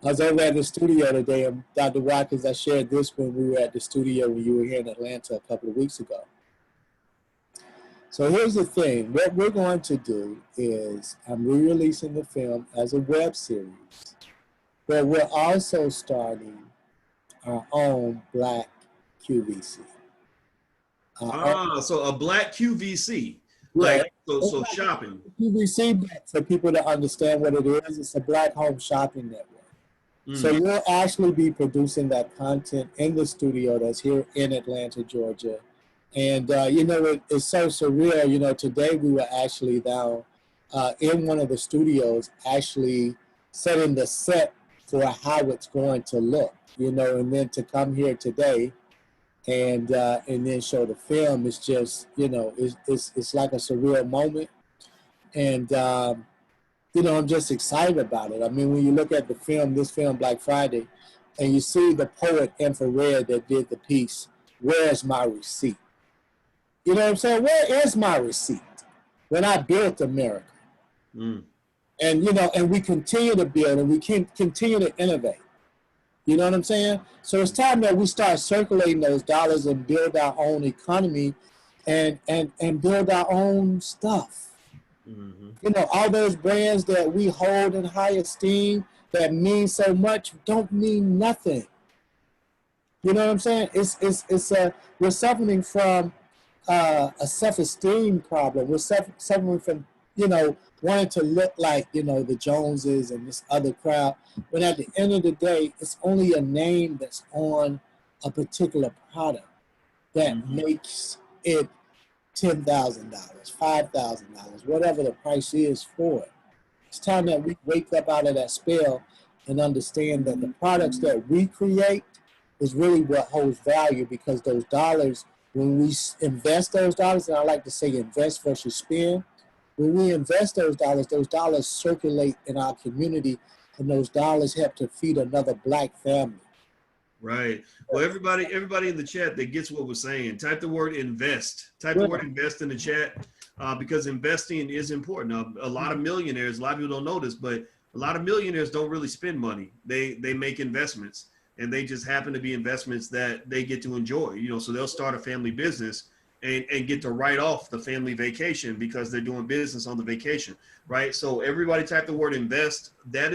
was over at the studio today, and Dr. Watkins, I shared this when we were at the studio when you were here in Atlanta a couple of weeks ago. So here's the thing. What we're going to do is I'm re-releasing the film as a web series, but we're also starting our own Black QVC. So a Black QVC, like so shopping. QVC, for people to understand what it is, it's a Black home shopping network. So we'll actually be producing that content in the studio that's here in Atlanta, Georgia. And, you know, it's so surreal. You know, today we were actually down in one of the studios, actually setting the set for how it's going to look, you know, and then to come here today and then show the film is just, you know, it's like a surreal moment. And, you know, I'm just excited about it. I mean, when you look at the film, this film, Black Friday, and you see the poet Infrared that did the piece, Where's My Receipt? You know what I'm saying? Where is my receipt when I built America? And, you know, and we continue to build and we can continue to innovate. You know what I'm saying? So it's time that we start circulating those dollars and build our own economy and build our own stuff. You know, all those brands that we hold in high esteem that mean so much don't mean nothing. You know what I'm saying? We're suffering from a self-esteem problem. We're suffering from, you know, wanting to look like, you know, the Joneses and this other crowd. But at the end of the day, it's only a name that's on a particular product that makes it $10,000, $5,000, whatever the price is for it. It's time that we wake up out of that spell and understand that the products that we create is really what holds value, because those dollars, when we invest those dollars, and I like to say invest versus spend, when we invest those dollars circulate in our community, and those dollars help to feed another Black family. Right. Well, everybody in the chat that gets what we're saying, type the word invest. Type the word invest in the chat, because investing is important. A lot of millionaires, a lot of people don't know this, but a lot of millionaires don't really spend money. They make investments, and they just happen to be investments that they get to enjoy. You know, so they'll start a family business and get to write off the family vacation because they're doing business on the vacation, right? So everybody type the word invest. That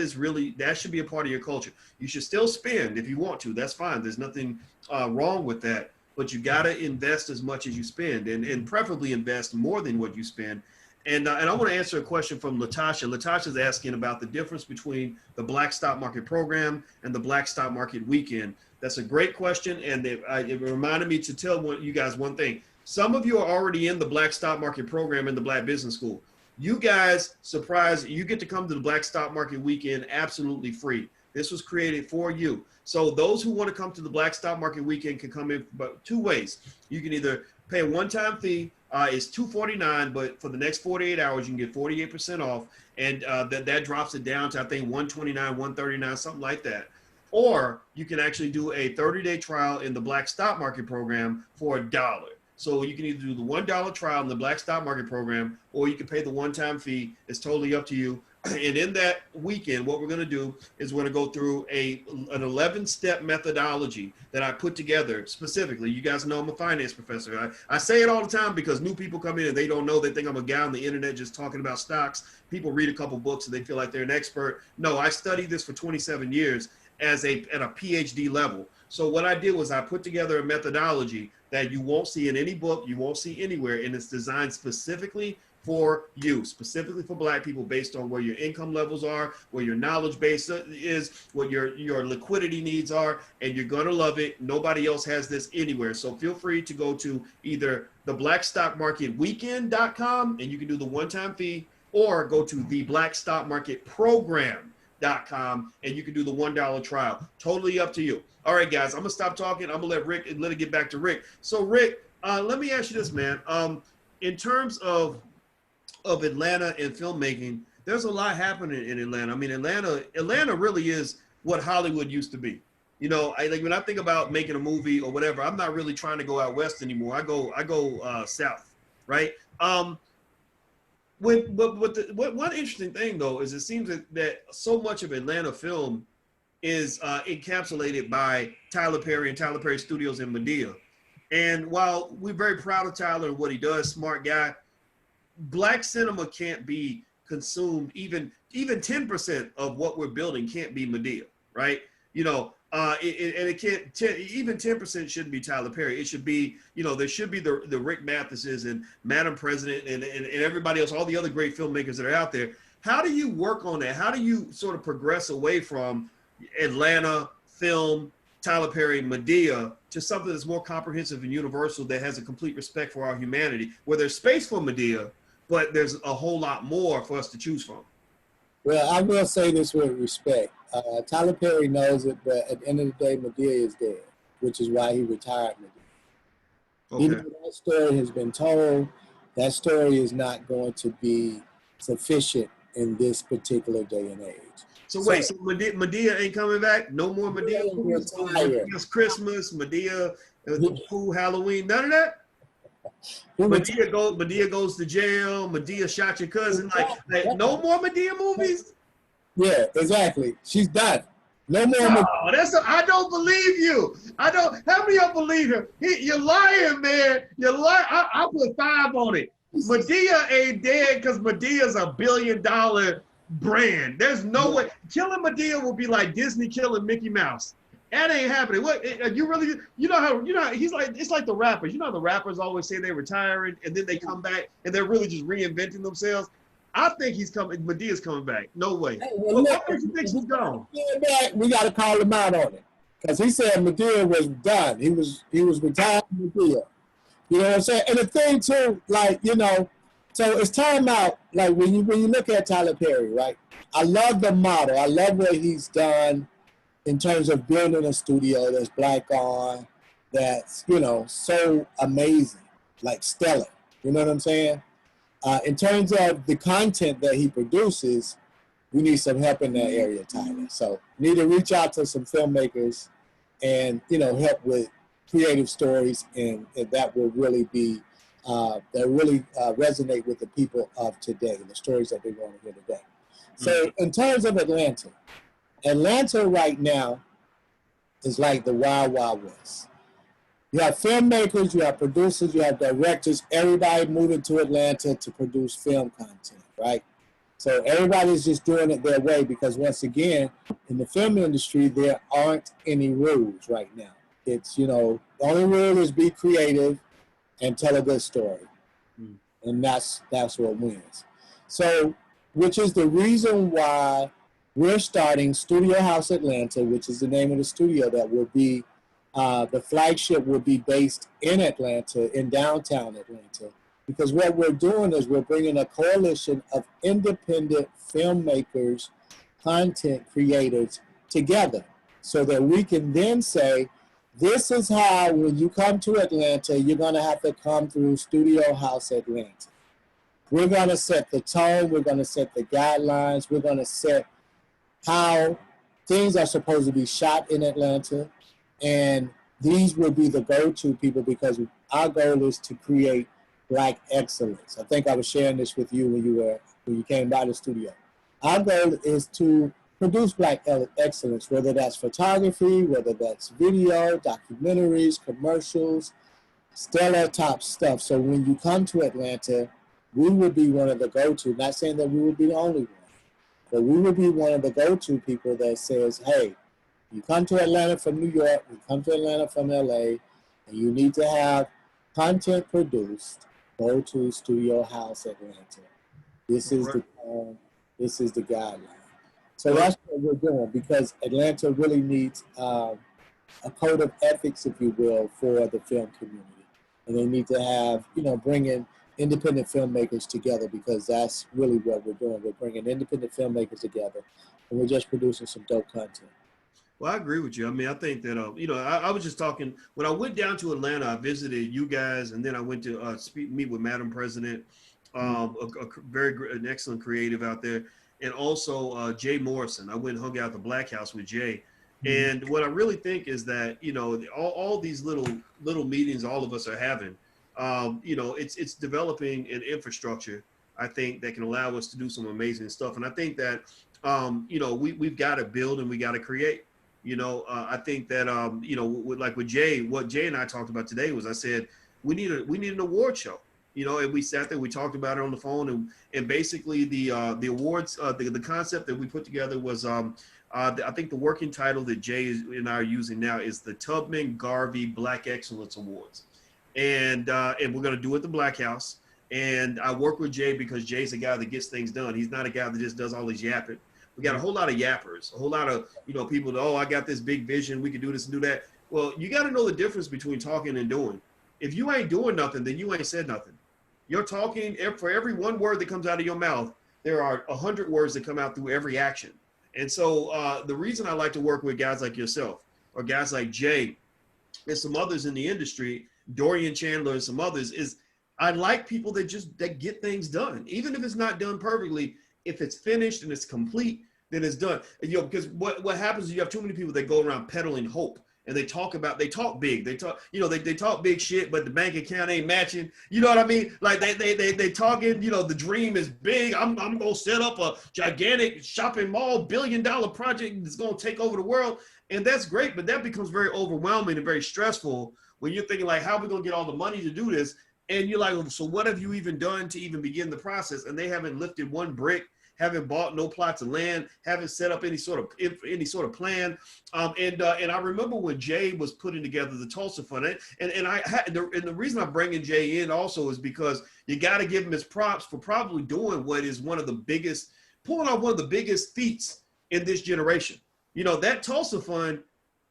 should be a part of your culture. You should still spend if you want to. That's fine. There's nothing wrong with that. But you got to invest as much as you spend, and preferably invest more than what you spend. And I want to answer a question from Latasha. Latasha's asking about the difference between the Black Stock Market Program and the Black Stock Market Weekend. That's a great question, and it reminded me to tell you guys one thing. Some of you are already in the Black Stock Market Program in the Black Business School. You guys, you get to come to the Black Stock Market Weekend absolutely free. This was created for you. So those who want to come to the Black Stock Market Weekend can come in but two ways. You can either pay a one-time fee. It's $249, but for the next 48 hours, you can get 48% off. And that drops it down to, I think, $129, $139, something like that. Or you can actually do a 30-day trial in the Black Stock Market Program for $1. So you can either do the $1 trial in the Black Stock Market Program, or you can pay the one-time fee. It's totally up to you. And in that weekend, what we're going to do is we're going to go through an 11-step methodology that I put together specifically. You guys know I'm a finance professor. I say it all the time because new people come in and they don't know. They think I'm a guy on the internet just talking about stocks. People read a couple books and they feel like they're an expert. No, I studied this for 27 years at a PhD level. So what I did was I put together a methodology that you won't see in any book, you won't see anywhere, and it's designed specifically for you, specifically for Black people, based on where your income levels are, where your knowledge base is, what your liquidity needs are, and you're gonna love it. Nobody else has this anywhere. So feel free to go to either the blackstockmarketweekend.com and you can do the one-time fee, or go to the blackstockmarketprogram.com and you can do the $1 trial. Totally up to you. All right, guys, I'm gonna stop talking. I'm gonna let it get back to Rick. So Rick, let me ask you this, man. In terms of Atlanta and filmmaking, there's a lot happening in Atlanta. I mean, Atlanta really is what Hollywood used to be. You know, when I think about making a movie or whatever, I'm not really trying to go out west anymore. I go south, right? One interesting thing though is it seems that so much of Atlanta film is encapsulated by Tyler Perry and Tyler Perry Studios in Medea. And while we're very proud of Tyler and what he does, smart guy, Black cinema can't be consumed. Even 10% of what we're building can't be Medea, right? You know, it can't. Even 10% shouldn't be Tyler Perry. It should be, you know, there should be the Rick Mathises and Madam President and everybody else, all the other great filmmakers that are out there. How do you work on that? How do you sort of progress away from Atlanta film, Tyler Perry, Medea, to something that's more comprehensive and universal, that has a complete respect for our humanity, where there's space for Medea, but there's a whole lot more for us to choose from? Well, I will say this with respect. Tyler Perry knows it, but at the end of the day, Medea is dead, which is why he retired Medea. Okay. Even though that story has been told, that story is not going to be sufficient in this particular day and age. So wait, so Medea ain't coming back? No more Medea? Medea's Christmas, Medea, Pooh, Halloween, none of that? Medea goes to jail, Medea shot your cousin, like no more Medea movies? Yeah, exactly. She's done. No more. I don't believe you. How many of y'all believe him? You're lying, man. You're lying. I put 5 on it. Medea ain't dead because Medea's a $1 billion brand. There's no way. Killing Medea will be like Disney killing Mickey Mouse. That ain't happening. What you really, you know how he's like, it's like the rappers. You know how the rappers always say they're retiring and then they come back and they're really just reinventing themselves. I think he's coming. Medea's coming back. No way. Hey, well, What makes you think she's gone? We got to call him out on it because he said Medea was done. He was retired from Medea. You know what I'm saying? And the thing too, like, you know, so it's time out. Like when you look at Tyler Perry, right? I love the model. I love what he's done in terms of building a studio that's black on, that's, you know, so amazing, like stellar. You know what I'm saying? In terms of the content that he produces, we need some help in that area, Tyler. So we need to reach out to some filmmakers and, you know, help with creative stories, and that will really be, resonate with the people of today, the stories that they want to hear today. So in terms of Atlanta right now is like the Wild Wild West. You have filmmakers, you have producers, you have directors, everybody moving to Atlanta to produce film content, right? So everybody's just doing it their way because once again, in the film industry, there aren't any rules right now. It's, you know, the only rule is be creative and tell a good story. And that's what wins. So, which is the reason why we're starting Studio House Atlanta, which is the name of the studio that will be, the flagship will be based in Atlanta, in downtown Atlanta. Because what we're doing is we're bringing a coalition of independent filmmakers, content creators together so that we can then say, this is how, when you come to Atlanta, you're going to have to come through Studio House Atlanta. We're going to set the tone. We're going to set the guidelines. We're going to set how things are supposed to be shot in Atlanta. And these will be the go-to people because our goal is to create Black excellence. I think I was sharing this with you when you came by the studio. Our goal is to produce Black excellence, whether that's photography, whether that's video, documentaries, commercials, stellar top stuff. So when you come to Atlanta, we will be one of the go-to, not saying that we will be the only one, but we will be one of the go-to people that says, hey, you come to Atlanta from New York, you come to Atlanta from LA, and you need to have content produced, go to Studio House Atlanta. This is the guideline. So that's what we're doing because Atlanta really needs a code of ethics, if you will, for the film community. And they need to have, you know, bringing independent filmmakers together because that's really what we're doing. We're bringing independent filmmakers together and we're just producing some dope content. Well, I agree with you. I mean, I think that, you know, I was just talking, when I went down to Atlanta, I visited you guys, and then I went to meet with Madam President, an excellent creative out there, and also Jay Morrison. I went and hung out at the Black House with Jay. And what I really think is that, you know, all these little meetings all of us are having, you know, it's developing an infrastructure, I think, that can allow us to do some amazing stuff. And I think that, you know, we've got to build and we got to create. You know, I think that, you know, with Jay, what Jay and I talked about today was, I said, we need an award show, you know, and we sat there, we talked about it on the phone, and basically the awards, the concept that we put together was, I think the working title that Jay and I are using now is the Tubman Garvey Black Excellence Awards. And we're going to do it at the Black House. And I work with Jay because Jay's a guy that gets things done. He's not a guy that just does all this yapping. We got a whole lot of yappers, a whole lot of, you know, people that, oh, I got this big vision, we can do this and do that. Well, you got to know the difference between talking and doing. If you ain't doing nothing, then you ain't said nothing. You're talking, for every one word that comes out of your mouth, there are 100 words that come out through every action. And so the reason I like to work with guys like yourself, or guys like Jay, and some others in the industry, Dorian Chandler and some others, is I like people that get things done. Even if it's not done perfectly, if it's finished and it's complete, then it's done. And, you know, because what happens is you have too many people that go around peddling hope, and they talk big. They talk, you know, they talk big shit, but the bank account ain't matching. You know what I mean? Like they talking, you know, the dream is big. I'm gonna set up a gigantic shopping mall, $1 billion project that's gonna take over the world, and that's great. But that becomes very overwhelming and very stressful when you're thinking like, how are we gonna get all the money to do this? And you're like, so what have you even done to even begin the process? And they haven't lifted one brick, haven't bought no plots of land, haven't set up any sort of plan. And I remember when Jay was putting together the Tulsa Fund, and the reason I'm bringing Jay in also is because you got to give him his props for probably doing what is pulling off one of the biggest feats in this generation. You know, that Tulsa Fund,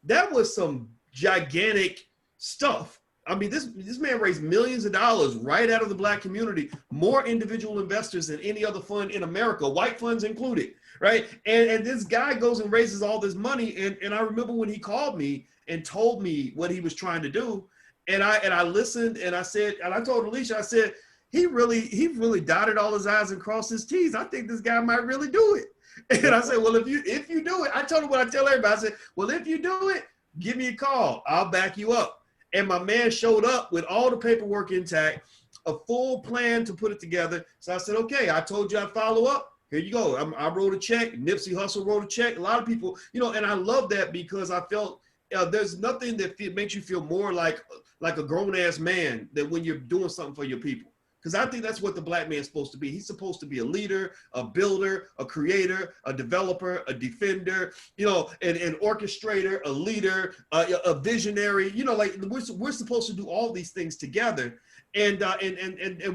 that was some gigantic stuff. I mean, this man raised millions of dollars right out of the Black community, more individual investors than any other fund in America, white funds included, right? And this guy goes and raises all this money. And I remember when he called me and told me what he was trying to do. And I listened, and I said, and I told Alicia, I said, he really dotted all his I's and crossed his T's. I think this guy might really do it. And I said, well, if you do it, I told him what I tell everybody. I said, well, if you do it, give me a call. I'll back you up. And my man showed up with all the paperwork intact, a full plan to put it together. So I said, okay, I told you I'd follow up. Here you go. I wrote a check. Nipsey Hussle wrote a check. A lot of people, you know, and I love that because I felt there's nothing that makes you feel more like a grown-ass man than when you're doing something for your people. Because I think that's what the Black man's supposed to be. He's supposed to be a leader, a builder, a creator, a developer, a defender, you know, an orchestrator, a leader, a visionary. You know, like we're supposed to do all these things together. And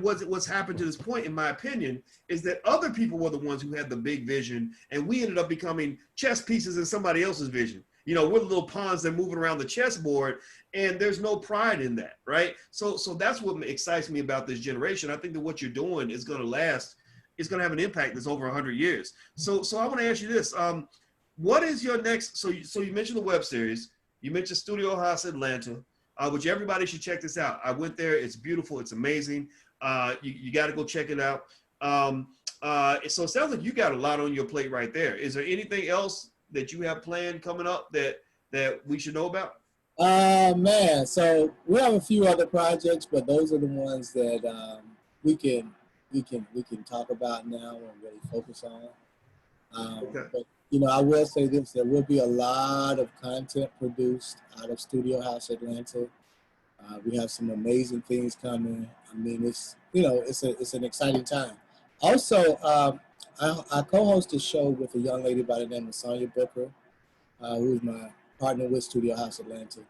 what's happened to this point, in my opinion, is that other people were the ones who had the big vision, and we ended up becoming chess pieces in somebody else's vision. You know, we're the little pawns that are moving around the chessboard, and there's no pride in that, right? So that's what excites me about this generation. I think that what you're doing is going to last. It's going to have an impact that's over 100 years. So I want to ask you this: what is your next? So you mentioned the web series. You mentioned Studio House Atlanta, which everybody should check this out. I went there. It's beautiful. It's amazing. You got to go check it out. So it sounds like you got a lot on your plate right there. Is there anything else that you have planned coming up that we should know about? Man, so we have a few other projects, but those are the ones that we can talk about now and really focus on. Okay. But you know, I will say this: there will be a lot of content produced out of Studio House Atlanta. We have some amazing things coming. I mean, it's an exciting time. Also, I co-host a show with a young lady by the name of Sonia Booker, who is my partner with Studio House Atlanta,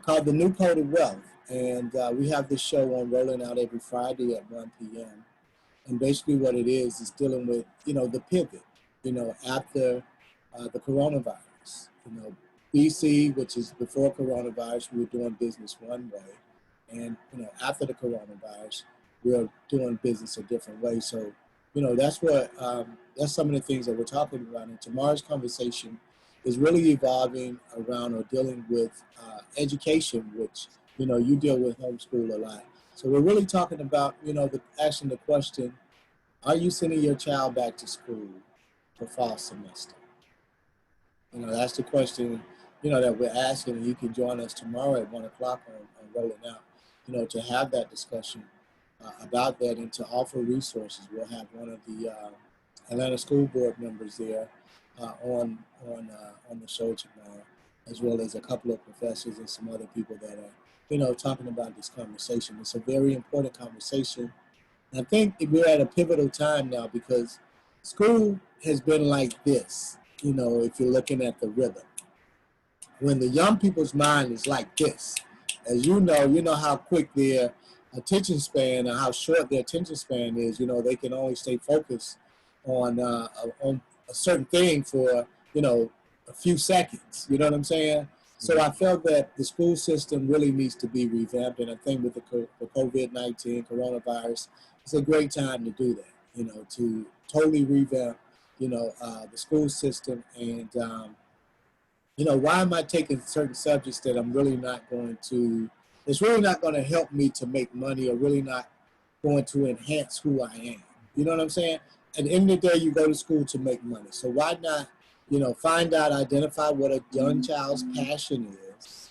called The New Code of Wealth. And we have this show on rolling out every Friday at 1 p.m. And basically what it is dealing with, you know, the pivot, you know, after the coronavirus. You know, BC, which is before coronavirus, we were doing business one way. And, you know, after the coronavirus, we're doing business a different way. So, you know, that's some of the things that we're talking about. And tomorrow's conversation is really evolving around or dealing with education, which, you know, you deal with homeschool a lot. So we're really talking about, you know, asking the question, are you sending your child back to school for fall semester? You know, that's the question, you know, that we're asking, and you can join us tomorrow at 1 o'clock on Rolling Out, you know, to have that discussion about that and to offer resources. We'll have one of the Atlanta School Board members there on the show tomorrow, as well as a couple of professors and some other people that are, you know, talking about this conversation. It's a very important conversation. And I think we're at a pivotal time now because school has been like this, you know, if you're looking at the rhythm. When the young people's mind is like this, as you know how quick their attention span and how short their attention span is. You know, they can only stay focused on a certain thing for, you know, a few seconds. You know what I'm saying? So I felt that the school system really needs to be revamped, and I think with the COVID-19 coronavirus, it's a great time to do that. You know, to totally revamp, you know, the school system. And you know, why am I taking certain subjects that I'm really not going to? It's really not going to help me to make money, or really not going to enhance who I am. You know what I'm saying? At the end of the day, you go to school to make money. So why not, you know, find out, identify what a young child's passion is,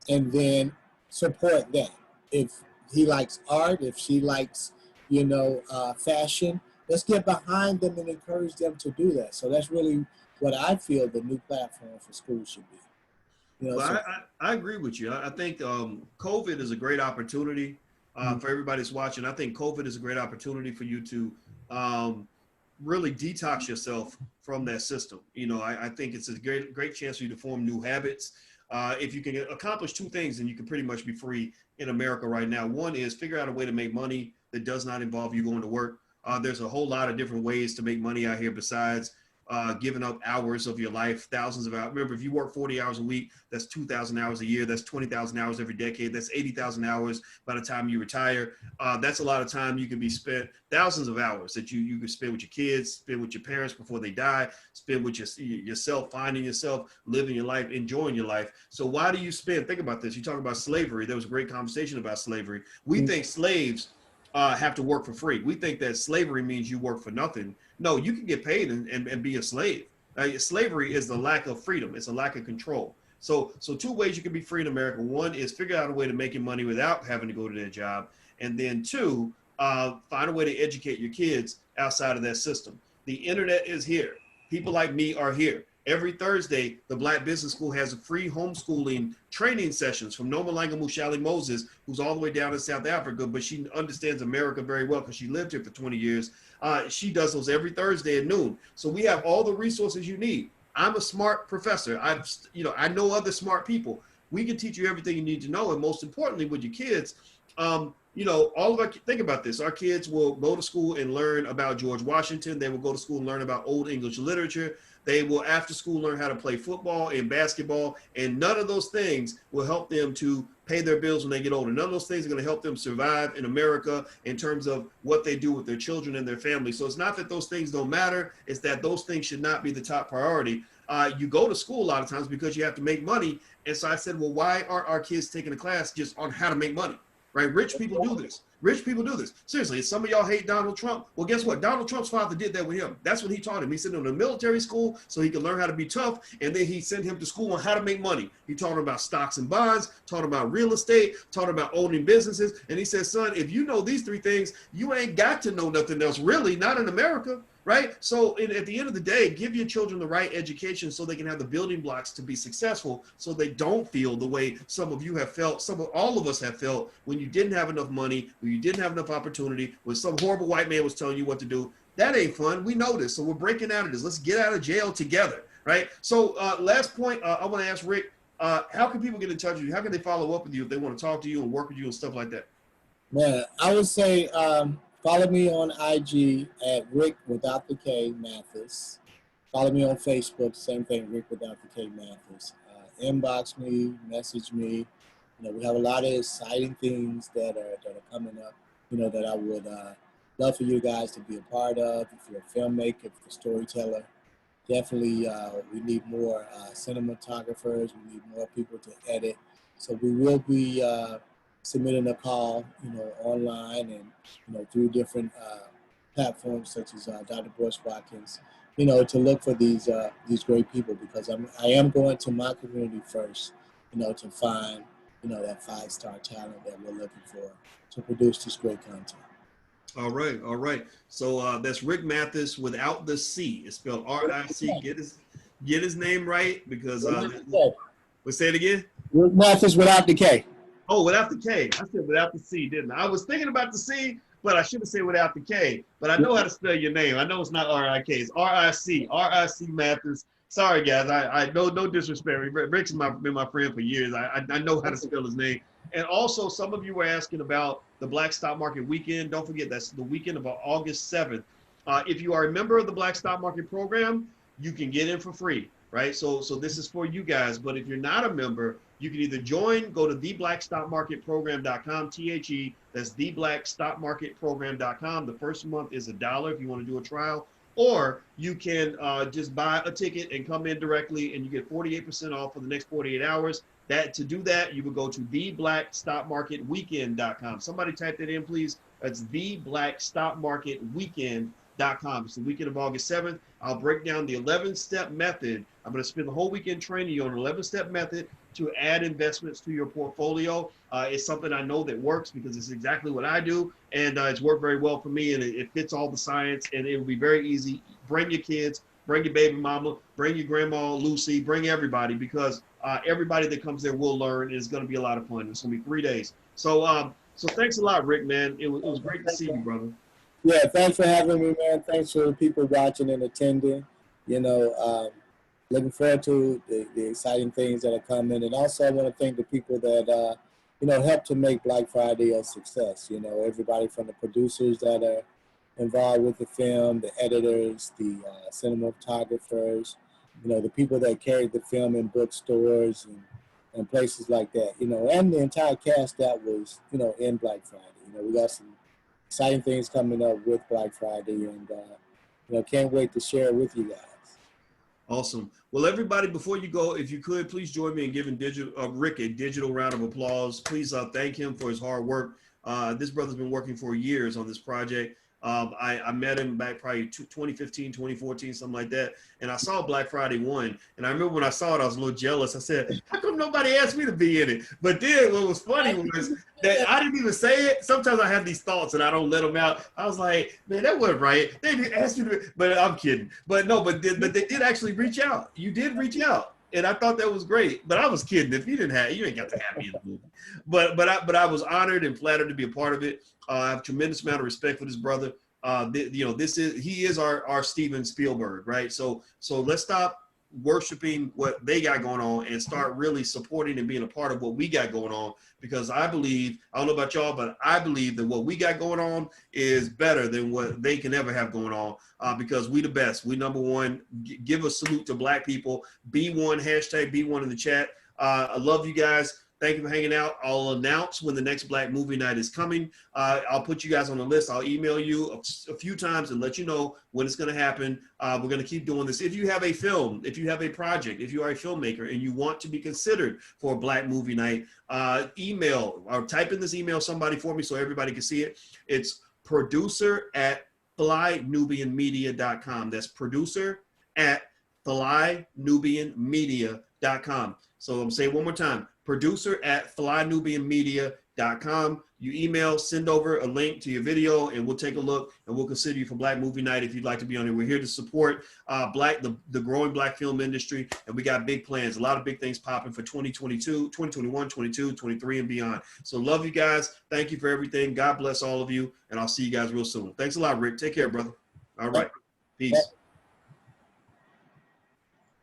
and then support that. If he likes art, if she likes, you know, fashion, let's get behind them and encourage them to do that. So that's really what I feel the new platform for schools should be. You know, well, I agree with you. I think COVID is a great opportunity For everybody that's watching, I think COVID is a great opportunity for you to really detox yourself from that system. You know, I think it's a great chance for you to form new habits. If you can accomplish two things, then you can pretty much be free in America right now. One is figure out a way to make money that does not involve you going to work. There's a whole lot of different ways to make money out here besides giving up hours of your life, thousands of hours. Remember, if you work 40 hours a week, that's 2,000 hours a year. That's 20,000 hours every decade. That's 80,000 hours by the time you retire. That's a lot of time you can be spent, thousands of hours that you can spend with your kids, spend with your parents before they die, spend with yourself, finding yourself, living your life, enjoying your life. So why do you spend, think about this. You talk about slavery. There was a great conversation about slavery. We think slaves have to work for free. We think that slavery means you work for nothing. No, you can get paid and be a slave. Slavery is the lack of freedom. It's a lack of control. So two ways you can be free in America. One is figure out a way to make your money without having to go to that job. And then two, find a way to educate your kids outside of that system. The internet is here. People like me are here. Every Thursday, the Black Business School has a free homeschooling training sessions from Noma Langa Mushali Moses, who's all the way down in South Africa, but she understands America very well because she lived here for 20 years. She does those every Thursday at noon. So we have all the resources you need. I'm a smart professor. I know other smart people. We can teach you everything you need to know. And most importantly, with your kids, all of our, think about this. Our kids will go to school and learn about George Washington. They will go to school and learn about Old English literature. They will, after school, learn how to play football and basketball, and none of those things will help them to pay their bills when they get older. None of those things are going to help them survive in America in terms of what they do with their children and their family. So it's not that those things don't matter. It's that those things should not be the top priority. You go to school a lot of times because you have to make money. And so I said, well, why aren't our kids taking a class just on how to make money? Right? Rich people do this. Rich people do this. Seriously, some of y'all hate Donald Trump. Well, guess what? Donald Trump's father did that with him. That's what he taught him. He sent him to military school so he could learn how to be tough, and then he sent him to school on how to make money. He taught him about stocks and bonds, taught him about real estate, taught him about owning businesses, and he said, son, if you know these three things, you ain't got to know nothing else, really, not in America. Right? So at the end of the day, give your children the right education so they can have the building blocks to be successful, so they don't feel the way some of you have felt, all of us have felt when you didn't have enough money, when you didn't have enough opportunity, when some horrible white man was telling you what to do. That ain't fun. We know this. So we're breaking out of this. Let's get out of jail together. Right? So last point, I want to ask Rick, how can people get in touch with you? How can they follow up with you if they want to talk to you and work with you and stuff like that? Man, I would say follow me on IG at Rick without the K Mathis. Follow me on Facebook, same thing, Rick without the K Mathis. Inbox me, message me. We have a lot of exciting things that are coming up. That I would love for you guys to be a part of. If you're a filmmaker, if you're a storyteller, definitely we need more cinematographers. We need more people to edit. So we will be submitting a call, online and, through different platforms such as Dr. Boyce Watkins, to look for these great people, because I am going to my community first, to find, that 5-star talent that we're looking for to produce this great content. All right, all right. So that's Rick Mathis without the C. It's spelled R-I-C. Get his name right, because let's say it again. Rick Mathis without the K. Oh, without the K. I said without the C, didn't I? I was thinking about the C, but I should have said without the K. But I know how to spell your name. I know it's not R-I-K. It's R-I-C. R-I-C Mathis. Sorry, guys. I no disrespect. Rick's been my friend for years. I know how to spell his name. And also, some of you were asking about the Black Stock Market Weekend. Don't forget, that's the weekend of August 7th. If you are a member of the Black Stock Market Program, you can get in for free, right? So this is for you guys. But if you're not a member, you can either join, go to theblackstockmarketprogram.com, THE, that's theblackstockmarketprogram.com. The first month is $1 if you want to do a trial, or you can just buy a ticket and come in directly, and you get 48% off for the next 48 hours. To do that, you would go to theblackstockmarketweekend.com. Somebody type that in, please. That's theblackstockmarketweekend.com. It's the weekend of August 7th. I'll break down the 11-step method. I'm going to spend the whole weekend training you on an 11-step method to add investments to your portfolio. It's something I know that works because it's exactly what I do, and it's worked very well for me, and it fits all the science, and it will be very easy. Bring your kids, bring your baby mama, bring your grandma Lucy, bring everybody, because everybody that comes there will learn, and it's going to be a lot of fun. It's going to be 3 days. So So thanks a lot, Rick, man. It was great to see you, brother. Yeah, thanks for having me, man. Thanks for the people watching and attending. You know, looking forward to the exciting things that are coming. And also I want to thank the people that, you know, helped to make Black Friday a success. You know, everybody from the producers that are involved with the film, the editors, the cinematographers, you know, the people that carried the film in bookstores and places like that, you know, and the entire cast that was, you know, in Black Friday. You know, we got some exciting things coming up with Black Friday, and you know, can't wait to share it with you guys. Awesome. Well, everybody, before you go, if you could, please join me in giving Rick a digital round of applause. Please thank him for his hard work. This brother's been working for years on this project. I met him back probably 2015, 2014, something like that. And I saw Black Friday 1. And I remember when I saw it, I was a little jealous. I said, how come nobody asked me to be in it? But then what was funny was that I didn't even say it. Sometimes I have these thoughts and I don't let them out. I was like, man, that wasn't right. They didn't ask me to, but I'm kidding. But no, but they did actually reach out. You did reach out. And I thought that was great, but I was kidding. If you didn't have, you ain't got to have me in the movie. But I was honored and flattered to be a part of it. I have a tremendous amount of respect for this brother. You know, he is our Steven Spielberg, right? So let's stop worshiping what they got going on and start really supporting and being a part of what we got going on. Because I believe, I don't know about y'all, but I believe that what we got going on is better than what they can ever have going on. Because we the best. We number one. Give a salute to Black people. Be one, hashtag be one in the chat. I love you guys. Thank you for hanging out. I'll announce when the next Black Movie Night is coming. I'll put you guys on the list. I'll email you a few times and let you know when it's going to happen. We're going to keep doing this. If you have a film, if you have a project, if you are a filmmaker and you want to be considered for a Black Movie Night, email or type in this email somebody for me so everybody can see it. It's producer@flynubianmedia.com. That's producer@flynubianmedia.com. So I'm saying one more time. Producer@flynubianmedia.com. You email, send over a link to your video, and we'll take a look, and we'll consider you for Black Movie Night if you'd like to be on it. We're here to support the growing Black film industry, and we got big plans, a lot of big things popping for 2022, 2021, 22, 23, and beyond. So love you guys. Thank you for everything. God bless all of you, and I'll see you guys real soon. Thanks a lot, Rick. Take care, brother. All right. Peace.